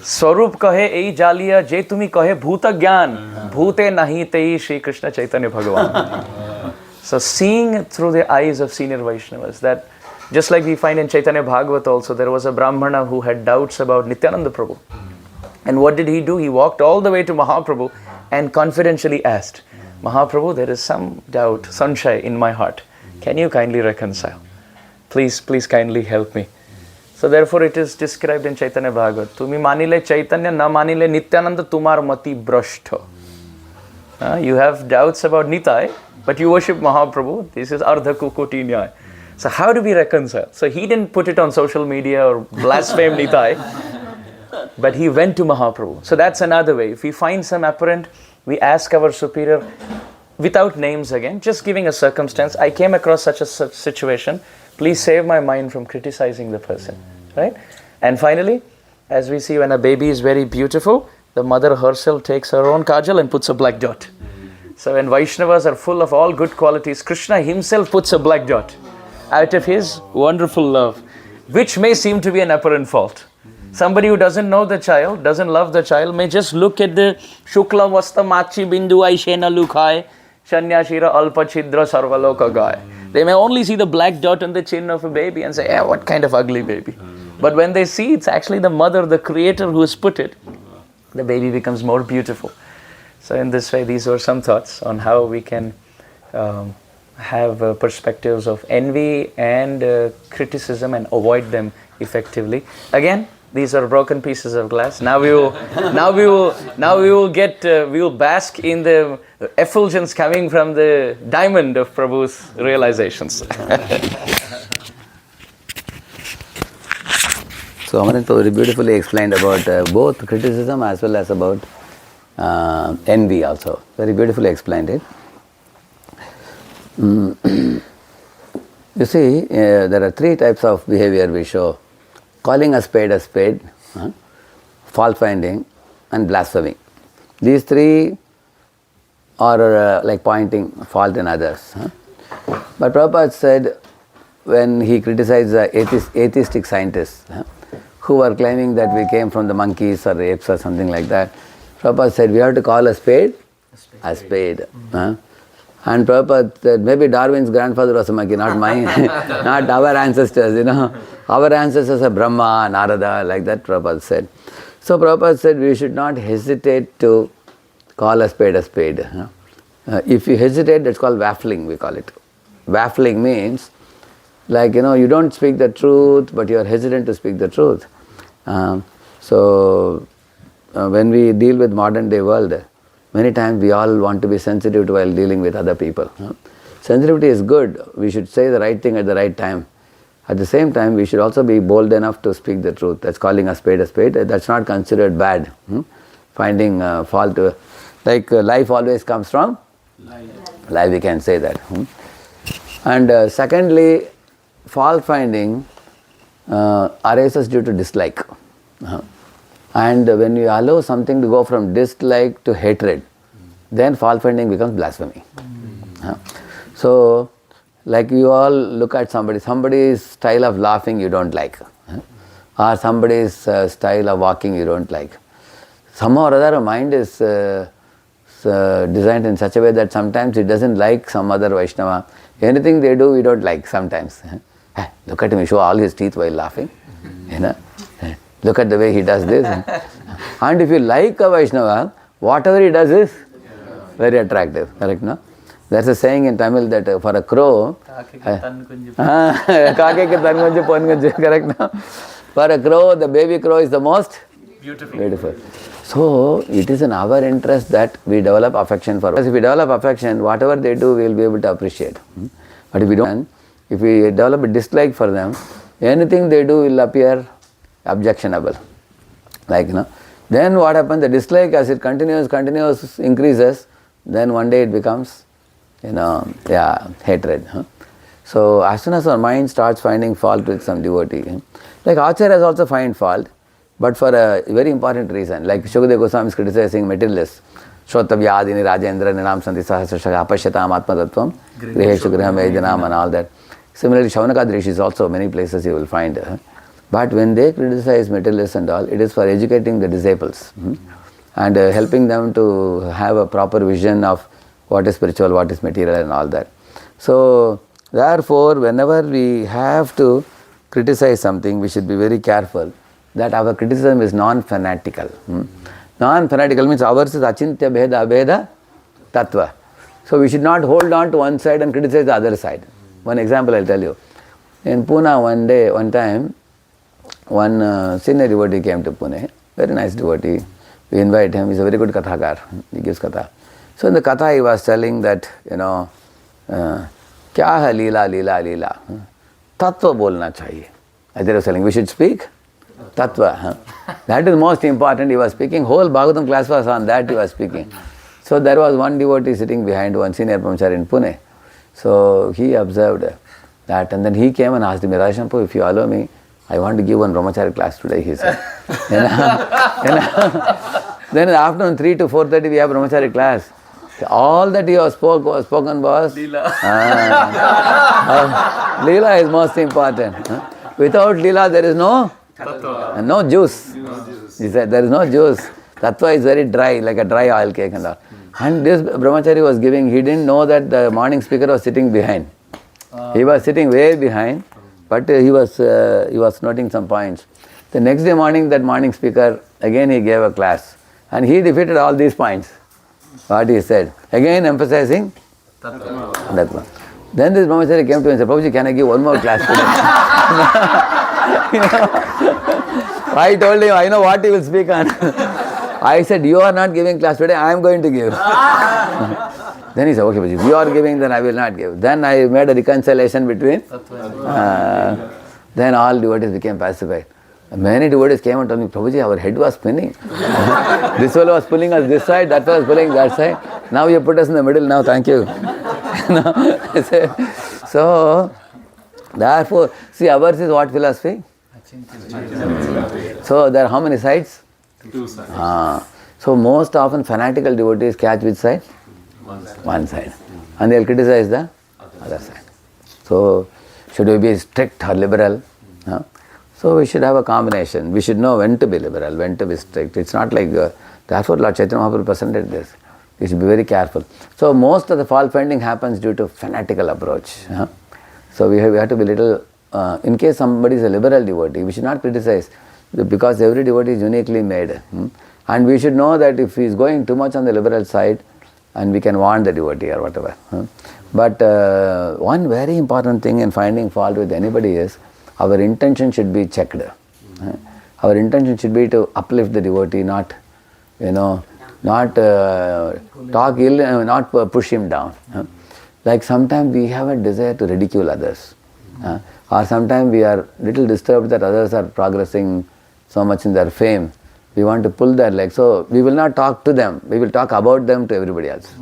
Swarup kahe ei Jaliya, je tumi kahe bhuta gyan, bhute nahi tei Shri Krishna Chaitanya Bhagavan. So seeing through the eyes of senior Vaishnavas, that just like we find in Chaitanya Bhagavat also, there was a Brahmana who had doubts about Nityananda Prabhu. And what did he do? He walked all the way to Mahaprabhu and confidentially asked, Mahaprabhu, there is some doubt, sanshay in my heart. Can you kindly reconcile? Please kindly help me. So therefore it is described in Chaitanya Bhagavat. Tumi manile Chaitanya, na manile Nityananda, tumar mati brashto. You have doubts about Nitai, but you worship Mahaprabhu. This is Ardha Kukoti Nyaya. So how do we reconcile? So he didn't put it on social media or blaspheme Nitai, but he went to Mahaprabhu. So that's another way. If we find some apparent, we ask our superior, without names again, just giving a circumstance, I came across such a situation, please save my mind from criticizing the person, right? And finally, as we see, when a baby is very beautiful, the mother herself takes her own kajal and puts a black dot. So when Vaishnavas are full of all good qualities, Krishna himself puts a black dot out of his wonderful love, which may seem to be an apparent fault. Somebody who doesn't know the child, doesn't love the child, may just look at the Shukla Vasta Machi Bindu Aishena Lukhai Shanyashira Alpa Chidra Sarvaloka Gai. They may only see the black dot on the chin of a baby and say, what kind of ugly baby. But when they see it's actually the mother, the creator who has put it, the baby becomes more beautiful. So in this way, these were some thoughts on how we can have perspectives of envy and criticism and avoid them effectively. Again, these are broken pieces of glass. Now we will bask in the effulgence coming from the diamond of Prabhu's realizations. So Amarendra very beautifully explained about both criticism as well as about envy also. Very beautifully explained it. You see, there are three types of behavior we show. Calling a spade, fault finding and blasphemy. These three are like pointing fault in others. But Prabhupada said, when he criticized the atheistic scientists who were claiming that we came from the monkeys or apes or something like that, Prabhupada said, we have to call a spade a spade. And Prabhupada said, maybe Darwin's grandfather was a monkey, not mine, not our ancestors, Our ancestors are Brahma, Narada, like that Prabhupada said. So Prabhupada said, we should not hesitate to call a spade a spade. If you hesitate, that's called waffling, we call it. Waffling means, like, you don't speak the truth, but you are hesitant to speak the truth. When we deal with modern day world, many times we all want to be sensitive while dealing with other people. Sensitivity is good. We should say the right thing at the right time. At the same time, we should also be bold enough to speak the truth. That's calling a spade a spade. That's not considered bad. Finding fault. Like life always comes from life, we can say that. And secondly, fault finding arises due to dislike. And when you allow something to go from dislike to hatred, then fault finding becomes blasphemy. So, like you all look at somebody's style of laughing you don't like, or somebody's style of walking you don't like. Somehow or other, a mind is designed in such a way that sometimes it doesn't like some other Vaishnava. Anything they do, we don't like sometimes. Look at him, show all his teeth while laughing. Look at the way he does this. And if you like a Vaishnava, whatever he does is very attractive. Correct, no? There's a saying in Tamil that for a crow, correct, no? For a crow, the baby crow is the most beautiful. So, it is in our interest that we develop affection for them. Because if we develop affection, whatever they do, we will be able to appreciate. But if we don't, if we develop a dislike for them, anything they do will appear objectionable. Like, then what happens, the dislike as it continues, increases, then one day it becomes, hatred. So, as soon as our mind starts finding fault with some devotee, like Acharyas also find fault, but for a very important reason. Like Shukadeva Goswami is criticizing materialists. Shrotavyadini Rajendra Ninam Santi Sahasrashaka Apashyatam Atmatattvam Griheshu Griham Vedanam and all that. Similarly, Shaunaka Rishi is also many places you will find. But when they criticize materialists and all, it is for educating the disciples and helping them to have a proper vision of what is spiritual, what is material and all that. So, therefore, whenever we have to criticize something, we should be very careful that our criticism is non-fanatical. Non-fanatical means ours is achintya bheda abheda tattva. So, we should not hold on to one side and criticize the other side. One example I will tell you. In Pune one time, one senior devotee came to Pune, very nice devotee. We invite him, he's a very good kathakar, he gives katha. So in the katha he was telling that, kya hai Lila, Lila, Lila. Tattva bolna chahiye. As he was telling, we should speak tattva. That is most important. He was speaking, whole Bhagavatam class was on that he was speaking. So there was one devotee sitting behind one senior brahmachari in Pune. So he observed that and then he came and asked me, Radheshyam, if you allow me, I want to give one brahmachari class today, he said. Then in the afternoon 3 to 4:30 we have brahmachari class. All that he was spoken was Lila. Lila is most important. Without Lila there is no juice. He said there is no juice. Tattva is very dry, like a dry oil cake and all. And this brahmachari was giving, he didn't know that the morning speaker was sitting behind. He was sitting way behind, but he was noting some points. The next day morning, that morning speaker, again he gave a class. And he defeated all these points, what he said. Again emphasizing Tattva. Then this brahmachari came to me and said, Prabhuji, can I give one more class today? I told him, I know what he will speak on. I said, you are not giving class today, I am going to give. Then he said, okay, if you are giving, then I will not give. Then I made a reconciliation between. Then all devotees became pacified. Many devotees came and told me, Prabhuji, our head was spinning. This fellow was pulling us this side, that was pulling that side. Now you put us in the middle, now thank you. So, therefore, see, ours is what philosophy? So, there are how many sides? 2 sides. So, most often fanatical devotees catch which side? One side. And they will criticize the other side. So, should we be strict or liberal? So, we should have a combination. We should know when to be liberal, when to be strict. It's not like, therefore Lord Chaitanya Mahaprabhu presented this. We should be very careful. So, most of the fault finding happens due to fanatical approach. So, we have to be little, in case somebody is a liberal devotee, we should not criticize because every devotee is uniquely made. And we should know that if he is going too much on the liberal side, and we can warn the devotee or whatever. But one very important thing in finding fault with anybody is, our intention should be checked. Our intention should be to uplift the devotee, not talk ill, not push him down. Like sometimes we have a desire to ridicule others. Or sometimes we are little disturbed that others are progressing so much in their fame. We want to pull their leg. So we will not talk to them. We will talk about them to everybody else.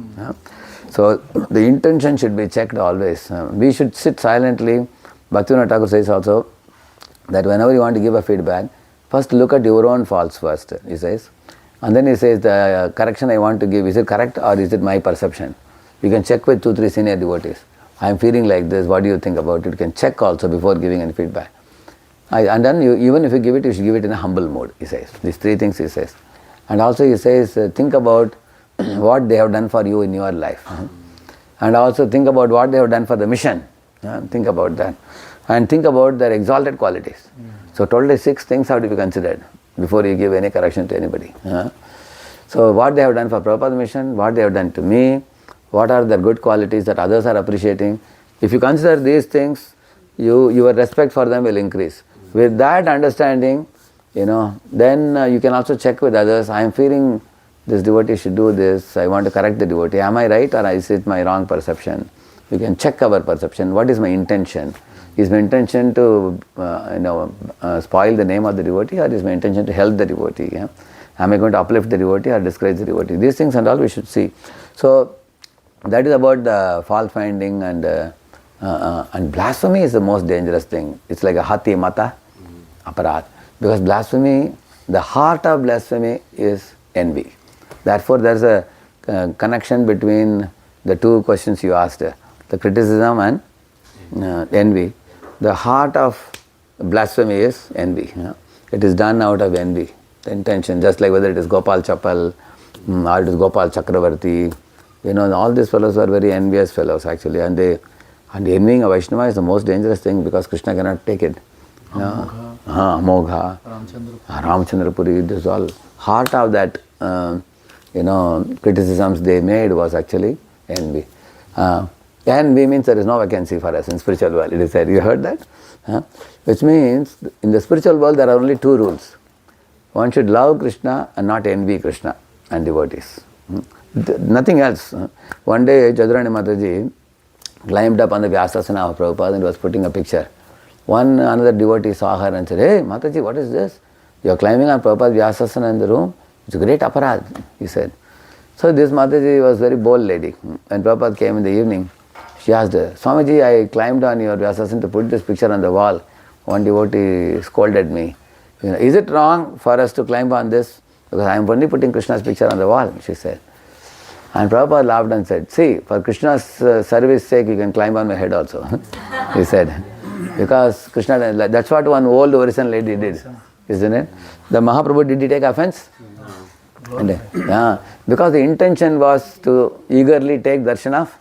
So the intention should be checked always. We should sit silently. Bhaktivinoda Thakur says also that whenever you want to give a feedback, first look at your own faults first, he says. And then he says, the correction I want to give, is it correct or is it my perception? You can check with 2-3 senior devotees. I am feeling like this, what do you think about it? You can check also before giving any feedback. And then even if you give it, you should give it in a humble mode, he says. These 3 things he says. And also he says, think about what they have done for you in your life. And also think about what they have done for the mission. Think about that. And think about their exalted qualities. So totally 6 things have to be considered before you give any correction to anybody. So what they have done for Prabhupada's mission, what they have done to me, what are their good qualities that others are appreciating. If you consider these things, your respect for them will increase. With that understanding, then you can also check with others. I am feeling this devotee should do this. I want to correct the devotee. Am I right or is it my wrong perception? You can check our perception. What is my intention? Is my intention to spoil the name of the devotee, or is my intention to help the devotee? Yeah? Am I going to uplift the devotee or discourage the devotee? These things and all we should see. So that is about the fault finding, and blasphemy is the most dangerous thing. It's like a hati mata aparat. Because blasphemy, the heart of blasphemy is envy. Therefore there is a connection between the 2 questions you asked, the criticism and envy. The heart of blasphemy is envy. It is done out of envy, the intention, just like whether it is Gopal Chappal or it is Gopal Chakravarti. All these fellows are very envious fellows actually, and they And envying a Vaishnava is the most dangerous thing because Krishna cannot take it. Amogha, Ramachandrapuri, this all. Heart of that, criticisms they made was actually envy. Envy means there is no vacancy for us in spiritual world. It is said. You heard that? Which means in the spiritual world there are only two rules. One should love Krishna and not envy Krishna and devotees. Nothing else. One day Jadurani Mataji climbed up on the Vyasasana of Prabhupada and was putting a picture. Another devotee saw her and said, "Hey Mataji, what is this? You are climbing on Prabhupada's Vyasasana in the room. It's a great aparad," he said. So this Mataji was a very bold lady. When Prabhupada came in the evening, she asked her, "Swamiji, I climbed on your Vyasasana to put this picture on the wall. One devotee scolded me. Is it wrong for us to climb on this? Because I am only putting Krishna's picture on the wall," she said. And Prabhupada laughed and said, "See, for Krishna's service sake, you can climb on my head also," he said. Because Krishna, that's what one old Orison lady did, isn't it? The Mahaprabhu, did he take offense? No. Because the intention was to eagerly take darshan of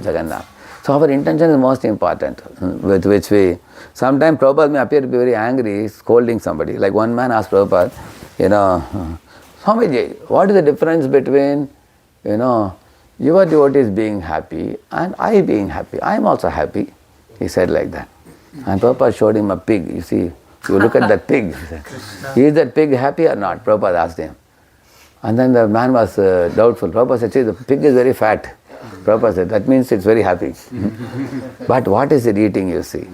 Jagannath. So our intention is most important, with which we, sometimes Prabhupada may appear to be very angry, scolding somebody. Like one man asked Prabhupada, "Swamiji, what is the difference between, your devotees being happy and I being happy? I am also happy." He said like that. And Prabhupada showed him a pig. You see, you look at that pig. He said, "Is that pig happy or not?" Prabhupada asked him. And then the man was doubtful. Prabhupada said, "See, the pig is very fat." Prabhupada said, "That means it's very happy." But what is it eating, you see?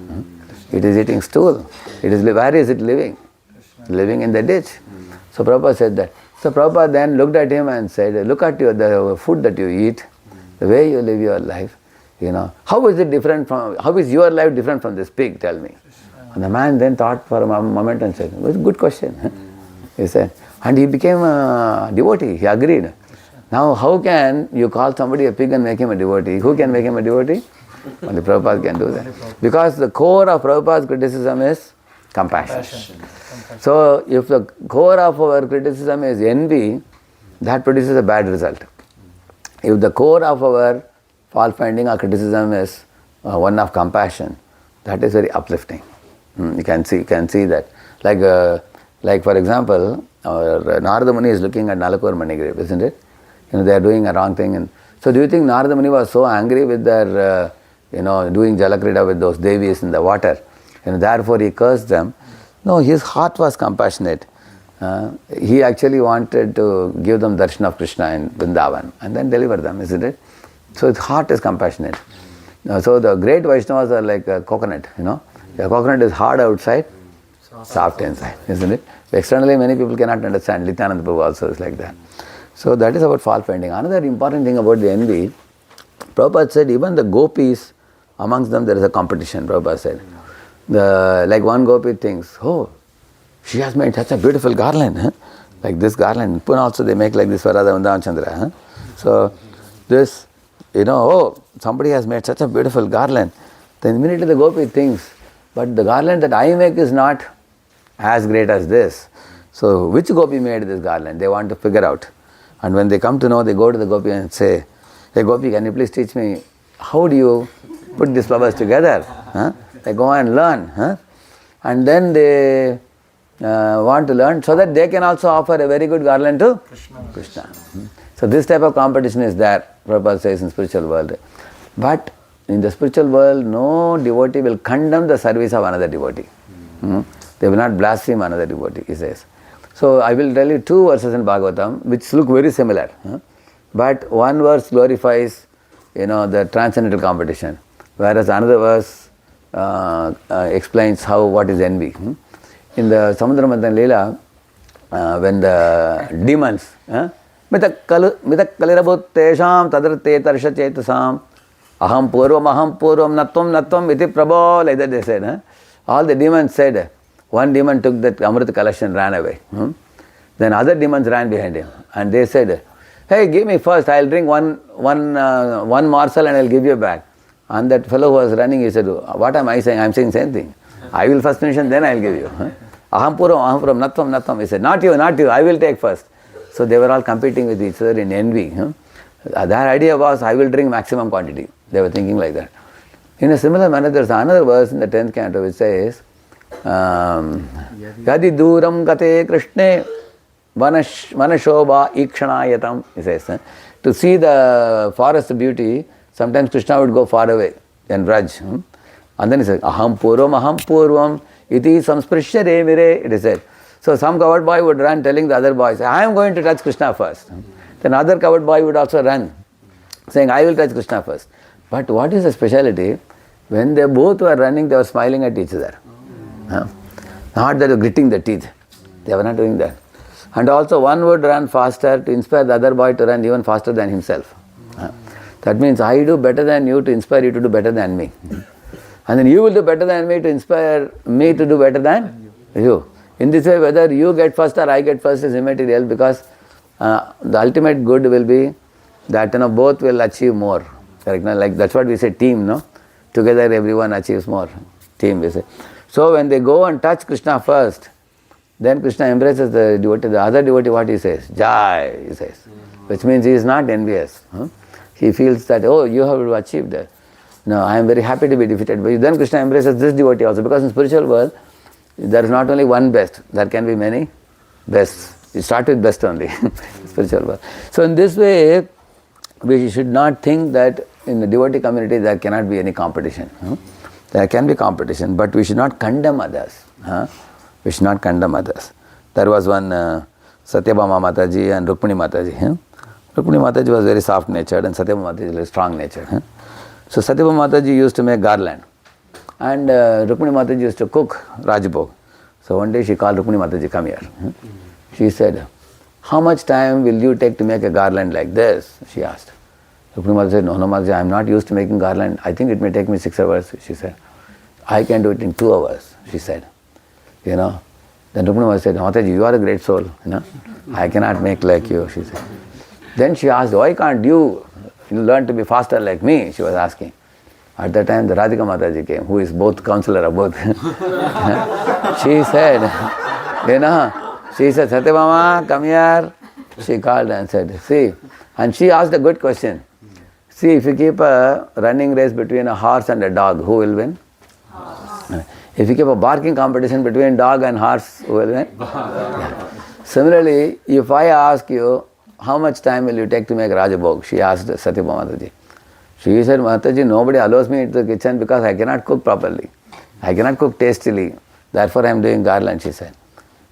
It is eating stool. Where is it living? Living in the ditch. So Prabhupada said that. So Prabhupada then looked at him and said, "Look at the food that you eat, the way you live your life. How is your life different from this pig? Tell me." And the man then thought for a moment and said, "It was a good question." He said, and he became a devotee. He agreed. Now, how can you call somebody a pig and make him a devotee? Who can make him a devotee? Only Prabhupada can do that. Because the core of Prabhupada's criticism is compassion. So, if the core of our criticism is envy, that produces a bad result. If the core of our fault finding or criticism is one of compassion, that is very uplifting. You can see that. Like for example, Narada Muni is looking at Nalakur Manigrave, isn't it? They are doing a wrong thing. And so do you think Narada Muni was so angry with their, doing Jalakrida with those devis in the water? Therefore he cursed them. No, his heart was compassionate. He actually wanted to give them darshan of Krishna in Vrindavan and then deliver them, isn't it? So his heart is compassionate. So the great Vaishnavas are like a coconut, The coconut is hard outside, soft inside, isn't it? Externally many people cannot understand. Nityananda Prabhu also is like that. So that is about fault finding. Another important thing about the envy, Prabhupada said even the gopis, amongst them there is a competition, Prabhupada said. Like one gopi thinks, "Oh, she has made such a beautiful garland, like this garland." In Pune also they make like this for Radha Chandra. So this, "Oh, somebody has made such a beautiful garland." Then immediately the gopi thinks, "But the garland that I make is not as great as this. So which gopi made this garland?" They want to figure out. And when they come to know, they go to the gopi and say, "Hey gopi, can you please teach me, how do you put these flowers together?" They go and learn. And then they want to learn so that they can also offer a very good garland to Krishna. So this type of competition is there, Prabhupada says, in spiritual world. But in the spiritual world, no devotee will condemn the service of another devotee. They will not blaspheme another devotee, he says. So I will tell you two verses in Bhagavatam which look very similar. But one verse glorifies, the transcendental competition, whereas another verse explains what is envy. In the Samudra Manthan Lila, when the demons, Mitakkalirabhuttesham tadrate tarsha chetasam aham purvam natvam iti prabho, like that they said. All the demons said, one demon took that Amrit Kalash and ran away. Then other demons ran behind him and they said, "Hey, give me first, I'll drink one morsel and I'll give you back." And that fellow who was running, he said, "What am I saying? I'm saying same thing. I will first finish and then I'll give you." Aham puram natvam. He said, not you, I will take first. So they were all competing with each other in envy. Their idea was, I will drink maximum quantity. They were thinking like that. In a similar manner, there's another verse in the 10th canto which says, Yadi duram gate Krishne vanashobha ikshanayatam, he says. To see the forest beauty, sometimes Krishna would go far away and Raj. And then he says, aham purvam, iti samsprishya remire, it is said. So some coward boy would run telling the other boys, I am going to touch Krishna first. Then other coward boy would also run, saying, I will touch Krishna first. But what is the speciality? When they both were running, they were smiling at each other. Not that they were gritting the teeth. They were not doing that. And also one would run faster to inspire the other boy to run even faster than himself. That means I do better than you to inspire you to do better than me. And then you will do better than me to inspire me to do better than you. In this way, whether you get first or I get first is immaterial, because the ultimate good will be that both will achieve more. Correct? Like that's what we say, team, no? Together everyone achieves more. Team, we say. So when they go and touch Krishna first, then Krishna embraces the devotee. The other devotee, what he says? Jai, he says. Which means he is not envious. He feels that, oh, you have achieved that. No, I am very happy to be defeated by you. Then Krishna embraces this devotee also, because in spiritual world, there is not only one best, there can be many bests. You start with best only, spiritual world. So in this way, we should not think that in the devotee community there cannot be any competition. There can be competition, but we should not condemn others. We should not condemn others. There was one Satyabhama Mataji and Rukmini Mataji. Rukmini Mataji was very soft-natured and Satyabhama Mataji was strong-natured. So Satyabhama Mataji used to make garland, and Rukmini Mataji used to cook Rajbhog. So one day she called Rukmini Mataji, come here. She said, how much time will you take to make a garland like this? She asked. Rukmini Mataji said, no, Mataji, I am not used to making garland. I think it may take me 6 hours, she said. I can do it in 2 hours, she said. Then Rukmini Mataji said, Mataji, you are a great soul. I cannot make like you, she said. Then she asked, why can't you learn to be faster like me? She was asking. At that time, the Radhika Mataji came, who is both counselor of both. She said, Satyabhama, come here. She called and said, see. And she asked a good question. See, if you keep a running race between a horse and a dog, who will win? Horse. If you keep a barking competition between dog and horse, who will win? Similarly, if I ask you, how much time will you take to make Rajabhog? She asked Satyabhama Mataji. She said, Mataji, nobody allows me into the kitchen because I cannot cook properly. I cannot cook tastily. Therefore, I am doing garland, she said.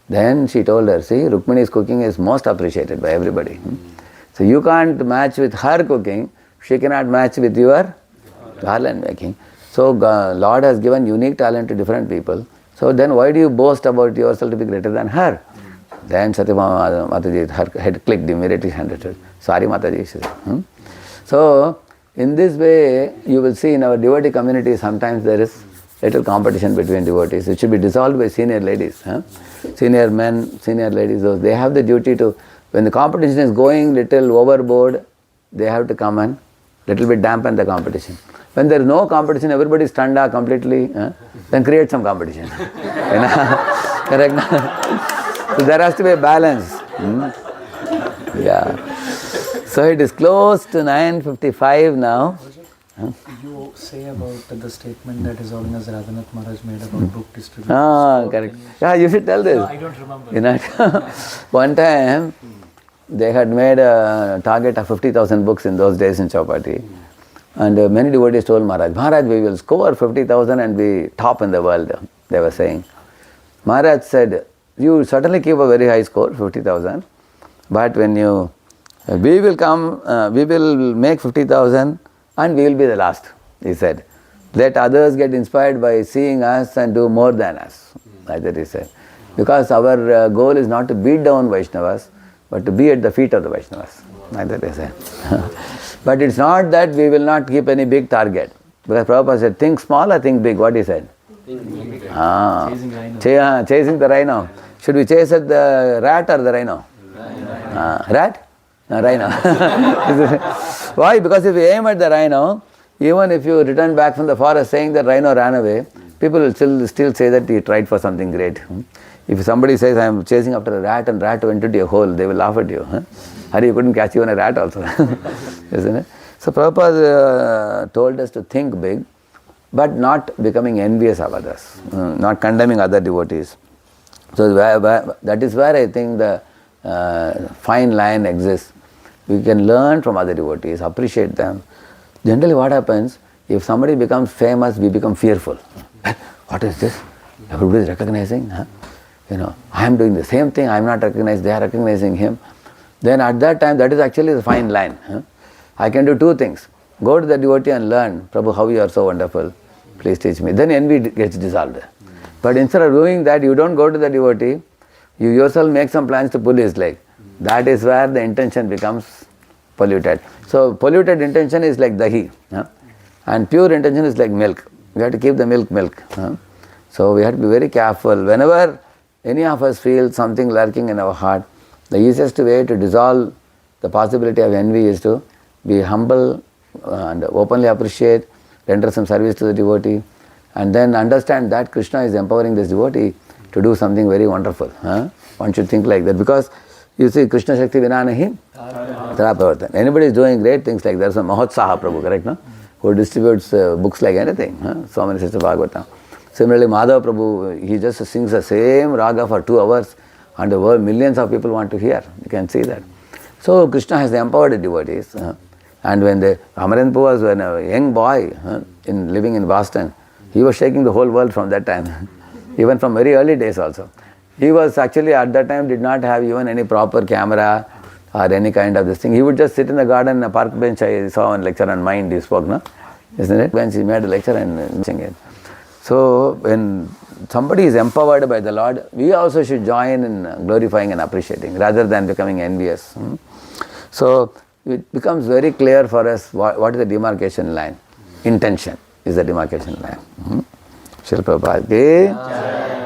Then she told her, see, Rukmini's cooking is most appreciated by everybody. So you can't match with her cooking, she cannot match with your garland making. So Lord has given unique talent to different people. So then why do you boast about yourself to be greater than her? Then Satyabhama Mataji, her head clicked immediately, she understood. Sorry Mataji, she said. So in this way, you will see in our devotee community, sometimes there is little competition between devotees. It should be dissolved by senior ladies. Senior men, senior ladies, those, they have the duty to, when the competition is going little overboard, they have to come and little bit dampen the competition. When there is no competition, everybody is tanda completely, then create some competition. Correct? So there has to be a balance. Yeah. So it is close to 9:55 now. You say about the statement that His Holiness Radhanath Maharaj made about book distribution. Correct. Yeah, you should tell this. No, I don't remember. One time, they had made a target of 50,000 books in those days in Chowpatty. And many devotees told Maharaj, we will score 50,000 and be top in the world, they were saying. Maharaj said, you certainly keep a very high score, 50,000, but when you, we will make 50,000 and we will be the last, he said. Let others get inspired by seeing us and do more than us, like that he said. Because our goal is not to beat down Vaishnavas, but to be at the feet of the Vaishnavas, like that he said. But it's not that we will not keep any big target. Because Prabhupada said, think small or think big, what he said? Chasing rhino. Chasing the rhino. Should we chase at the rat or the rhino? Rat? No, rhino. Why? Because if we aim at the rhino, even if you return back from the forest saying that rhino ran away, people will still say that he tried for something great. If somebody says, I am chasing after a rat and rat went into a hole, they will laugh at you. Hari, you couldn't catch even a rat also. Isn't it? So Prabhupada told us to think big but not becoming envious of others, not condemning other devotees. So that is where I think the fine line exists. We can learn from other devotees, appreciate them. Generally what happens, if somebody becomes famous, we become fearful. What is this? Everybody is recognizing. Huh? I am doing the same thing, I am not recognized, they are recognizing him. Then at that time, that is actually the fine line. Huh? I can do two things. Go to the devotee and learn, Prabhu, how you are so wonderful, please teach me. Then envy gets dissolved. But instead of doing that, you don't go to the devotee, you yourself make some plans to pull his leg. That is where the intention becomes polluted. So polluted intention is like dahi, and pure intention is like milk. We have to keep the milk. So we have to be very careful. Whenever any of us feel something lurking in our heart, the easiest way to dissolve the possibility of envy is to be humble and openly appreciate, render some service to the devotee, and then understand that Krishna is empowering this devotee to do something very wonderful. One should think like that, because you see, Krishna Shakti Vina Nahi Tara Pravartan. Anybody is doing great things like there's a Mahotsaha Prabhu, correct? No? Who distributes books like anything. So many Sister Bhagavatam. Similarly, Madhava Prabhu, he just sings the same raga for 2 hours and the world, millions of people want to hear. You can see that. So Krishna has empowered the devotees. And when Amarendra was a young boy living in Boston, he was shaking the whole world from that time. Even from very early days also. He was actually at that time did not have even any proper camera or any kind of this thing. He would just sit in the garden, a park bench. I saw one lecture on mind, he spoke, no? Isn't it? When he made a lecture and sing it. So when somebody is empowered by the Lord, we also should join in glorifying and appreciating rather than becoming envious. So it becomes very clear for us what is the demarcation line. Intention is the demarcation line. Shri Prabhupada ki